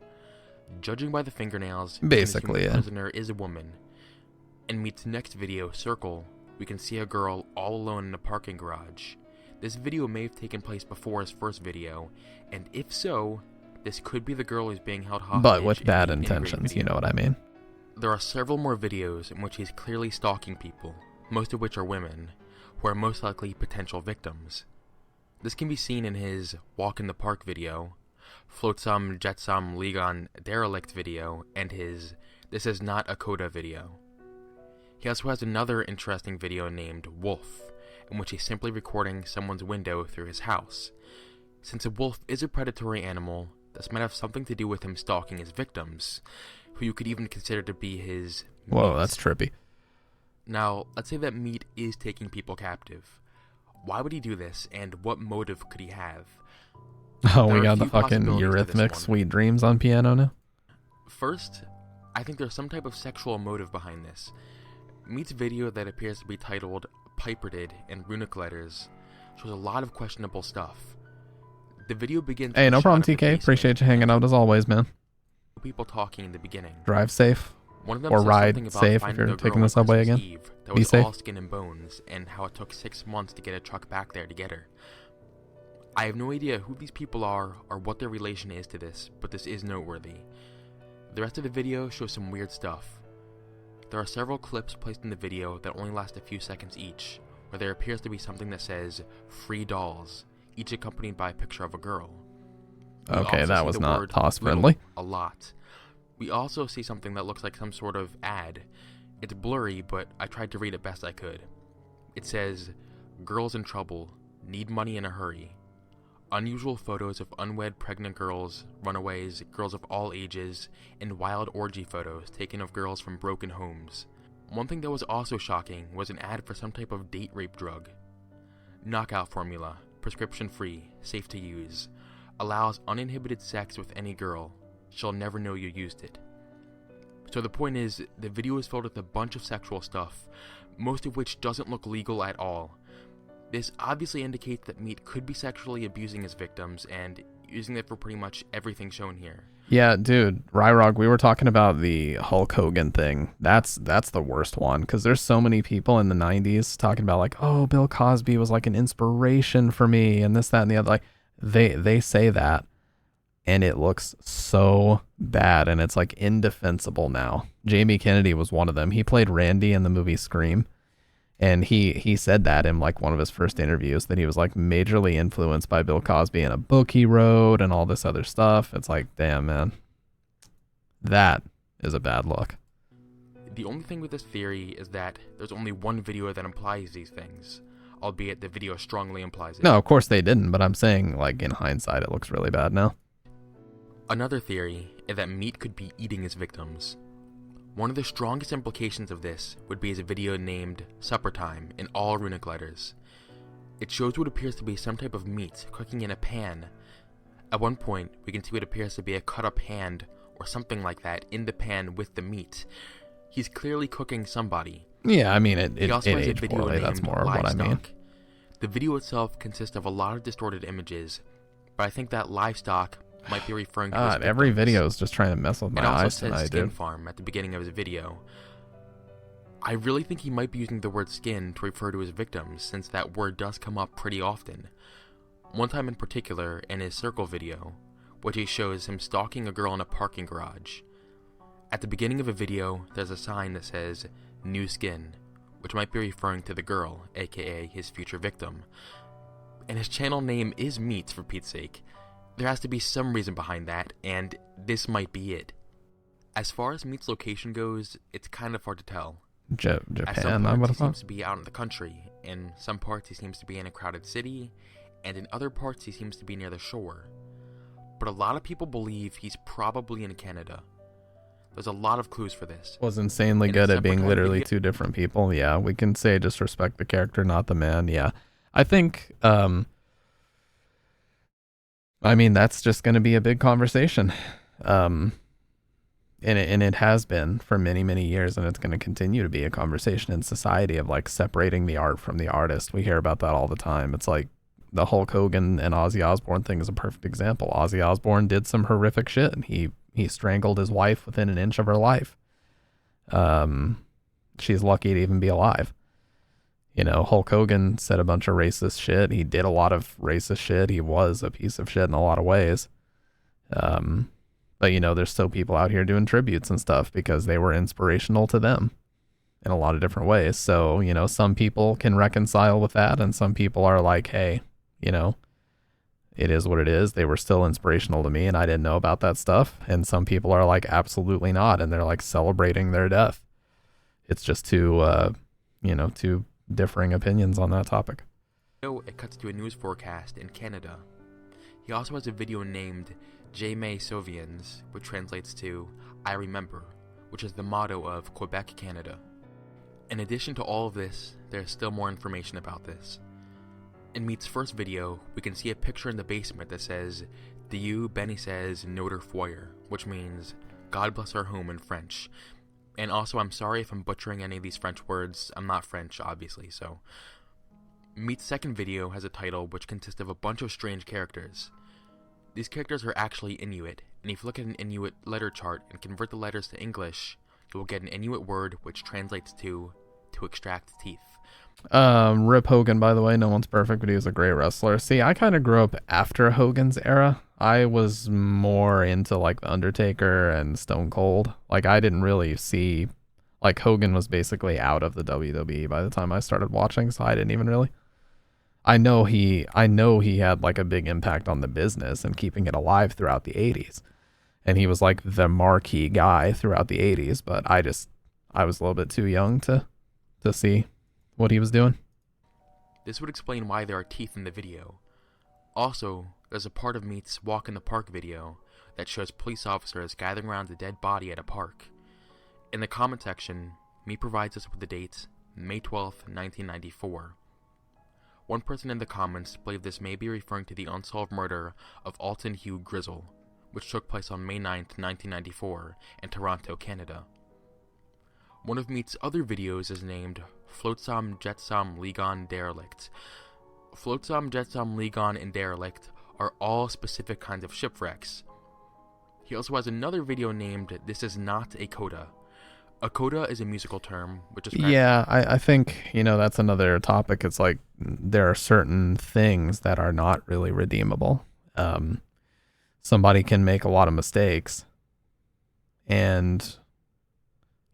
Judging by the fingernails, we can assume Basically, the yeah. prisoner is a woman. In Meat's next video, Circle, we can see a girl all alone in a parking garage. This video may have taken place before his first video, and if so, this could be the girl who's being held hostage. But with in bad the integrated intentions, you video. know what I mean? There are several more videos in which he's clearly stalking people, most of which are women, who are most likely potential victims. This can be seen in his Walk in the Park video, Flotsam Jetsam Ligan Derelict video, and his This Is Not a Coda video. He also has another interesting video named Wolf, in which he's simply recording someone's window through his house. Since a wolf is a predatory animal, this might have something to do with him stalking his victims, who you could even consider to be his Whoa, mates. that's trippy. Now, let's say that Meat is taking people captive. Why would he do this, and what motive could he have? Oh, There we are a got the few fucking possibilities to this Eurythmics one. Sweet Dreams on piano now. First, I think there's some type of sexual motive behind this. Meat's video that appears to be titled Piperded in runic letters shows a lot of questionable stuff. The video begins Hey, with a no shot problem, of the TK. basement Appreciate you hanging out as always, man. with people talking in the beginning. Drive safe. One of them Or says ride something about safe if finding you're a girl taking the on subway Christmas again. Eve that Be was safe. all skin and bones, and how it took 6 months to get a truck back there to get her. I have no idea who these people are or what their relation is to this, but this is noteworthy. The rest of the video shows some weird stuff. There are several clips placed in the video that only last a few seconds each, where there appears to be something that says "free dolls," each accompanied by a picture of a girl. We Okay, also that see was the not word toss little friendly. a lot. We also see something that looks like some sort of ad. It's blurry, but I tried to read it best I could. It says, "Girls in trouble, need money in a hurry. Unusual photos of unwed pregnant girls, runaways, girls of all ages, and wild orgy photos taken of girls from broken homes." One thing that was also shocking was an ad for some type of date rape drug. Knockout formula, prescription free, safe to use. Allows uninhibited sex with any girl. She'll never know you used it. So the point is, the video is filled with a bunch of sexual stuff, most of which doesn't look legal at all. This obviously indicates that Meat could be sexually abusing his victims and using it for pretty much everything shown here. Yeah, dude, Ryrog, we were talking about the Hulk Hogan thing. That's the worst one, because there's so many people in the 90s talking about like, oh, Bill Cosby was like an inspiration for me and this, that, and the other. Like, they say that, and it looks so bad, and it's like indefensible now. Jamie Kennedy was one of them. He played Randy in the movie Scream, and he said that in like one of his first interviews, that he was like majorly influenced by Bill Cosby in a book he wrote and all this other stuff. It's like, damn, man, that is a bad look. The only thing with this theory is that there's only one video that implies these things, albeit the video strongly implies it. No, of course they didn't, but I'm saying like in hindsight it looks really bad now. Another theory is that Meat could be eating his victims. One of the strongest implications of this would be his video named Supper Time in all runic letters. It shows what appears to be some type of meat cooking in a pan. At one point, we can see what appears to be a cut up hand or something like that in the pan with the meat. He's clearly cooking somebody. Yeah, I mean it He also has a aged video poorly. That's named more of what I mean. Livestock. The video itself consists of a lot of distorted images, but I think that livestock might be referring to his God, every victims. video is just trying to mess with my It also eyes says tonight, Skin dude. Farm at the beginning of his video. I really think he might be using the word skin to refer to his victims, since that word does come up pretty often. One time in particular, in his Circle video, which he shows him stalking a girl in a parking garage. At the beginning of a video, there's a sign that says, "New Skin," which might be referring to the girl, aka his future victim. And his channel name is Meats, for Pete's sake. There has to be some reason behind that, and this might be it. As far as Meat's location goes, it's kind of hard to tell. At Japan, some I parts would he have thought. seems to be out in the country, in some parts he seems to be in a crowded city, and in other parts he seems to be near the shore. But a lot of people believe he's probably in Canada. There's a lot of clues for this. Was insanely In a good at separate being kind of literally video- two different people. Yeah, we can say just respect the character, not the man. Yeah, I think I mean, that's just going to be a big conversation. And it has been for many, many years, and it's going to continue to be a conversation in society of like separating the art from the artist. We hear about that all the time. It's like the Hulk Hogan and Ozzy Osbourne thing is a perfect example. Ozzy Osbourne did some horrific shit, and he strangled his wife within an inch of her life. She's lucky to even be alive. You know, Hulk Hogan said a bunch of racist shit. He did a lot of racist shit. He was a piece of shit in a lot of ways. But, you know, there's still people out here doing tributes and stuff because they were inspirational to them in a lot of different ways. So, you know, some people can reconcile with that, and some people are like, hey, you know, it is what it is. They were still inspirational to me, and I didn't know about that stuff. And some people are like, absolutely not. And they're like celebrating their death. It's just two differing opinions on that topic. It cuts to a news forecast in Canada. He also has a video named Je me souviens, which translates to I remember, which is the motto of Quebec, Canada. In addition to all of this, there's still more information about this. In Meat's first video, we can see a picture in the basement that says Dieu bénisse notre foyer, which means God bless our home in French. And also, I'm sorry if I'm butchering any of these French words. I'm not French, obviously, so. Meat's second video has a title which consists of a bunch of strange characters. These characters are actually Inuit, and if you look at an Inuit letter chart and convert the letters to English, you will get an Inuit word which translates to extract teeth. Rip Hogan, by the way. No one's perfect, but he was a great wrestler. See, I kind of grew up after Hogan's era. I was more into like The Undertaker and Stone Cold. Like, I didn't really see, like, Hogan was basically out of the WWE by the time I started watching, so I didn't even really. I know he had like a big impact on the business and keeping it alive throughout the 80s. And he was like the marquee guy throughout the 80s, but I was a little bit too young to see what he was doing. This would explain why there are teeth in the video. Also, there's a part of Meat's Walk in the Park video that shows police officers gathering around a dead body at a park. In the comment section, Meat provides us with the date, May 12th, 1994. One person in the comments believed this may be referring to the unsolved murder of Alton Hugh Grizzle, which took place on May 9th, 1994, in Toronto, Canada. One of Meat's other videos is named Flotsam Jetsam Ligon Derelict. Flotsam Jetsam Ligon and Derelict are all specific kinds of shipwrecks. He also has another video named This Is Not a Coda. A coda is a musical term which describes... Yeah, I think, you know, that's another topic. It's like there are certain things that are not really redeemable. Somebody can make a lot of mistakes, and,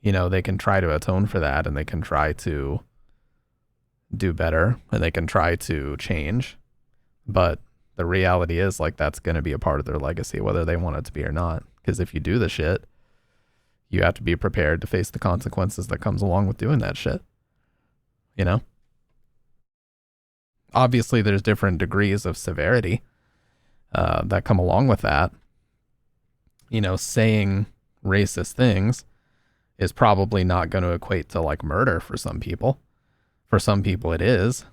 you know, they can try to atone for that, and they can try to do better, and they can try to change. But the reality is, like, that's going to be a part of their legacy, whether they want it to be or not. Because if you do the shit, you have to be prepared to face the consequences that comes along with doing that shit. You know? Obviously, there's different degrees of severity that come along with that. You know, saying racist things is probably not going to equate to like murder for some people. For some people it is,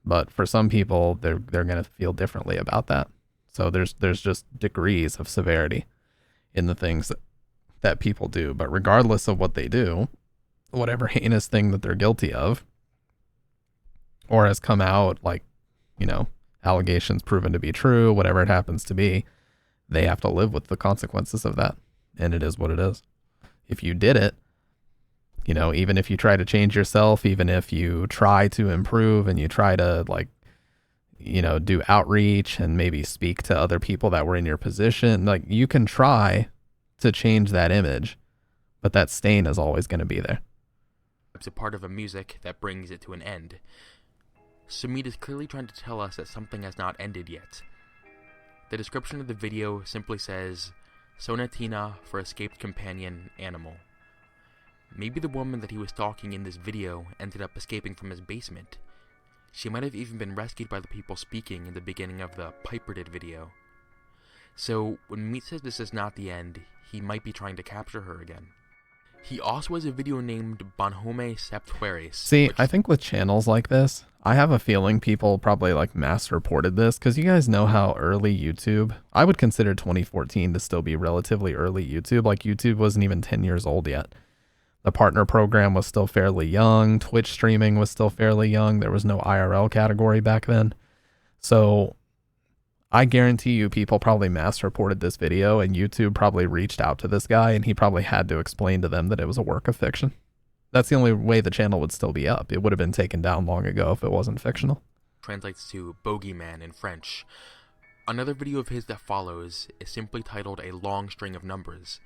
but for some people they're going to feel differently about that. So there's just degrees of severity in the things that people do. But regardless of what they do, whatever heinous thing that they're guilty of, or has come out, like, you know, allegations proven to be true, whatever it happens to be, they have to live with the consequences of that. And it is what it is. If you did it, you know, even if you try to change yourself, even if you try to improve and you try to, like, you know, do outreach and maybe speak to other people that were in your position, like, you can try to change that image, but that stain is always going to be there. It's a part of a music that brings it to an end. So Meat is clearly trying to tell us that something has not ended yet. The description of the video simply says, Sonatina for escaped companion animal. Maybe the woman that he was stalking in this video ended up escaping from his basement. She might have even been rescued by the people speaking in the beginning of the Piper Did video. So when Meat says this is not the end, he might be trying to capture her again. He also has a video named Bonhome Septuaris. See, I think with channels like this, I have a feeling people probably like mass reported this because you guys know how early YouTube, I would consider 2014 to still be relatively early YouTube. Like YouTube wasn't even 10 years old yet. The partner program was still fairly young. Twitch streaming was still fairly young. There was no IRL category back then. So I guarantee you people probably mass reported this video and YouTube probably reached out to this guy and he probably had to explain to them that it was a work of fiction. That's the only way the channel would still be up. It would have been taken down long ago if it wasn't fictional. Translates to bogeyman in French. Another video of his that follows is simply titled A Long String of Numbers.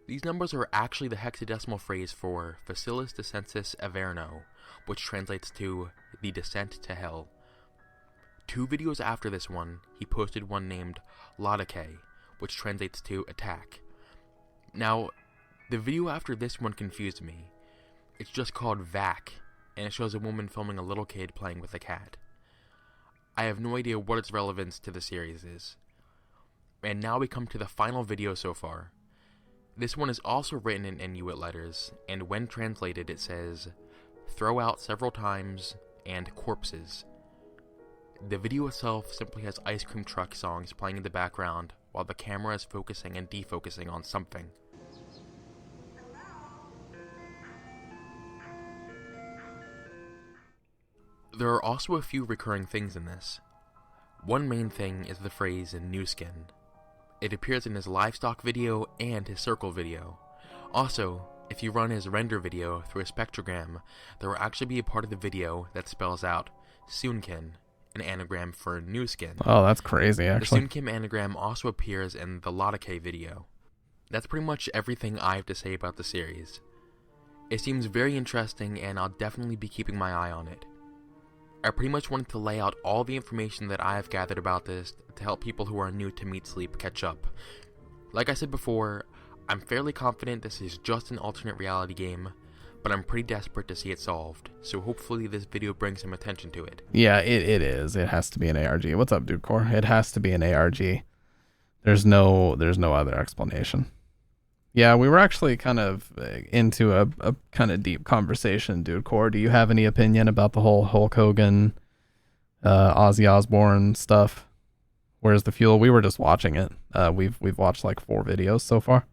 These numbers are actually the hexadecimal phrase for Facilis Descensus Averno, which translates to the descent to hell. 2 videos after this one, he posted one named Laudake, which translates to attack. Now, the video after this one confused me. It's just called Vac, and it shows a woman filming a little kid playing with a cat. I have no idea what its relevance to the series is. And now we come to the final video so far. This one is also written in Inuit letters, and when translated it says, throw out several times, and corpses. The video itself simply has ice cream truck songs playing in the background while the camera is focusing and defocusing on something. There are also a few recurring things in this. One main thing is the phrase "new skin." It appears in his livestock video and his circle video. Also, if you run his render video through a spectrogram, there will actually be a part of the video that spells out Soonkin, an anagram for new skin. Oh, that's crazy, actually. The Soonkim anagram also appears in the Laudake video. That's pretty much everything I have to say about the series. It seems very interesting and I'll definitely be keeping my eye on it. I pretty much wanted to lay out all the information that I have gathered about this to help people who are new to Meat Sleep catch up. Like I said before, I'm fairly confident this is just an alternate reality game, but I'm pretty desperate to see it solved, so hopefully this video brings some attention to it. Yeah, it is. It has to be an ARG. What's up, Dude Core? It has to be an ARG. There's no other explanation. Yeah, we were actually kind of into a kind of deep conversation, Dude Core. Do you have any opinion about the whole Hulk Hogan, Ozzy Osbourne stuff? Where's the fuel? We were just watching it. We've watched like 4 videos so far.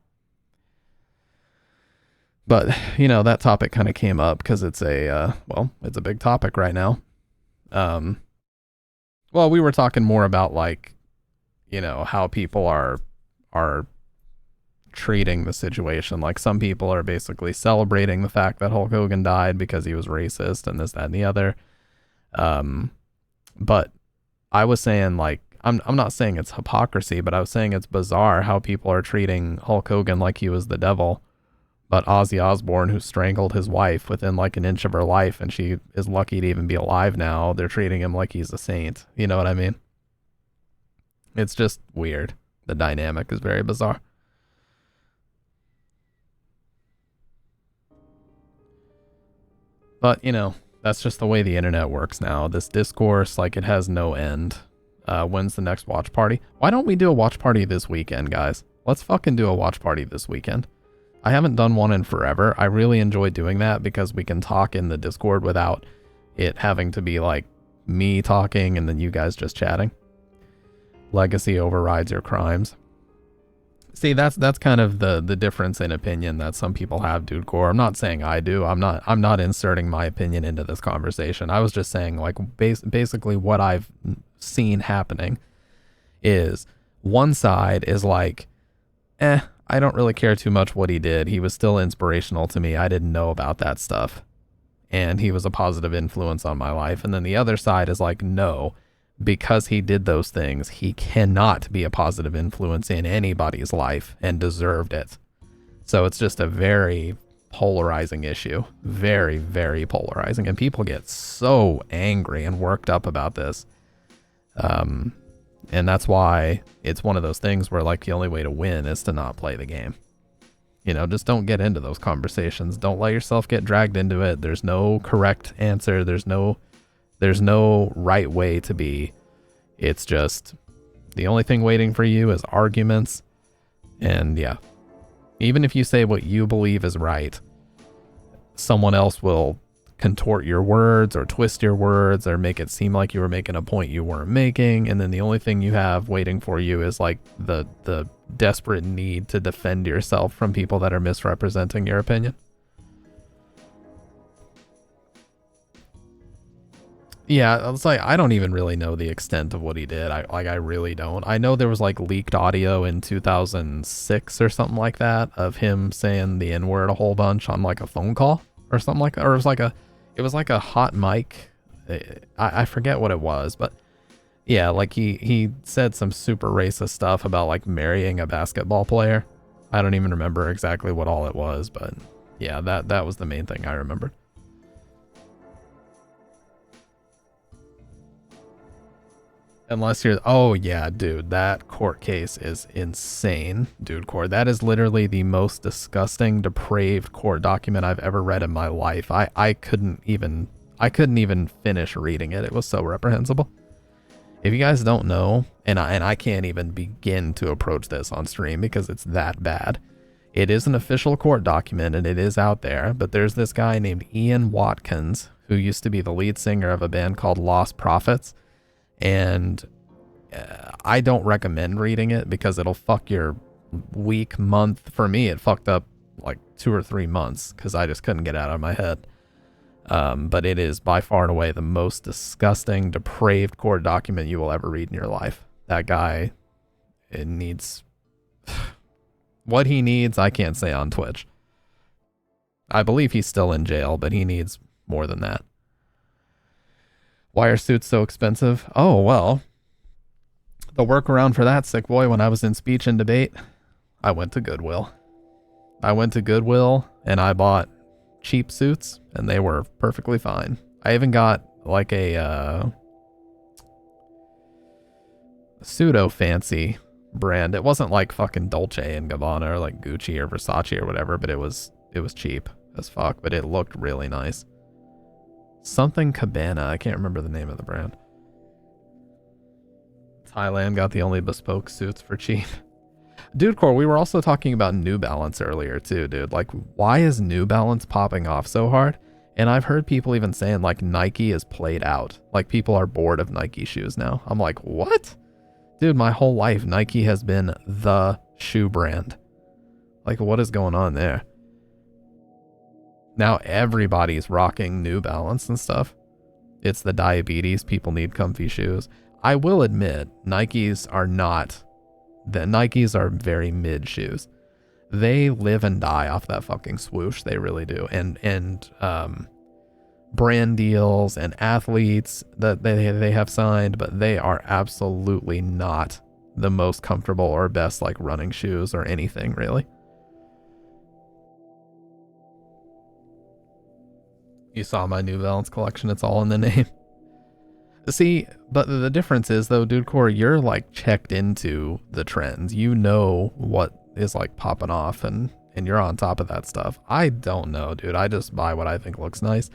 But, you know, that topic kind of came up because it's it's a big topic right now. Well, we were talking more about like, you know, how people are treating the situation. Like some people are basically celebrating the fact that Hulk Hogan died because he was racist and this, that, and the other. But I was saying like, I'm not saying it's hypocrisy, but I was saying it's bizarre how people are treating Hulk Hogan like he was the devil. But Ozzy Osbourne, who strangled his wife within like an inch of her life, and she is lucky to even be alive now, they're treating him like he's a saint. You know what I mean? It's just weird. The dynamic is very bizarre. But, you know, that's just the way the internet works now. This discourse, like, it has no end. When's the next watch party? Why don't we do a watch party this weekend, guys? Let's fucking do a watch party this weekend. I haven't done one in forever. I really enjoy doing that because we can talk in the Discord without it having to be like me talking and then you guys just chatting. Legacy overrides your crimes. See, that's kind of the difference in opinion that some people have, Dude Core. I'm not saying I do. I'm not inserting my opinion into this conversation. I was just saying like basically what I've seen happening is one side is like, I don't really care too much what he did. He was still inspirational to me. I didn't know about that stuff. And he was a positive influence on my life. And then the other side is like, no, because he did those things, he cannot be a positive influence in anybody's life and deserved it. So it's just a very polarizing issue. Very, very polarizing. And people get so angry and worked up about this. And that's why it's one of those things where like the only way to win is to not play the game. You know, just don't get into those conversations. Don't let yourself get dragged into it. There's no correct answer. There's no right way to be. It's just the only thing waiting for you is arguments. And yeah, Even if you say what you believe is right, someone else will contort your words or twist your words or make it seem like you were making a point you weren't making, and then the only thing you have waiting for you is like the desperate need to defend yourself from people that are misrepresenting your opinion. Yeah, it's like I don't even really know the extent of what he did. I really don't. I know there was like leaked audio in 2006 or something like that of him saying the N-word a whole bunch on like a phone call or something like that. Or it was like a hot mic. I forget what it was, but yeah, like he said some super racist stuff about like marrying a basketball player. I don't even remember exactly what all it was, but yeah, that was the main thing I remembered. Unless you're, oh yeah, dude, that court case is insane, dude. Court, that is literally the most disgusting, depraved court document I've ever read in my life. I couldn't even finish reading it. It was so reprehensible. If you guys don't know, and I can't even begin to approach this on stream because it's that bad. It is an official court document and it is out there, but there's this guy named Ian Watkins who used to be the lead singer of a band called Lost Prophets. And I don't recommend reading it because it'll fuck your week, month. For me, it fucked up like 2 or 3 months because I just couldn't get it out of my head. But it is by far and away the most disgusting, depraved court document you will ever read in your life. That guy, it needs... what he needs, I can't say on Twitch. I believe he's still in jail, but he needs more than that. Why are suits so expensive? Oh, well, the workaround for that, sick boy, when I was in speech and debate, I went to Goodwill. And I bought cheap suits and they were perfectly fine. I even got like a pseudo fancy brand. It wasn't like fucking Dolce and Gabbana or like Gucci or Versace or whatever, but it was cheap as fuck, but it looked really nice. Something Cabana. I can't remember the name of the brand. Thailand got the only bespoke suits for cheap. Dude, Core, we were also talking about New Balance earlier too, dude. Like, why is New Balance popping off so hard? And I've heard people even saying like Nike is played out. Like people are bored of Nike shoes now. I'm like, what? Dude, my whole life Nike has been the shoe brand. Like, what is going on there? Now everybody's rocking New Balance and stuff. It's the diabetes. People need comfy shoes. I will admit, Nikes are very mid shoes. They live and die off that fucking swoosh. They really do. And brand deals and athletes that they have signed, but they are absolutely not the most comfortable or best like running shoes or anything really. You saw my New Balance collection. It's all in the name. See, but the difference is though, Dude Core, you're like checked into the trends. You know what is like popping off and you're on top of that stuff. I don't know, dude. I just buy what I think looks nice.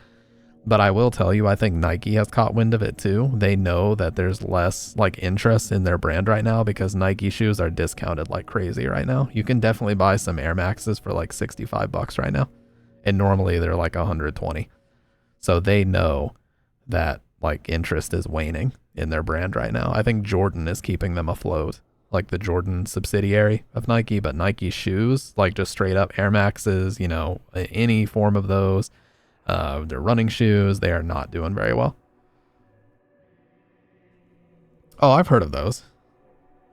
But I will tell you, I think Nike has caught wind of it too. They know that there's less like interest in their brand right now because Nike shoes are discounted like crazy right now. You can definitely buy some Air Maxes for like $65 right now. And normally they're like 120. So they know that like interest is waning in their brand right now. I think Jordan is keeping them afloat, like the Jordan subsidiary of Nike, but Nike shoes, like just straight up Air Maxes, you know, any form of those, they're running shoes, they are not doing very well. Oh, I've heard of those.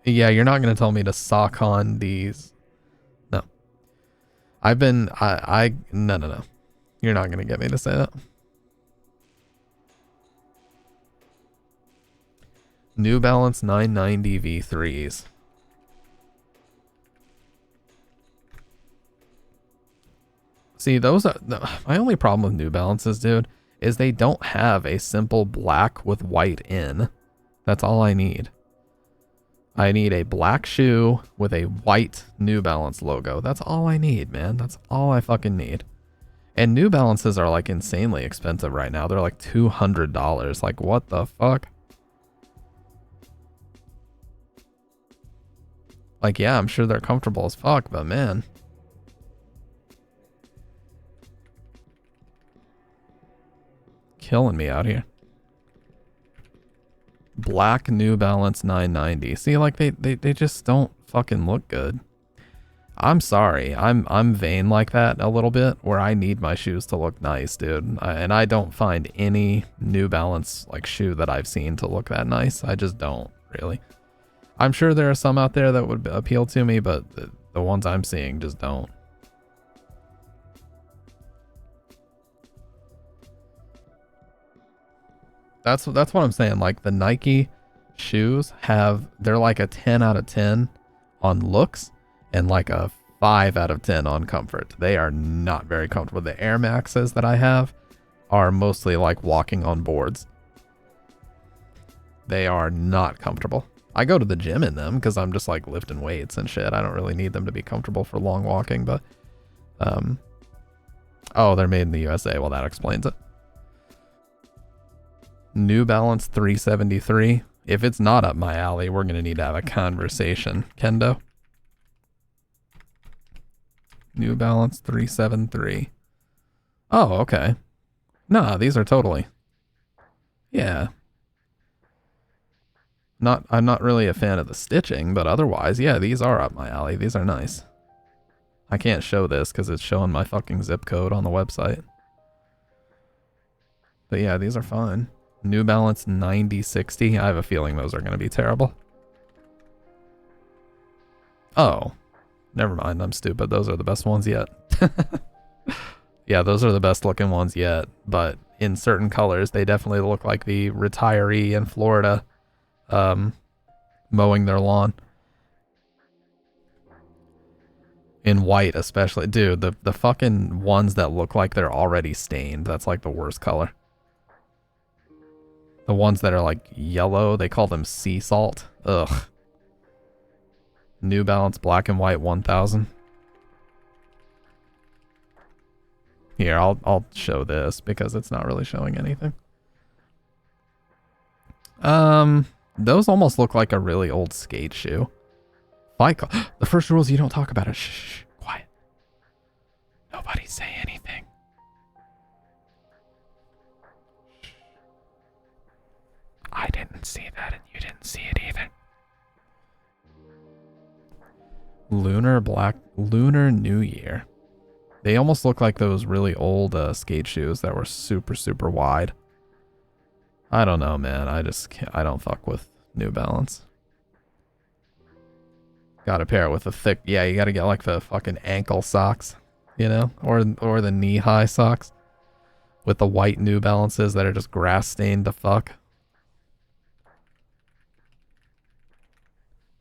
Yeah, you're not going to tell me to sock on these. No. No. You're not going to get me to say that. New Balance 990 V3s. See, those are my only problem with New Balances, dude, is they don't have a simple black with white in. That's all I need. I need a black shoe with a white New Balance logo. That's all I need, man. That's all I fucking need. And New Balances are like insanely expensive right now. They're like $200. Like, what the fuck? Like, yeah, I'm sure they're comfortable as fuck, but man, killing me out here. Black New Balance 990. See, like they just don't fucking look good. I'm sorry. I'm vain like that a little bit, where I need my shoes to look nice, dude. And I don't find any New Balance like shoe that I've seen to look that nice. I just don't, really. I'm sure there are some out there that would appeal to me, but the ones I'm seeing just don't. That's what I'm saying. Like, the Nike shoes they're like a 10 out of 10 on looks and like a 5 out of 10 on comfort. They are not very comfortable. The Air Maxes that I have are mostly like walking on boards. They are not comfortable. I go to the gym in them because I'm just like lifting weights and shit. I don't really need them to be comfortable for long walking, but oh, they're made in the USA. Well, that explains it. New Balance 373. If it's not up my alley, we're going to need to have a conversation. Kendo. New Balance 373. Oh, okay. Nah, these are totally. Yeah. I'm not really a fan of the stitching, but otherwise, yeah, these are up my alley. These are nice. I can't show this because it's showing my fucking zip code on the website. But yeah, these are fine. New Balance 9060. I have a feeling those are going to be terrible. Oh, never mind. I'm stupid. Those are the best ones yet. Yeah, those are the best looking ones yet. But in certain colors, they definitely look like the retiree in Florida mowing their lawn. In white especially. Dude, the fucking ones that look like they're already stained. That's like the worst color. The ones that are like yellow, they call them sea salt. Ugh. New Balance black and white 1000. Here, I'll show this because it's not really showing anything. Those almost look like a really old skate shoe. Fight Club. The first rule is you don't talk about it. Shh, quiet. Nobody say anything. I didn't see that and you didn't see it either. Lunar New Year. They almost look like those really old skate shoes that were super, super wide. I don't know, man. I don't fuck with New Balance. Gotta pair it with a thick, yeah, you gotta get like the fucking ankle socks, you know, or the knee-high socks with the white New Balances that are just grass stained to fuck.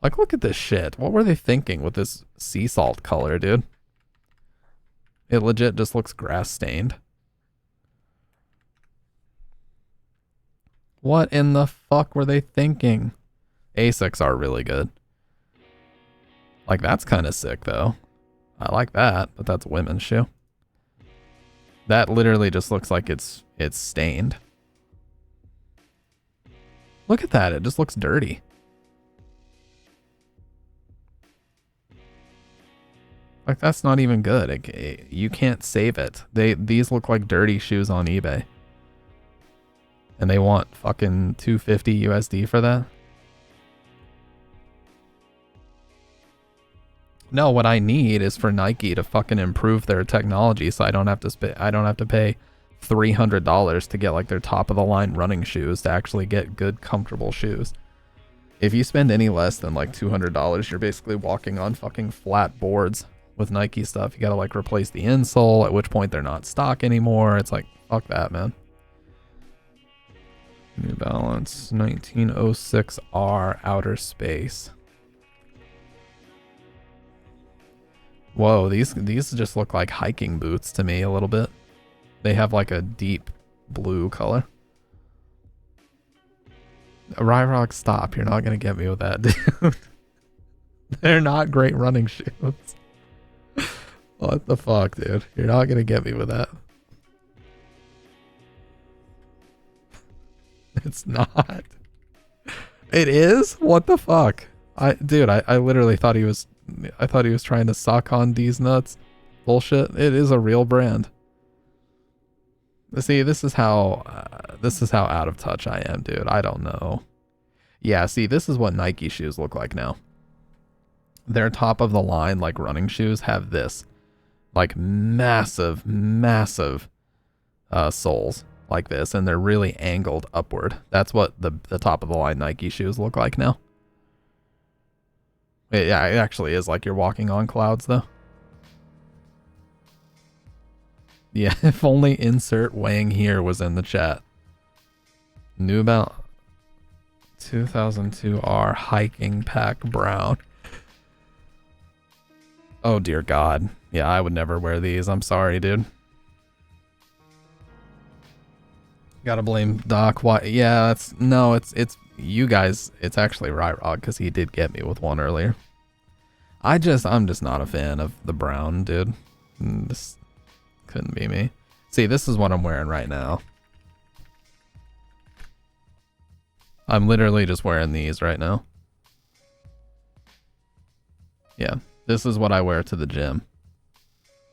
Like, look at this shit. What were they thinking with this sea salt color, dude? It legit just looks grass stained. What in the fuck were they thinking? Asics are really good. Like, that's kind of sick, though. I like that, but that's a women's shoe. That literally just looks like it's stained. Look at that. It just looks dirty. Like, that's not even good. You can't save it. These look like dirty shoes on eBay. And they want fucking $250 USD for that? No, what I need is for Nike to fucking improve their technology so I don't have to pay $300 to get like their top of the line running shoes to actually get good comfortable shoes. If you spend any less than like $200, you're basically walking on fucking flat boards with Nike stuff. You gotta like replace the insole, at which point they're not stock anymore. It's like, fuck that, man. New Balance 1906R Outer Space. Whoa, these just look like hiking boots to me a little bit. They have like a deep blue color. Ryrock, stop. You're not gonna get me with that, dude. They're not great running shoes. What the fuck, dude? You're not gonna get me with that. It's not. It is? What the fuck? I literally thought he was trying to sock on these nuts. Bullshit. It is a real brand. See, this is how out of touch I am, dude. I don't know. Yeah, see, this is what Nike shoes look like now. Their top of the line, like running shoes, have this, like massive soles like this, and they're really angled upward. That's what the top of the line Nike shoes look like now. Yeah, it actually is like you're walking on clouds, though. Yeah, if only insert weighing here was in the chat. New about 2002R hiking pack brown. Oh dear God. Yeah, I would never wear these. I'm sorry, dude. Gotta blame Doc. Why? Yeah, it's you guys. It's actually Ryrog because he did get me with one earlier. I'm just not a fan of the brown, dude. This couldn't be me. See, this is what I'm wearing right now. I'm literally just wearing these right now. Yeah, this is what I wear to the gym.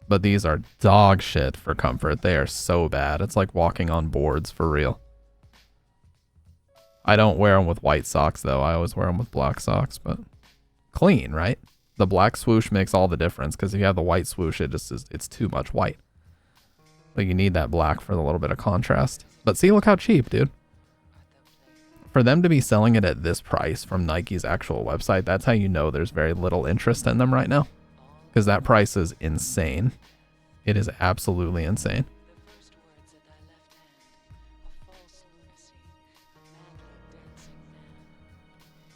But these are dog shit for comfort. They are so bad. It's like walking on boards for real. I don't wear them with white socks though. I always wear them with black socks, but clean, right? The black swoosh makes all the difference because if you have the white swoosh, it's too much white. But you need that black for the little bit of contrast. But see, look how cheap, dude. For them to be selling it at this price from Nike's actual website, that's how you know there's very little interest in them right now. Because that price is insane. It is absolutely insane.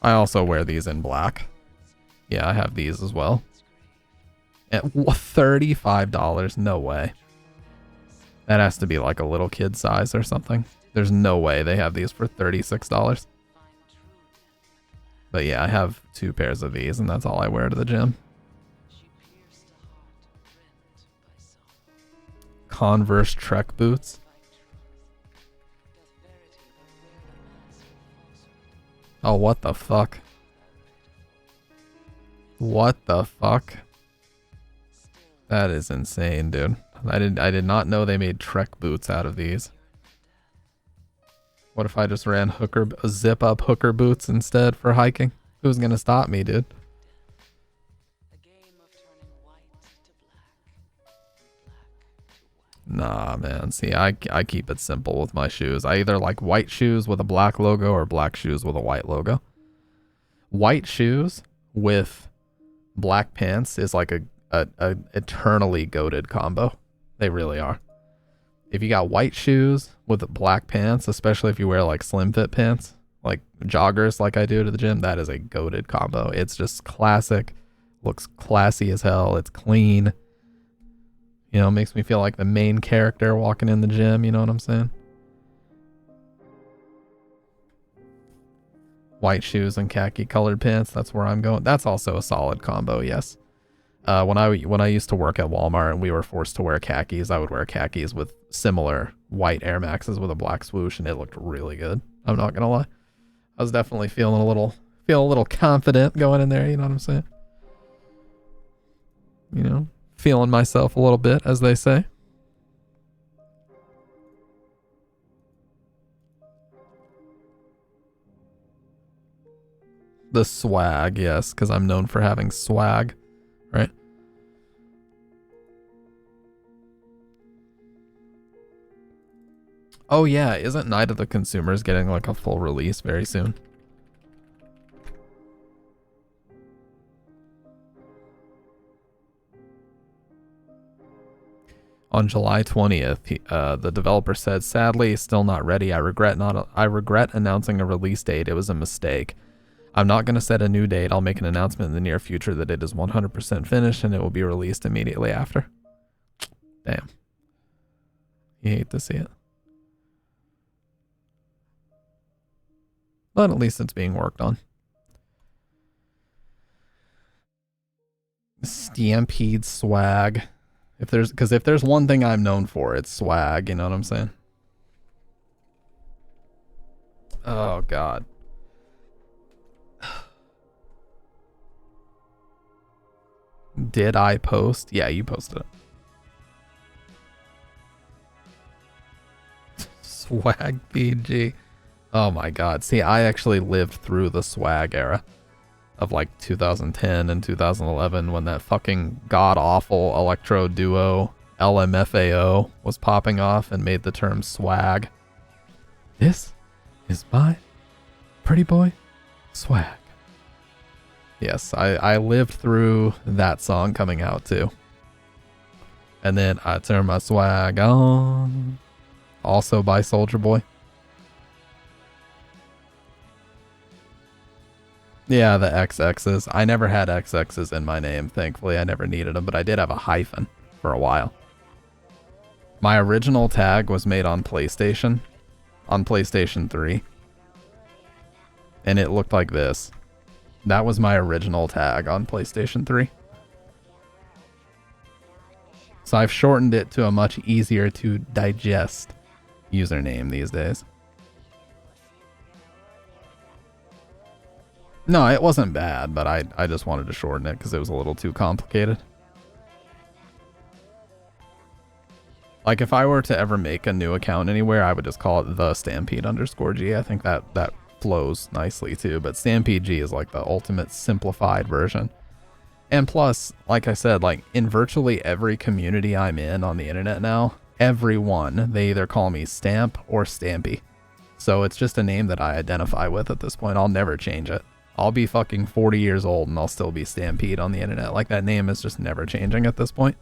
I also wear these in black. Yeah, I have these as well. At $35? No way. That has to be like a little kid size or something. There's no way they have these for $36. But yeah, I have 2 pairs of these and that's all I wear to the gym. Converse Trek boots. Oh, what the fuck? What the fuck? That is insane, dude. I did not know they made Trek boots out of these. What if I just ran zip up hooker boots instead for hiking? Who's gonna stop me, dude? Nah, man. See, I keep it simple with my shoes. I either like white shoes with a black logo or black shoes with a white logo. White shoes with black pants is like a eternally goated combo. They really are. If you got white shoes with black pants, especially if you wear like slim fit pants, like joggers like I do to the gym, that is a goated combo. It's just classic, looks classy as hell, it's clean. You know, it makes me feel like the main character walking in the gym, you know what I'm saying? White shoes and khaki colored pants, that's where I'm going. That's also a solid combo, yes. When I used to work at Walmart and we were forced to wear khakis, I would wear khakis with similar white Air Maxes with a black swoosh, and it looked really good. I'm not gonna lie. I was definitely feeling a little confident going in there, you know what I'm saying? You know, feeling myself a little bit, as they say. The swag, yes, because I'm known for having swag, right? Oh yeah, isn't Night of the Consumers getting like a full release very soon? On July 20th, the developer said, "Sadly, still not ready. I regret announcing a release date. It was a mistake. I'm not going to set a new date. I'll make an announcement in the near future that it is 100% finished and it will be released immediately after." Damn. You hate to see it. But at least it's being worked on. Stampede swag. If there's one thing I'm known for, it's swag, you know what I'm saying? Oh god. Did I post? Yeah, you posted it. Swag PG. Oh my god. See, I actually lived through the swag era of like 2010 and 2011 when that fucking god-awful electro duo LMFAO was popping off and made the term swag. This is my pretty boy swag. Yes, I lived through that song coming out too. And then I turn my swag on. Also by Soulja Boy. Yeah, the XXs. I never had XXs in my name, thankfully. I never needed them, but I did have a hyphen for a while. My original tag was made on PlayStation 3. And it looked like this. That was my original tag on PlayStation 3. So I've shortened it to a much easier to digest username these days. No, it wasn't bad, but I just wanted to shorten it because it was a little too complicated. Like if I were to ever make a new account anywhere, I would just call it the Stampede_G. I think that flows nicely too, but Stampede G is like the ultimate simplified version. And plus, like I said, like in virtually every community I'm in on the internet now, everyone, they either call me Stamp or Stampy. So it's just a name that I identify with at this point. I'll never change it. I'll be fucking 40 years old and I'll still be Stampede on the internet. Like that name is just never changing at this point.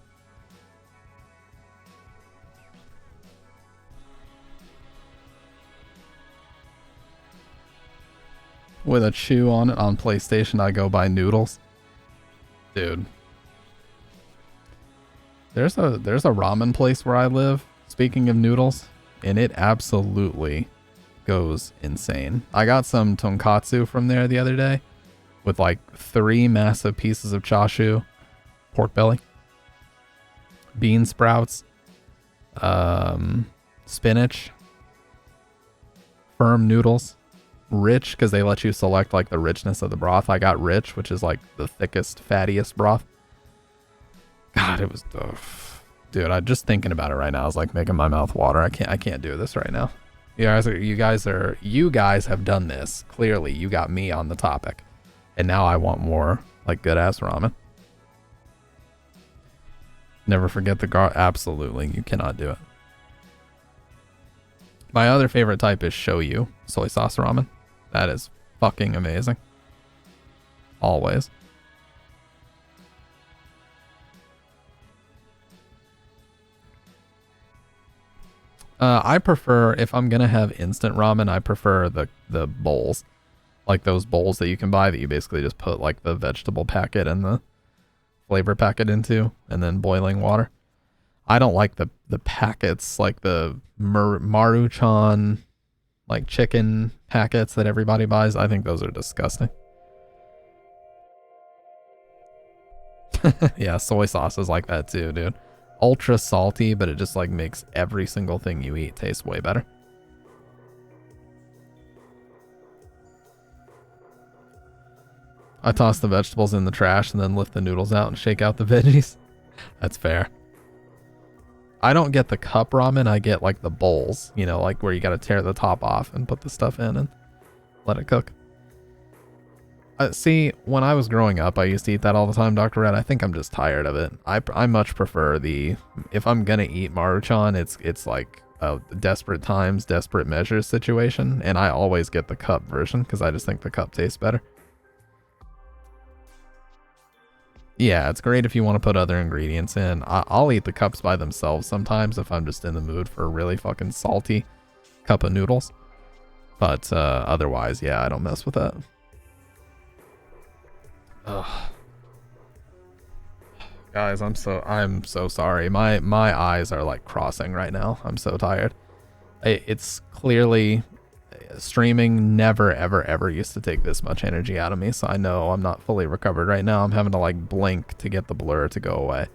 With a chew on it on PlayStation, I go by Noodles. Dude. There's a ramen place where I live, speaking of noodles, and it absolutely goes insane. I got some tonkatsu from there the other day with like 3 massive pieces of chashu, pork belly, bean sprouts, spinach, firm noodles, rich because they let you select like the richness of the broth. I got rich, which is like the thickest, fattiest broth. God, it was dude, I just thinking about it right now is like making my mouth water. I can't do this right now. You guys have done this. Clearly, you got me on the topic. And now I want more like good ass ramen. Never forget the absolutely, you cannot do it. My other favorite type is shoyu, soy sauce ramen. That is fucking amazing. Always. I prefer, if I'm gonna have instant ramen, I prefer the bowls. Like those bowls that you can buy that you basically just put like the vegetable packet and the flavor packet into and then boiling water. I don't like the packets, like the Maruchan like chicken packets that everybody buys. I think those are disgusting. Yeah, soy sauce is like that too, dude. Ultra salty, but it just like makes every single thing you eat taste way better. I toss the vegetables in the trash and then lift the noodles out and shake out the veggies. That's fair. I don't get the cup ramen, I get like the bowls, you know, like where you gotta tear the top off and put the stuff in and let it cook. See, when I was growing up, I used to eat that all the time, Dr. Red. I think I'm just tired of it. I much prefer if I'm gonna eat Maruchan, it's like a desperate times, desperate measures situation, and I always get the cup version because I just think the cup tastes better. Yeah, it's great if you want to put other ingredients in. I'll eat the cups by themselves sometimes if I'm just in the mood for a really fucking salty cup of noodles. But otherwise, yeah, I don't mess with that. Ugh. Guys, I'm so sorry. My eyes are like crossing right now. I'm so tired. It's clearly streaming never ever used to take this much energy out of me, so I know I'm not fully recovered right now. I'm having to like blink to get the blur to go away.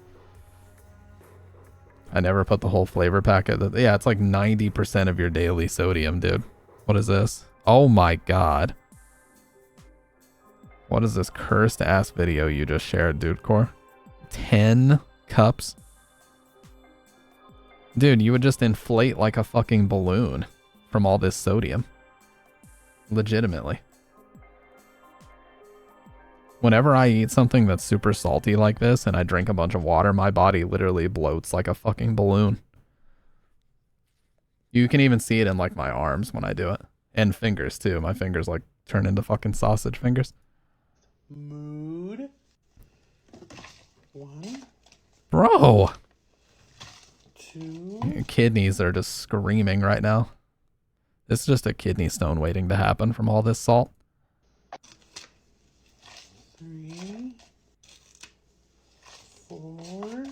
I never put the whole flavor packet. Yeah, it's like 90% of your daily sodium, dude. What is this? Oh my god. What is this cursed ass video you just shared, dude core? 10 cups? Dude, you would just inflate like a fucking balloon from all this sodium. Legitimately. Whenever I eat something that's super salty like this and I drink a bunch of water, my body literally bloats like a fucking balloon. You can even see it in like my arms when I do it. And fingers too. My fingers like turn into fucking sausage fingers. Mood. 1. Bro! 2. Your kidneys are just screaming right now. This is just a kidney stone waiting to happen from all this salt. 3. 4.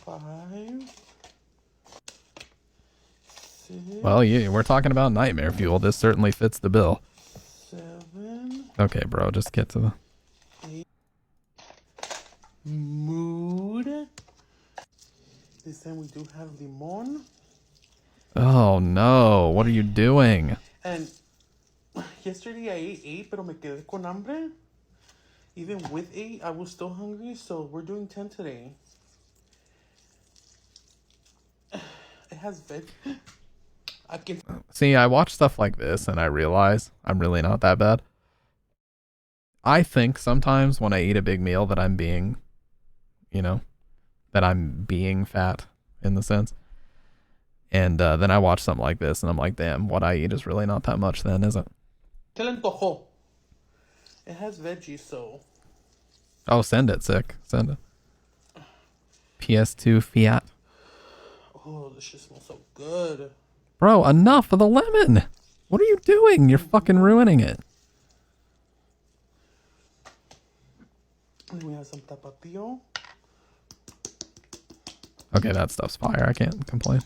5. 6. Well, yeah, we're talking about nightmare fuel. This certainly fits the bill. 7. Okay, bro, just get to the... 8. Mood. This time we do have limon. Oh no, what are you doing? And yesterday I ate 8, pero me quedé con hambre. Even with 8, I was still hungry, so we're doing 10 today. It has veg. I can. See, I watch stuff like this and I realize I'm really not that bad. I think sometimes when I eat a big meal that I'm being, you know, that I'm being fat in the sense. And then I watch something like this and I'm like, damn, what I eat is really not that much then, is it? Se le antojó. It has veggies, so. Oh, send it, sick. Send it. PS2 Fiat. Oh, this shit smells so good. Bro, enough of the lemon. What are you doing? You're fucking ruining it. And we have some tapatio. Okay, that stuff's fire. I can't complain.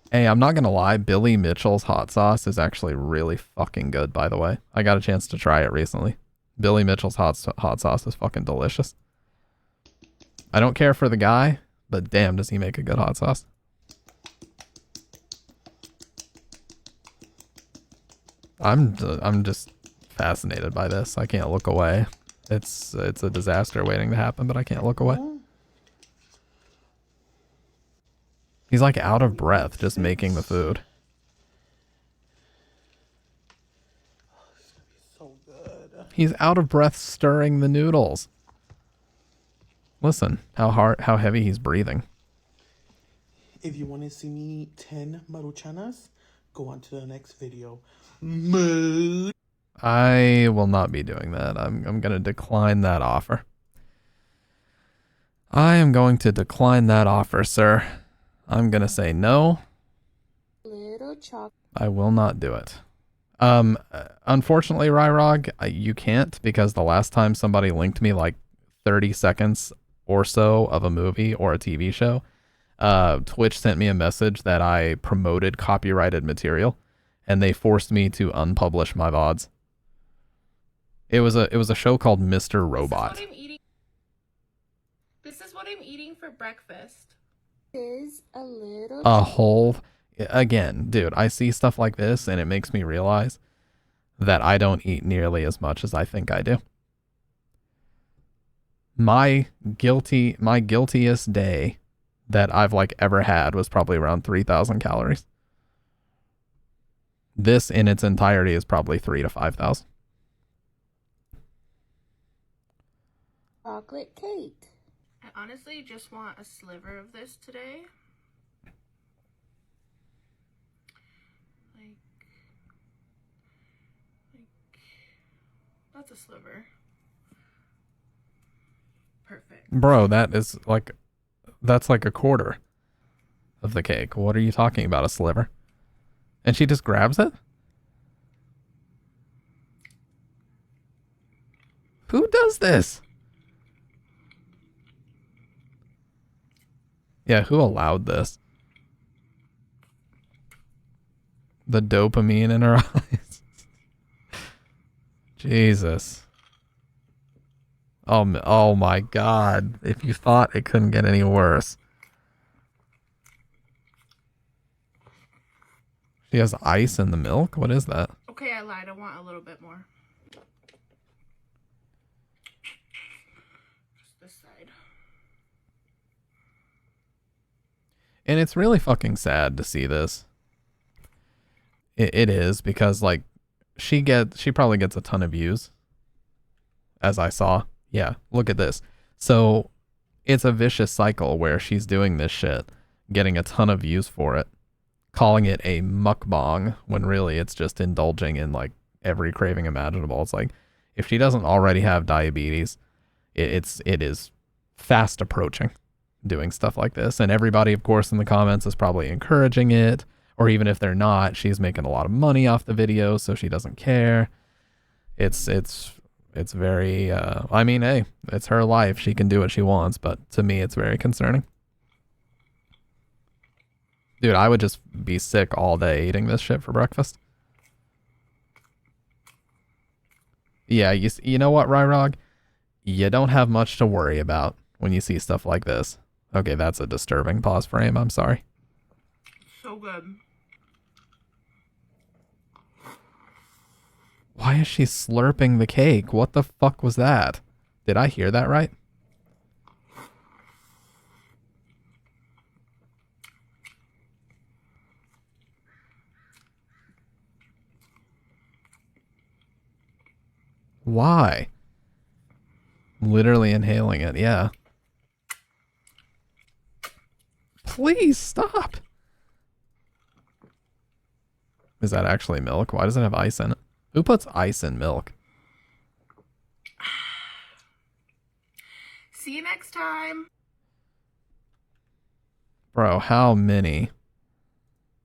Hey, I'm not gonna lie. Billy Mitchell's hot sauce is actually really fucking good, by the way. I got a chance to try it recently. Billy Mitchell's hot sauce is fucking delicious. I don't care for the guy, but damn, does he make a good hot sauce. I'm just fascinated by this. I can't look away. It's a disaster waiting to happen, but I can't look away. He's like out of breath just making the food. So good. He's out of breath stirring the noodles. Listen, how heavy he's breathing. If you want to see me eat 10 maruchanas, go on to the next video. Mood. I will not be doing that. I'm going to decline that offer. I am going to decline that offer, sir. I'm going to say no. Little chocolate. I will not do it. Unfortunately, Ryrog, you can't, because the last time somebody linked me like 30 seconds or so of a movie or a TV show, Twitch sent me a message that I promoted copyrighted material, and they forced me to unpublish my VODs. It was a show called Mr. Robot. This is what I'm eating for breakfast. Is a little. A whole... Again, dude, I see stuff like this and it makes me realize that I don't eat nearly as much as I think I do. My guiltiest day that I've like ever had was probably around 3,000 calories. This in its entirety is probably 3,000 to 5,000. Chocolate cake. I honestly just want a sliver of this today. Like that's a sliver. Perfect. Bro, that's like a quarter of the cake. What are you talking about, a sliver? And she just grabs it? Who does this? Yeah, who allowed this? The dopamine in her eyes. Jesus. Oh my God. If you thought it couldn't get any worse. She has ice in the milk? What is that? Okay, I lied. I want a little bit more. Just this side. And it's really fucking sad to see this. It is, because like she probably gets a ton of views, as I saw. Yeah, look at this. So it's a vicious cycle where she's doing this shit, getting a ton of views for it, calling it a mukbang, when really it's just indulging in like every craving imaginable. It's like, if she doesn't already have diabetes, it is fast approaching doing stuff like this. And everybody, of course, in the comments is probably encouraging it, or even if they're not, she's making a lot of money off the video, so she doesn't care. It's very, I mean, hey, it's her life. She can do what she wants, but to me, it's very concerning. Dude, I would just be sick all day eating this shit for breakfast. Yeah, you know what, Ryrog? You don't have much to worry about when you see stuff like this. Okay, that's a disturbing pause frame. I'm sorry. So good. Why is she slurping the cake? What the fuck was that? Did I hear that right? Why? Literally inhaling it, yeah. Please stop. Is that actually milk? Why does it have ice in it? Who puts ice in milk? See you next time. Bro, how many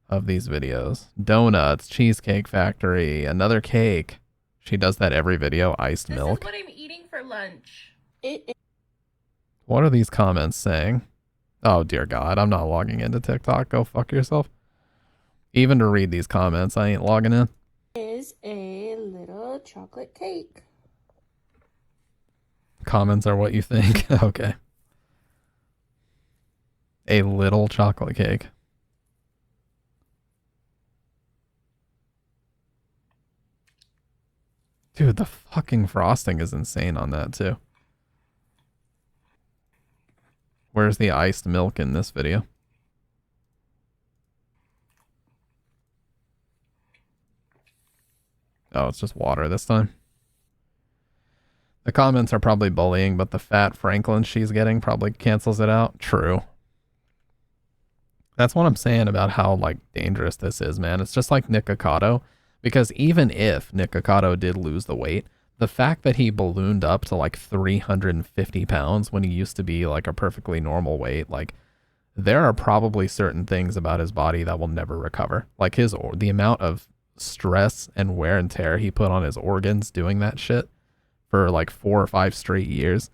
of these videos? Donuts, Cheesecake Factory, another cake. She does that every video, iced milk. This is what I'm eating for lunch. What are these comments saying? Oh, dear God, I'm not logging into TikTok. Go fuck yourself. Even to read these comments, I ain't logging in. Is a little chocolate cake. Comments are what you think. Okay. A little chocolate cake. Dude, the fucking frosting is insane on that too. Where's the iced milk in this video? Oh, it's just water this time. The comments are probably bullying, but the fat Franklin she's getting probably cancels it out. True. That's what I'm saying about how, like, dangerous this is, man. It's just like Nick Ocado, because even if Nick Ocado did lose the weight, the fact that he ballooned up to like 350 pounds when he used to be like a perfectly normal weight, like, there are probably certain things about his body that will never recover. Like the amount of stress and wear and tear he put on his organs doing that shit for like 4 or 5 straight years.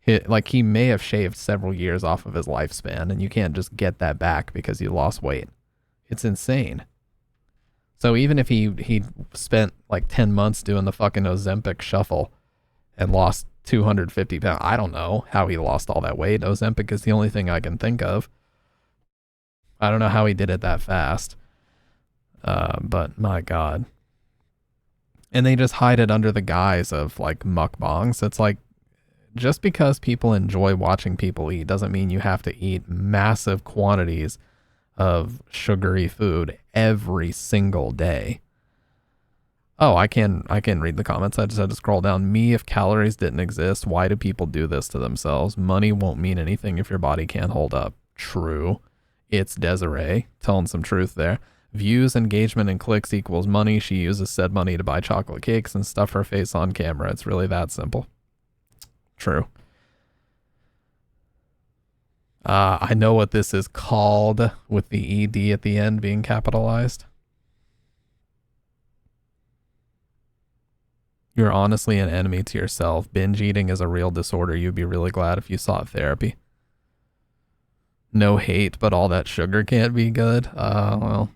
He may have shaved several years off of his lifespan, and you can't just get that back because you lost weight. It's insane. So even if he spent like 10 months doing the fucking Ozempic shuffle and lost 250 pounds, I don't know how he lost all that weight. Ozempic is the only thing I can think of. I don't know how he did it that fast. But my God. And they just hide it under the guise of like mukbangs. It's like, just because people enjoy watching people eat doesn't mean you have to eat massive quantities of sugary food every single day. Oh, I can read the comments. I just had to scroll down. Me, if calories didn't exist, why do people do this to themselves? Money won't mean anything if your body can't hold up. True. It's Desiree telling some truth there. Views, engagement, and clicks equals money. She uses said money to buy chocolate cakes and stuff her face on camera. It's really that simple. True. I know what this is called with the ED at the end being capitalized. You're honestly an enemy to yourself. Binge eating is a real disorder. You'd be really glad if you sought therapy. No hate, but all that sugar can't be good. Well,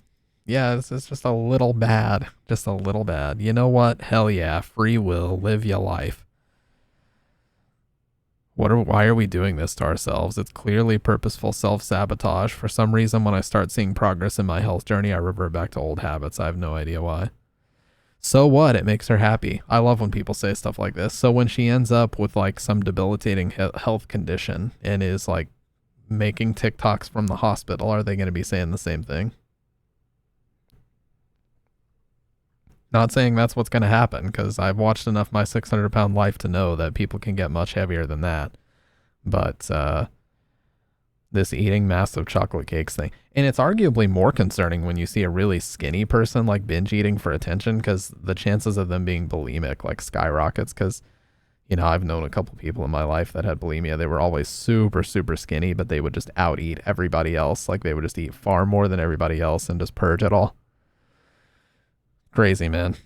yeah, this is just a little bad. Just a little bad. You know what? Hell yeah. Free will. Live your life. Why are we doing this to ourselves? It's clearly purposeful self-sabotage. For some reason, when I start seeing progress in my health journey, I revert back to old habits. I have no idea why. So what? It makes her happy. I love when people say stuff like this. So when she ends up with like some debilitating health condition and is like making TikToks from the hospital, are they going to be saying the same thing? Not saying that's what's going to happen, because I've watched enough My 600 Pound Life to know that people can get much heavier than that. But this eating massive chocolate cakes thing, and it's arguably more concerning when you see a really skinny person like binge eating for attention, because the chances of them being bulimic like skyrockets. Because, you know, I've known a couple people in my life that had bulimia. They were always super, super skinny, but they would just out eat everybody else. Like, they would just eat far more than everybody else and just purge it all. Crazy, man.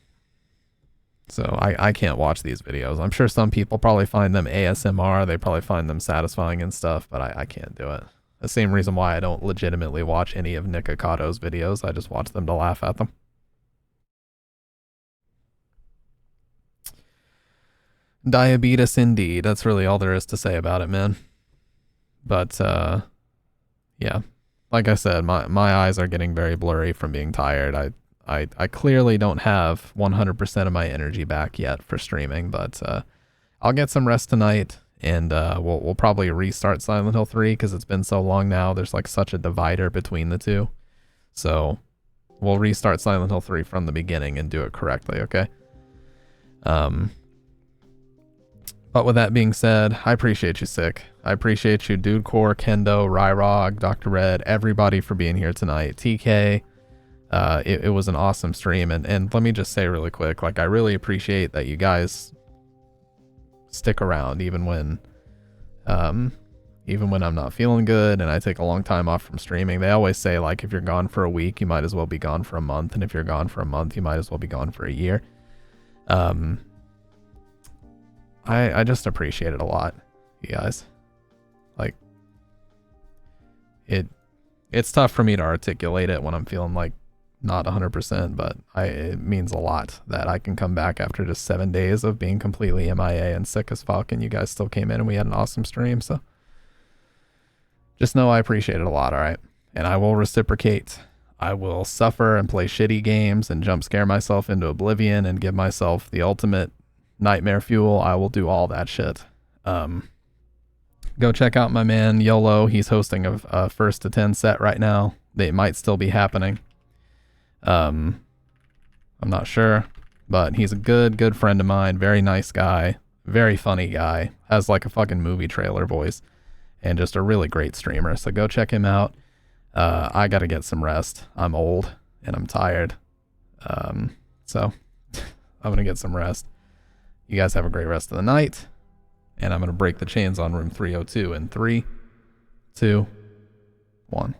So I can't watch these videos. I'm sure some people probably find them ASMR. They probably find them satisfying and stuff, but I can't do it. The same reason why I don't legitimately watch any of Nick Ocato's videos. I just watch them to laugh at them. Diabetes indeed. That's really all there is to say about it, man. But, yeah. Like I said, my eyes are getting very blurry from being tired. I clearly don't have 100% of my energy back yet for streaming, but I'll get some rest tonight, and we'll probably restart Silent Hill 3 because it's been so long now. There's like such a divider between the two. So we'll restart Silent Hill 3 from the beginning and do it correctly, okay? But with that being said, I appreciate you, Sick. I appreciate you, Dude Core, Kendo, Ryrog, Dr. Red, everybody for being here tonight. TK. It was an awesome stream, and let me just say really quick, like, I really appreciate that you guys stick around even when I'm not feeling good and I take a long time off from streaming. They always say, like, if you're gone for a week, you might as well be gone for a month, and if you're gone for a month, you might as well be gone for a year. I just appreciate it a lot, you guys. Like, it's tough for me to articulate it when I'm feeling like not 100%, but it means a lot that I can come back after just 7 days of being completely MIA and sick as fuck, and you guys still came in and we had an awesome stream. So just know I appreciate it a lot, all right? And I will reciprocate. I will suffer and play shitty games and jump scare myself into oblivion and give myself the ultimate nightmare fuel. I will do all that shit. Go check out my man YOLO. He's hosting a first to 10 set right now. They might still be happening. I'm not sure, but he's a good friend of mine. Very nice guy, very funny guy, has like a fucking movie trailer voice, and just a really great streamer. So go check him out. I gotta get some rest. I'm old and I'm tired. So I'm gonna get some rest. You guys have a great rest of the night, and I'm gonna break the chains on room 302 in 3, 2, 1.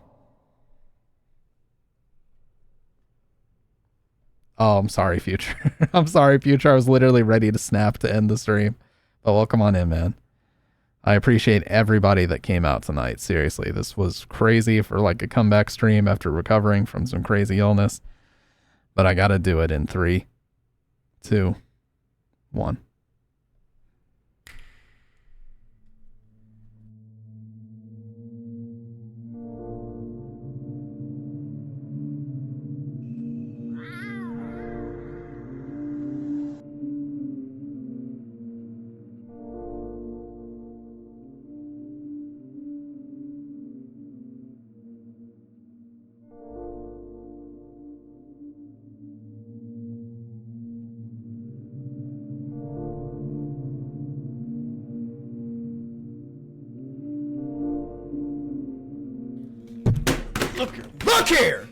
Oh, I'm sorry, Future. I'm sorry, Future. I was literally ready to snap to end the stream. But welcome on in, man. I appreciate everybody that came out tonight. Seriously, this was crazy for like a comeback stream after recovering from some crazy illness. But I gotta do it in 3, 2, 1. Look here!